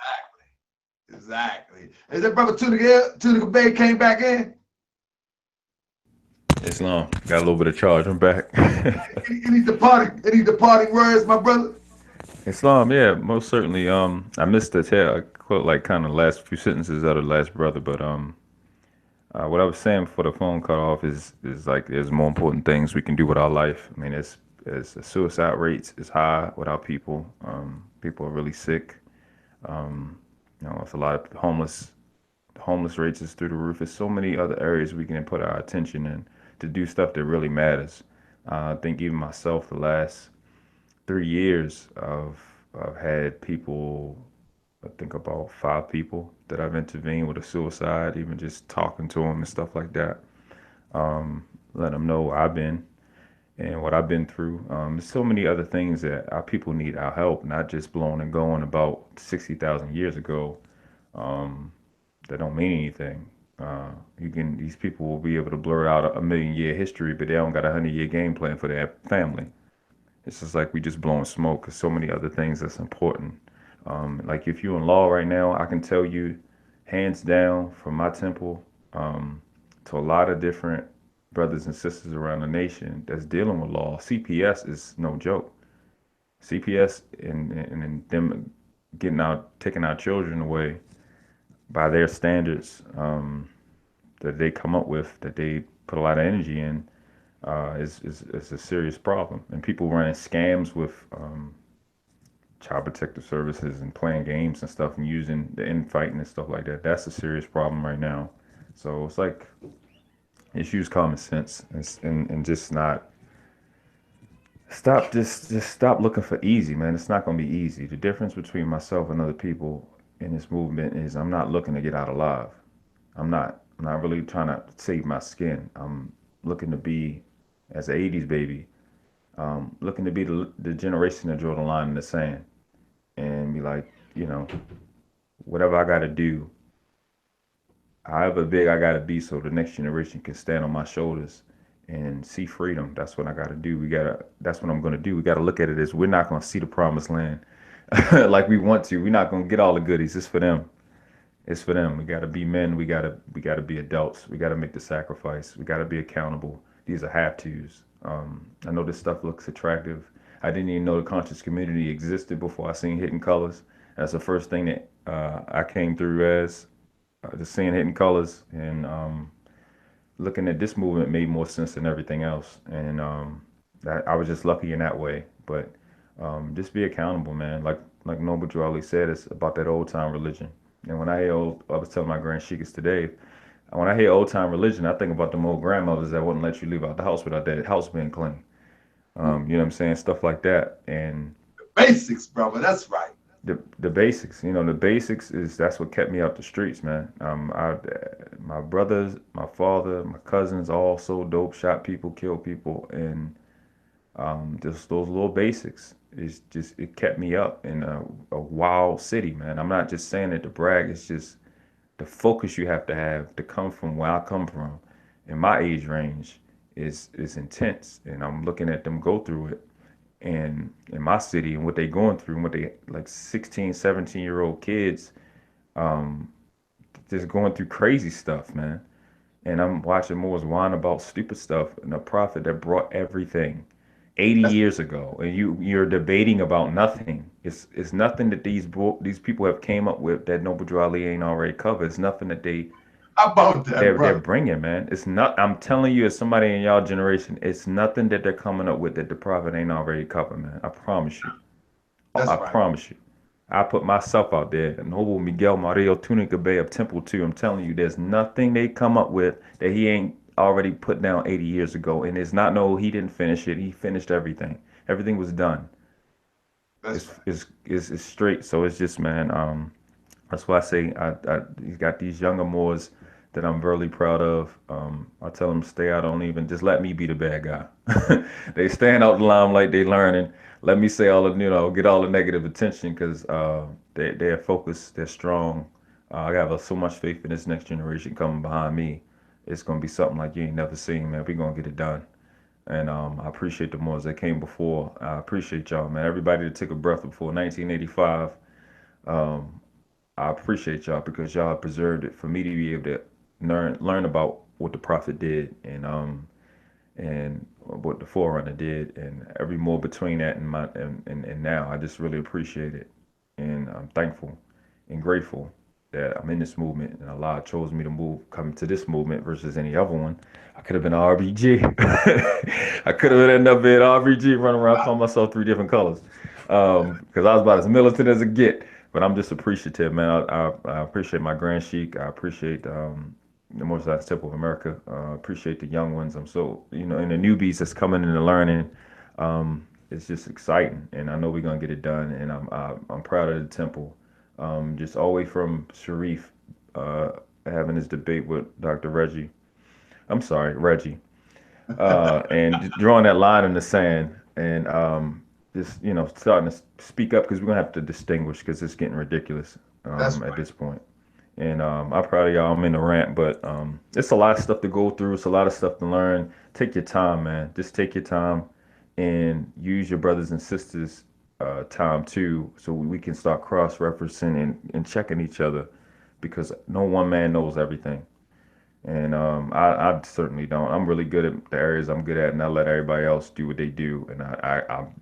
Exactly. Is that brother Fuqua-Bey came back in? Islam. Got a little bit of charge. I'm back. Any departing words, my brother? Islam, yeah, most certainly. I missed the tail. I quote like kind of the last few sentences out of the last brother, but what I was saying before the phone cut off is like there's more important things we can do with our life. I mean, as suicide rates is high without people. People are really sick. You know, it's a lot of homeless rates is through the roof. There's so many other areas we can put our attention in to do stuff that really matters. I think even myself, the last 3 years, I've had people, I think about 5 people that I've intervened with a suicide, even just talking to them and stuff like that. Let them know where I've been and what I've been through. There's so many other things that our people need our help, not just blowing and going about 60,000 years ago. That don't mean anything. These people will be able to blur out a 1,000,000-year history, but they don't got a 100-year game plan for their family. It's just like we just blowing smoke because so many other things that's important. Like if you're in law right now, I can tell you, hands down, from my temple to a lot of different brothers and sisters around the nation that's dealing with law, CPS is no joke. CPS and them taking our children away by their standards that they come up with, that they put a lot of energy in, is a serious problem. And people running scams with child protective services and playing games and stuff and using the infighting and stuff like that. That's a serious problem right now. So it's like, just use common sense and just not stop looking for easy, man. It's not going to be easy. The difference between myself and other people in this movement is I'm not looking to get out alive. I'm not really trying to save my skin. I'm looking to be, as an 80s baby, looking to be the generation that draw the line in the sand and be like, you know, whatever I got to do, however big I got to be so the next generation can stand on my shoulders and see freedom. That's what I got to do. That's what I'm going to do. We got to look at it as we're not going to see the promised land like we want to. We're not going to get all the goodies. It's for them. It's for them. We got to be men. We got to be adults. We got to make the sacrifice. We got to be accountable. These are have-tos. I know this stuff looks attractive. I didn't even know the conscious community existed before I seen Hidden Colors. That's the first thing that I came through as, just seeing Hidden Colors, and looking at this movement made more sense than everything else. And that I was just lucky in that way. But just be accountable, man. Like Noble Drew Ali said, it's about that old time religion. And when I was telling my grand sheikhs today, when I hear old time religion, I think about them old grandmothers that wouldn't let you leave out the house without that house being clean. You know what I'm saying? Stuff like that. And basics, brother. That's right. The basics, you know, the basics that's what kept me out the streets, man. My brothers, my father, my cousins, all so dope, shot people, killed people, and just those little basics. It kept me up in a wild city, man. I'm not just saying it to brag. It's just the focus you have to come from where I come from, in my age range, is intense. And I'm looking at them go through it. And in my city and what they going through and what they like 16, 17-year-old kids just going through crazy stuff, man. And I'm watching Moors whine about stupid stuff and a prophet that brought everything 80 years ago, and you're debating about nothing. It's nothing that these people have came up with that Noble Drew Ali ain't already covered. It's nothing that they're bringing, man. It's not. I'm telling you, as somebody in y'all generation, it's nothing that they're coming up with that the prophet ain't already covered, man. I promise you. I promise you. I put myself out there. Noble Miguel Mario Fuqua-Bey of Temple 2. I'm telling you, there's nothing they come up with that he ain't already put down 80 years ago. And it's not, no, he didn't finish it. He finished everything. Everything was done. It's straight. So it's just, man, that's why I say you got these younger Moors that I'm really proud of. I tell them stay out, don't even, just let me be the bad guy. They stand out the limelight, they learning. let me say all of, get all the negative attention because they're focused, they're strong. I have so much faith in this next generation coming behind me. It's gonna be something like you ain't never seen, man. We're gonna get it done. And I appreciate the Moors that came before. I appreciate y'all, man. Everybody that took a breath before 1985. I appreciate y'all because y'all preserved it for me to be able to learn about what the prophet did and what the forerunner did, and every more between that and now. I just really appreciate it, and I'm thankful and grateful that I'm in this movement, and Allah chose me to come to this movement versus any other one. I could have been an RBG. I could have ended up being RBG, running around calling myself 3 different colors, because I was about as militant as it get. But I'm just appreciative, man. I appreciate my Grand Sheik. I appreciate the Most High Temple of America. Appreciate the young ones. I'm so, and the newbies that's coming in and learning. It's just exciting, and I know we're gonna get it done. And I'm proud of the temple. Just all the way from Sharif having this debate with Dr. Reggie. I'm sorry, Reggie, and drawing that line in the sand, and just starting to speak up because we're gonna have to distinguish because it's getting ridiculous at this point. And I'm proud of y'all. I'm in the rant, but it's a lot of stuff to go through. It's a lot of stuff to learn. Take your time, man. Just take your time and use your brothers and sisters' time too, so we can start cross-referencing and checking each other, because no one man knows everything. And I certainly don't. I'm really good at the areas I'm good at, and I let everybody else do what they do. And I'll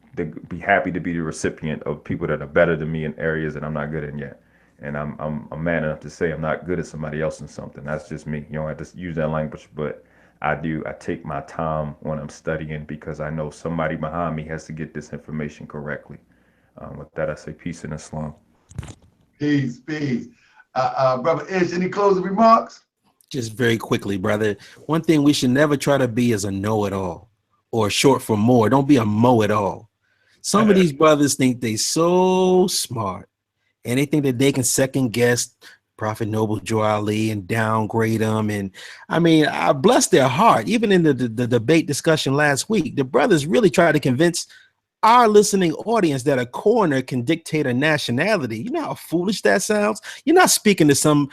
be happy to be the recipient of people that are better than me in areas that I'm not good in yet. And I'm man enough to say I'm not good at somebody else in something. That's just me. You don't have to use that language, but I do. I take my time when I'm studying because I know somebody behind me has to get this information correctly. With that, I say peace and Islam. Peace, peace. Brother Ish, any closing remarks? Just very quickly, brother. One thing we should never try to be is a know-it-all, or short for more. Don't be a mow-it-all. Some of these brothers think they so smart, and they think that they can second guess Prophet Noble Joe Ali and downgrade them. And I mean, I bless their heart. Even in the debate discussion last week, the brothers really tried to convince our listening audience that a coroner can dictate a nationality. You know how foolish that sounds? You're not speaking to some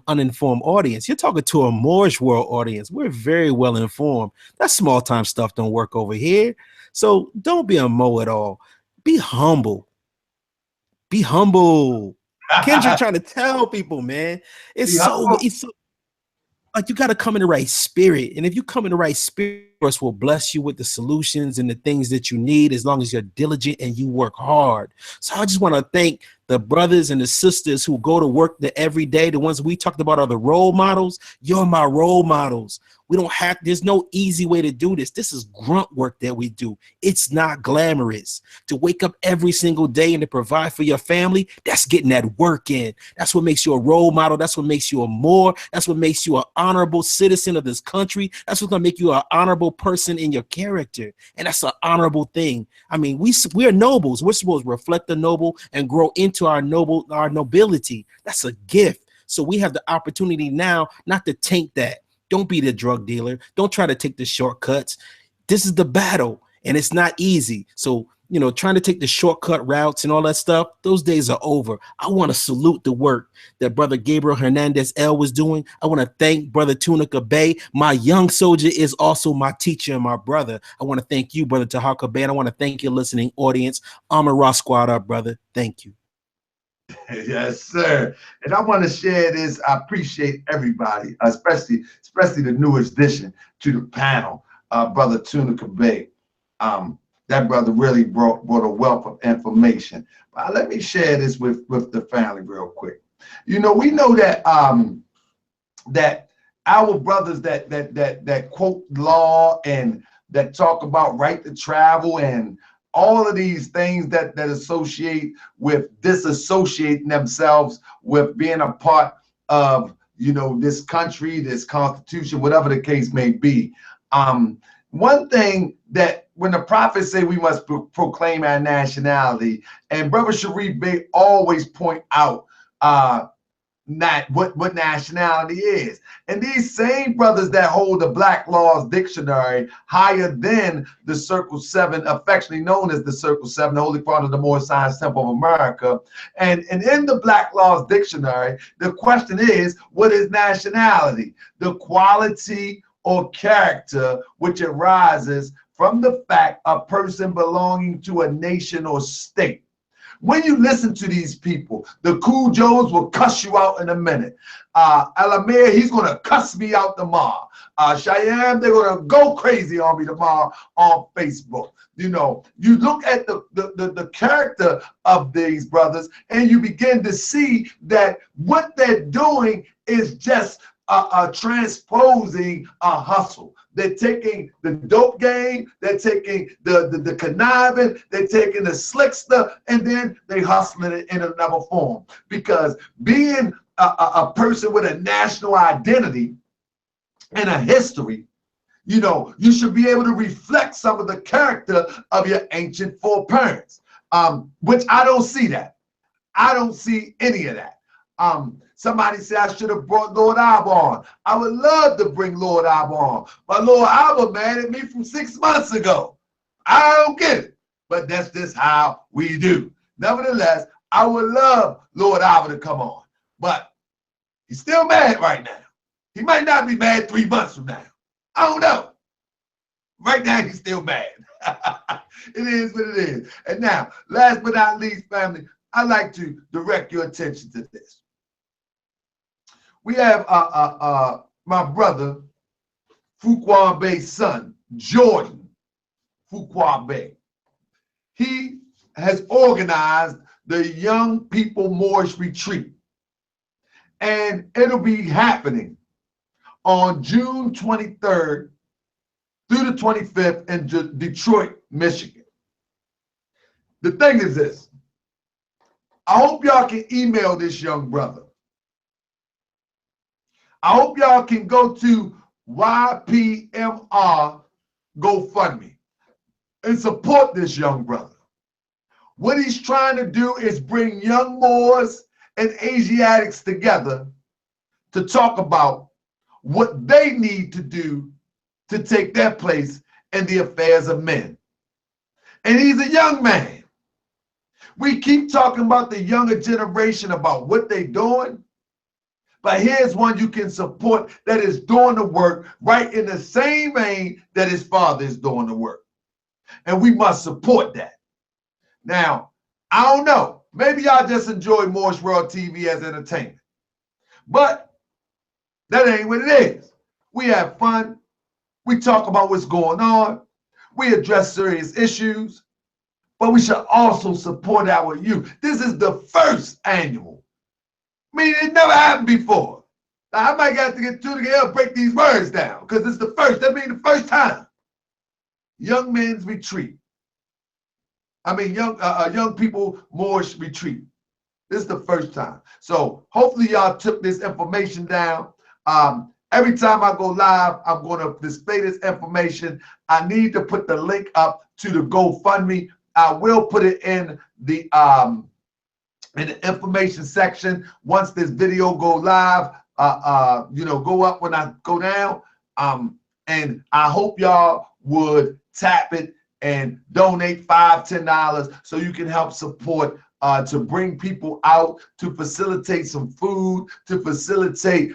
uninformed audience. You're talking to a Moorish world audience. We're very well informed. That small time stuff don't work over here. So don't be a mo at all. Be humble. Be humble. Kendrick trying to tell people, man. It's so like you got to come in the right spirit. And if you come in the right spirit, us will bless you with the solutions and the things that you need, as long as you're diligent and you work hard. So I just want to thank the brothers and the sisters who go to work every day. The ones we talked about are the role models. You're my role models. We don't have, there's no easy way to do this. This is grunt work that we do. It's not glamorous. To wake up every single day and to provide for your family, that's getting that work in. That's what makes you a role model. That's what makes you a Moor. That's what makes you an honorable citizen of this country. That's what's going to make you an honorable person in your character. And that's an honorable thing. I mean, we're nobles. We're supposed to reflect the noble and grow into our nobility. That's a gift. So we have the opportunity now not to taint that. Don't be the drug dealer. Don't try to take the shortcuts. This is the battle, and it's not easy. So, you know, trying to take the shortcut routes and all that stuff, those days are over. I want to salute the work that Brother Gabriel Hernandez L was doing. I want to thank Brother Fuqua-Bey. My young soldier is also my teacher and my brother. I want to thank you, Brother Fuqua-Bey, and I want to thank your listening audience. I'm a Raw Squad up, brother. Thank you. Yes, sir. And I want to share this. I appreciate everybody, especially the newest addition to the panel, Brother Fuqua-Bey. That brother really brought a wealth of information. But let me share this with the family real quick. You know, we know that that our brothers that quote law and that talk about right to travel and all of these things that associate with disassociating themselves with being a part of, you know, this country, this constitution, whatever the case may be. One thing that when the prophets say we must proclaim our nationality, and Brother Sharif Bey always point out what nationality is. And these same brothers that hold the Black Laws Dictionary higher than the Circle 7, affectionately known as the Circle 7, the Holy Father of the Moorish Science Temple of America. And in the Black Laws Dictionary, the question is, what is nationality? The quality or character which arises from the fact a person belonging to a nation or state. When you listen to these people, the Cool Joes will cuss you out in a minute. Alamir, he's going to cuss me out tomorrow. Cheyenne, they're going to go crazy on me tomorrow on Facebook. You know, you look at the character of these brothers and you begin to see that what they're doing is just transposing a hustle. They're taking the dope game, they're taking the conniving, they're taking the slickster, and then they hustling it in another form. Because being a person with a national identity and a history, you know, you should be able to reflect some of the character of your ancient foreparents, which I don't see that. I don't see any of that. Somebody said I should have brought Lord Abba on. I would love to bring Lord Abba on. But Lord Abba mad at me from 6 months ago. I don't get it. But that's just how we do. Nevertheless, I would love Lord Abba to come on. But he's still mad right now. He might not be mad 3 months from now. I don't know. Right now, he's still mad. It is what it is. And now, last but not least, family, I'd like to direct your attention to this. We have my brother, Fuqua-Bey's son, Jordan Fuqua-Bey. He has organized the Young People Moorish Retreat. And it'll be happening on June 23rd through the 25th in Detroit, Michigan. The thing is this. I hope y'all can email this young brother. I hope y'all can go to YPMR GoFundMe and support this young brother. What he's trying to do is bring young Moors and Asiatics together to talk about what they need to do to take their place in the affairs of men. And he's a young man. We keep talking about the younger generation, about what they're doing. But here's one you can support that is doing the work right in the same vein that his father is doing the work. And we must support that. Now, I don't know. Maybe y'all just enjoy Moorish World TV as entertainment. But that ain't what it is. We have fun. We talk about what's going on. We address serious issues. But we should also support our youth. This is the first annual. I mean, it never happened before. Now, I might have to get two together and break these words down because it's the first. That means the first time. Young Men's Retreat. I mean, young people Moorish Retreat. This is the first time. So hopefully y'all took this information down. Every time I go live, I'm going to display this information. I need to put the link up to the GoFundMe. I will put it in the information section once this video go live. Go up when I go down. And I hope y'all would tap it and donate $5, $10 so you can help support to bring people out, to facilitate some food, to facilitate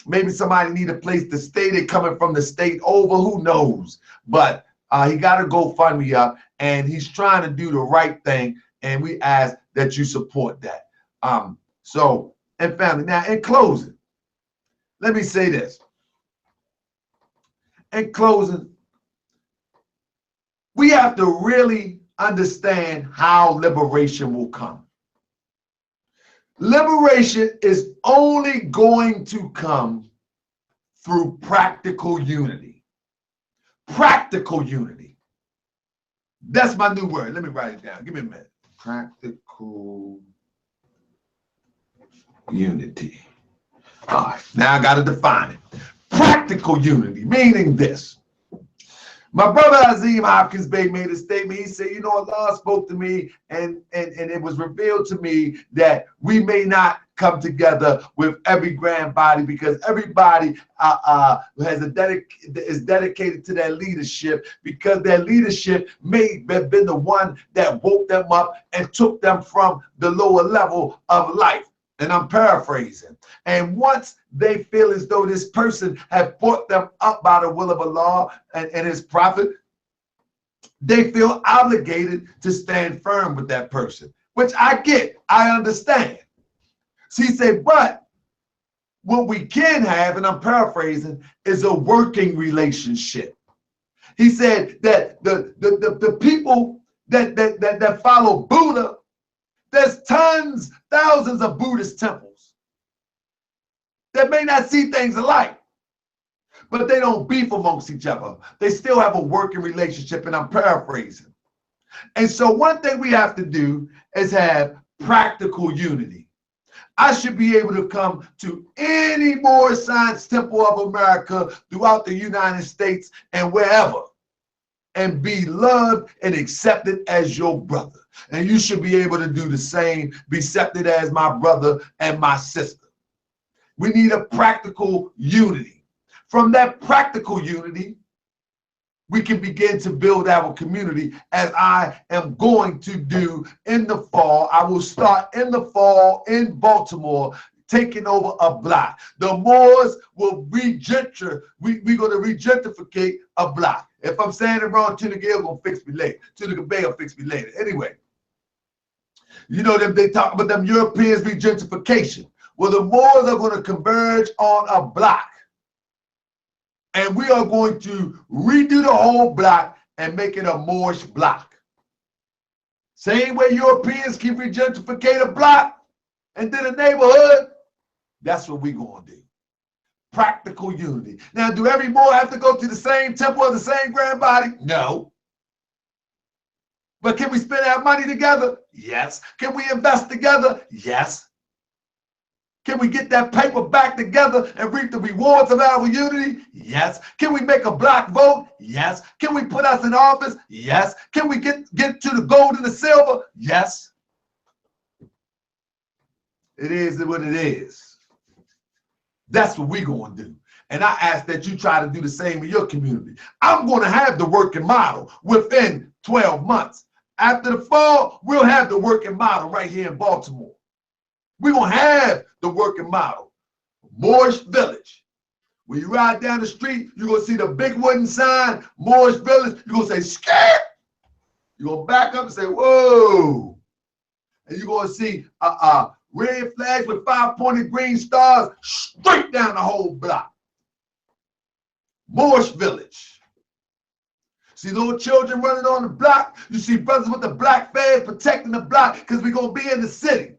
maybe somebody need a place to stay. They're coming from the state over, who knows? But he got to GoFundMe up, and he's trying to do the right thing, and we ask that you support that. And family, now in closing, let me say this. In closing, we have to really understand how liberation will come. Liberation is only going to come through practical unity. Practical unity. That's my new word. Let me write it down. Give me a minute. Practical unity. All right, now I got to define it. Practical unity, meaning this. My brother Azim Hopkins Bey made a statement. He said, you know, Allah spoke to me and it was revealed to me that we may not come together with every grand body because everybody is dedicated to their leadership because their leadership may have been the one that woke them up and took them from the lower level of life. And I'm paraphrasing. And once they feel as though this person had brought them up by the will of Allah and his prophet, they feel obligated to stand firm with that person, which I get, I understand. So he said, but what we can have, and I'm paraphrasing, is a working relationship. He said that the people that follow Buddha, there's tons, thousands of Buddhist temples that may not see things alike, but they don't beef amongst each other. They still have a working relationship, and I'm paraphrasing. And so one thing we have to do is have practical unity. I should be able to come to any Moorish Science Temple of America throughout the United States and wherever and be loved and accepted as your brother. And you should be able to do the same, be accepted as my brother and my sister. We need a practical unity. From that practical unity, we can begin to build our community as I am going to do in the fall. I will start in the fall in Baltimore, taking over a block. The Moors will we're going to regentrificate a block. If I'm saying it wrong, Tunica will fix me later. Tunica Bay will fix me later. Anyway, you know them, they talk about them Europeans regentrification. Well, the Moors are going to converge on a block. And we are going to redo the whole block and make it a Moorish block. Same way Europeans can regentrificate a block and then a neighborhood, that's what we're going to do. Practical unity. Now, do every Moor have to go to the same temple or the same grand body? No. But can we spend our money together? Yes. Can we invest together? Yes. Can we get that paper back together and reap the rewards of our unity? Yes. Can we make a block vote? Yes. Can we put us in office? Yes. Can we get to the gold and the silver? Yes. It is what it is. That's what we're going to do. And I ask that you try to do the same in your community. I'm going to have the working model within 12 months. After the fall, we'll have the working model right here in Baltimore. We're going to have the working model. Moorish Village. When you ride down the street, you're going to see the big wooden sign, Moorish Village. You're going to say, scared. You're going to back up and say, whoa. And you're going to see red flags with 5-pointed green stars straight down the whole block. Moorish Village. See little children running on the block. You see brothers with the black feds protecting the block because we're going to be in the city.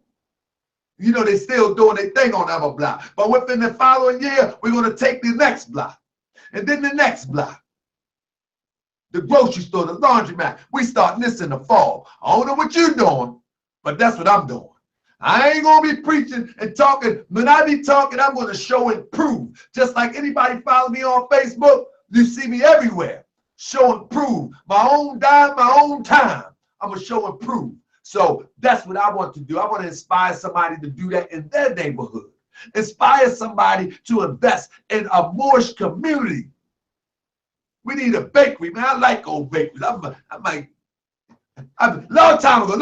You know, they still doing their thing on our block. But within the following year, we're going to take the next block. And then the next block. The grocery store, the laundromat. We starting this in the fall. I don't know what you're doing, but that's what I'm doing. I ain't going to be preaching and talking. When I be talking, I'm going to show and prove. Just like anybody follow me on Facebook, you see me everywhere. Show and prove. My own dime, my own time. I'm going to show and prove. So that's what I want to do. I want to inspire somebody to do that in their neighborhood. Inspire somebody to invest in a Moorish community. We need a bakery, man. I like old bakeries. Long time ago,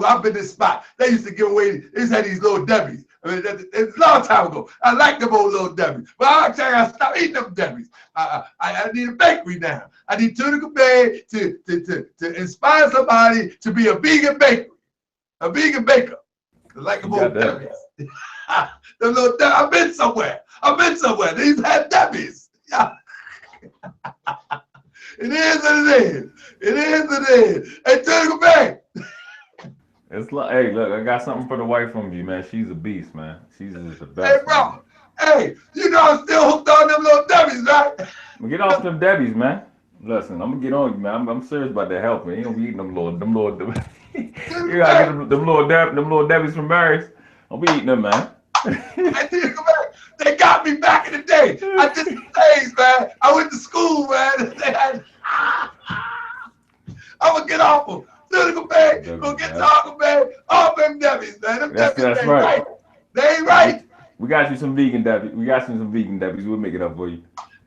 I've been in this spot. They used to give away, they used to have these little Debbie's. I mean, it's a long time ago. I like them old little Debbie's. But I'm telling you, I stopped eating them Debbie's. I need a bakery now. I need Fuqua-Bey to inspire somebody to be a vegan bakery. A vegan baker. I like them old Debbie's. I've been somewhere. They used to have Debbie's. It is what it is. It is what it is. Hey, Fuqua-Bey. It's like, hey, look, I got something for the wife from you, man. She's a beast, man. She's just the best. Hey, bro. Man. Hey, you know I'm still hooked on them little Debbie's, right? Get off them Debbie's, man. Listen, I'm gonna get on you, man. I'm serious about that help, man. You don't be eating them little you gotta get them little Debbie's from Barry's. I'll be eating them, man. Hey, They got me back in the day. I did some things, man. I went to school, man. I'm gonna get off them. Fuqua-Bey, gonna get to Bay. All them Debbie's, man. Them Debbie's ain't right. They ain't right. We got you some vegan Debbie. We got you some vegan Debbies. We'll make it up for you.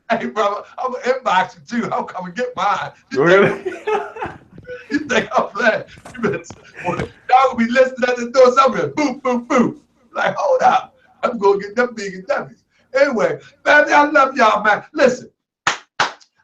Hey, brother, I'm gonna inbox you too. I'm coming get mine. You think I'm playing? Y'all gonna be listening at the door somewhere. Boom, boom, boom. Like, hold up. I'm gonna get them vegan Debbies. Anyway, man, I love y'all, man. Listen,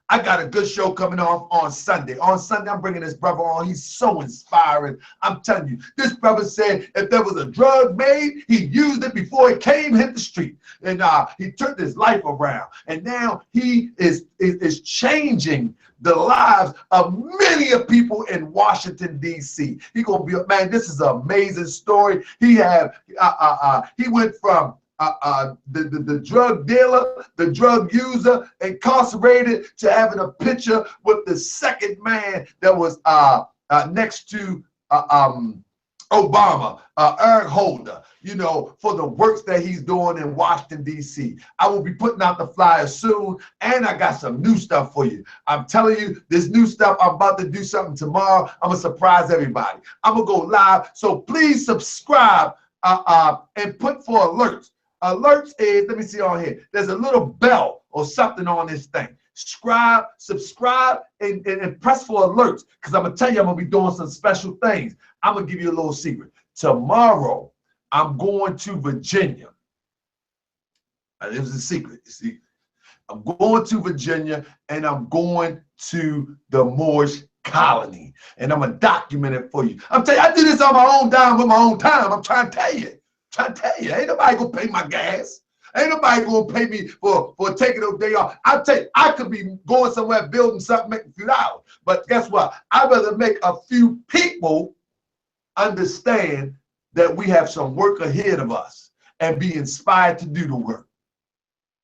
I got a good show coming on Sunday. On Sunday, I'm bringing this brother on. He's so inspiring. I'm telling you, this brother said if there was a drug made, he used it before it hit the street. And he turned his life around. And now he is changing the lives of many of people in Washington, D.C. He gonna be, man, this is an amazing story. He went from the drug dealer, the drug user, incarcerated, to having a picture with the second man that was next to Obama, Eric Holder, you know, for the works that he's doing in Washington, D.C. I will be putting out the flyer soon, and I got some new stuff for you. I'm telling you, this new stuff, I'm about to do something tomorrow. I'm going to surprise everybody. I'm going to go live, so please subscribe and put for alerts. Alerts is, let me see on here, there's a little bell or something on this thing. Subscribe, and press for alerts, because I'm going to tell you I'm going to be doing some special things. I'm going to give you a little secret. Tomorrow, I'm going to Virginia. It was a secret, you see. I'm going to Virginia, and I'm going to the Moorish colony, and I'm going to document it for you. I'm telling you, I do this on my own dime with my own time. I'm trying to tell you. Ain't nobody gonna pay my gas. Ain't nobody gonna pay me for taking a day off. I'll tell you, I could be going somewhere building something, making a few dollars. But guess what? I'd rather make a few people understand that we have some work ahead of us and be inspired to do the work.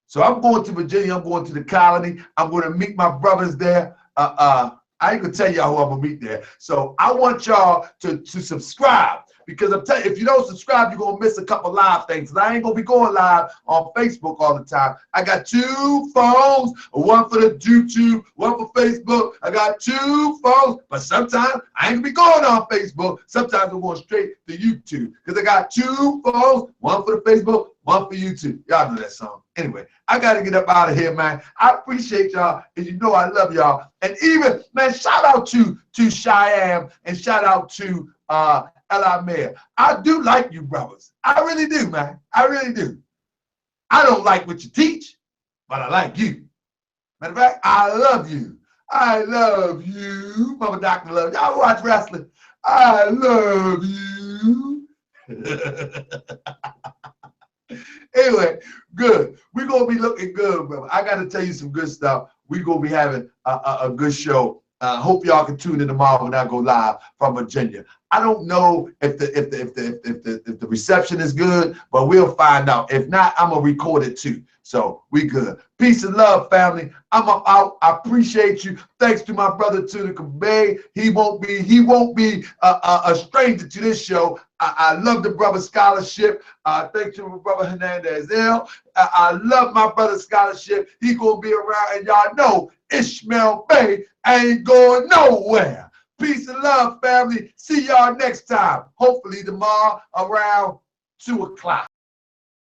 So I'm going to Virginia. I'm going to the colony. I'm going to meet my brothers there. I ain't gonna tell y'all who I'm gonna meet there. So I want y'all to subscribe. Because I'm telling you, if you don't subscribe, you're going to miss a couple live things. And I ain't going to be going live on Facebook all the time. I got 2 phones, one for the YouTube, one for Facebook. I got 2 phones, but sometimes I ain't going to be going on Facebook. Sometimes I'm going straight to YouTube because I got 2 phones, one for the Facebook, one for YouTube. Y'all know that song. Anyway, I got to get up out of here, man. I appreciate y'all, and you know I love y'all. And even, man, shout out to Cheyenne, and shout out to L.I. Mayor. I do like you brothers. I really do, man. I really do. I don't like what you teach, but I like you. Matter of fact, I love you. I love you. Mama Doctor loves you. Y'all watch wrestling. I love you. Anyway, good. We're going to be looking good, brother. I got to tell you some good stuff. We're going to be having a good show. Hope y'all can tune in tomorrow when I go live from Virginia. I don't know if the reception is good, but we'll find out. If not, I'm gonna record it too. So we good. Peace and love, family. I'm out. I appreciate you. Thanks to my brother Fuqua-Bey. He won't be a stranger to this show. I love the brother scholarship. Thanks to my brother Hernandez. I love my brother scholarship. He gonna be around, and y'all know Ishmael Bey ain't going nowhere. Peace and love, family. See y'all next time. Hopefully tomorrow around 2 o'clock.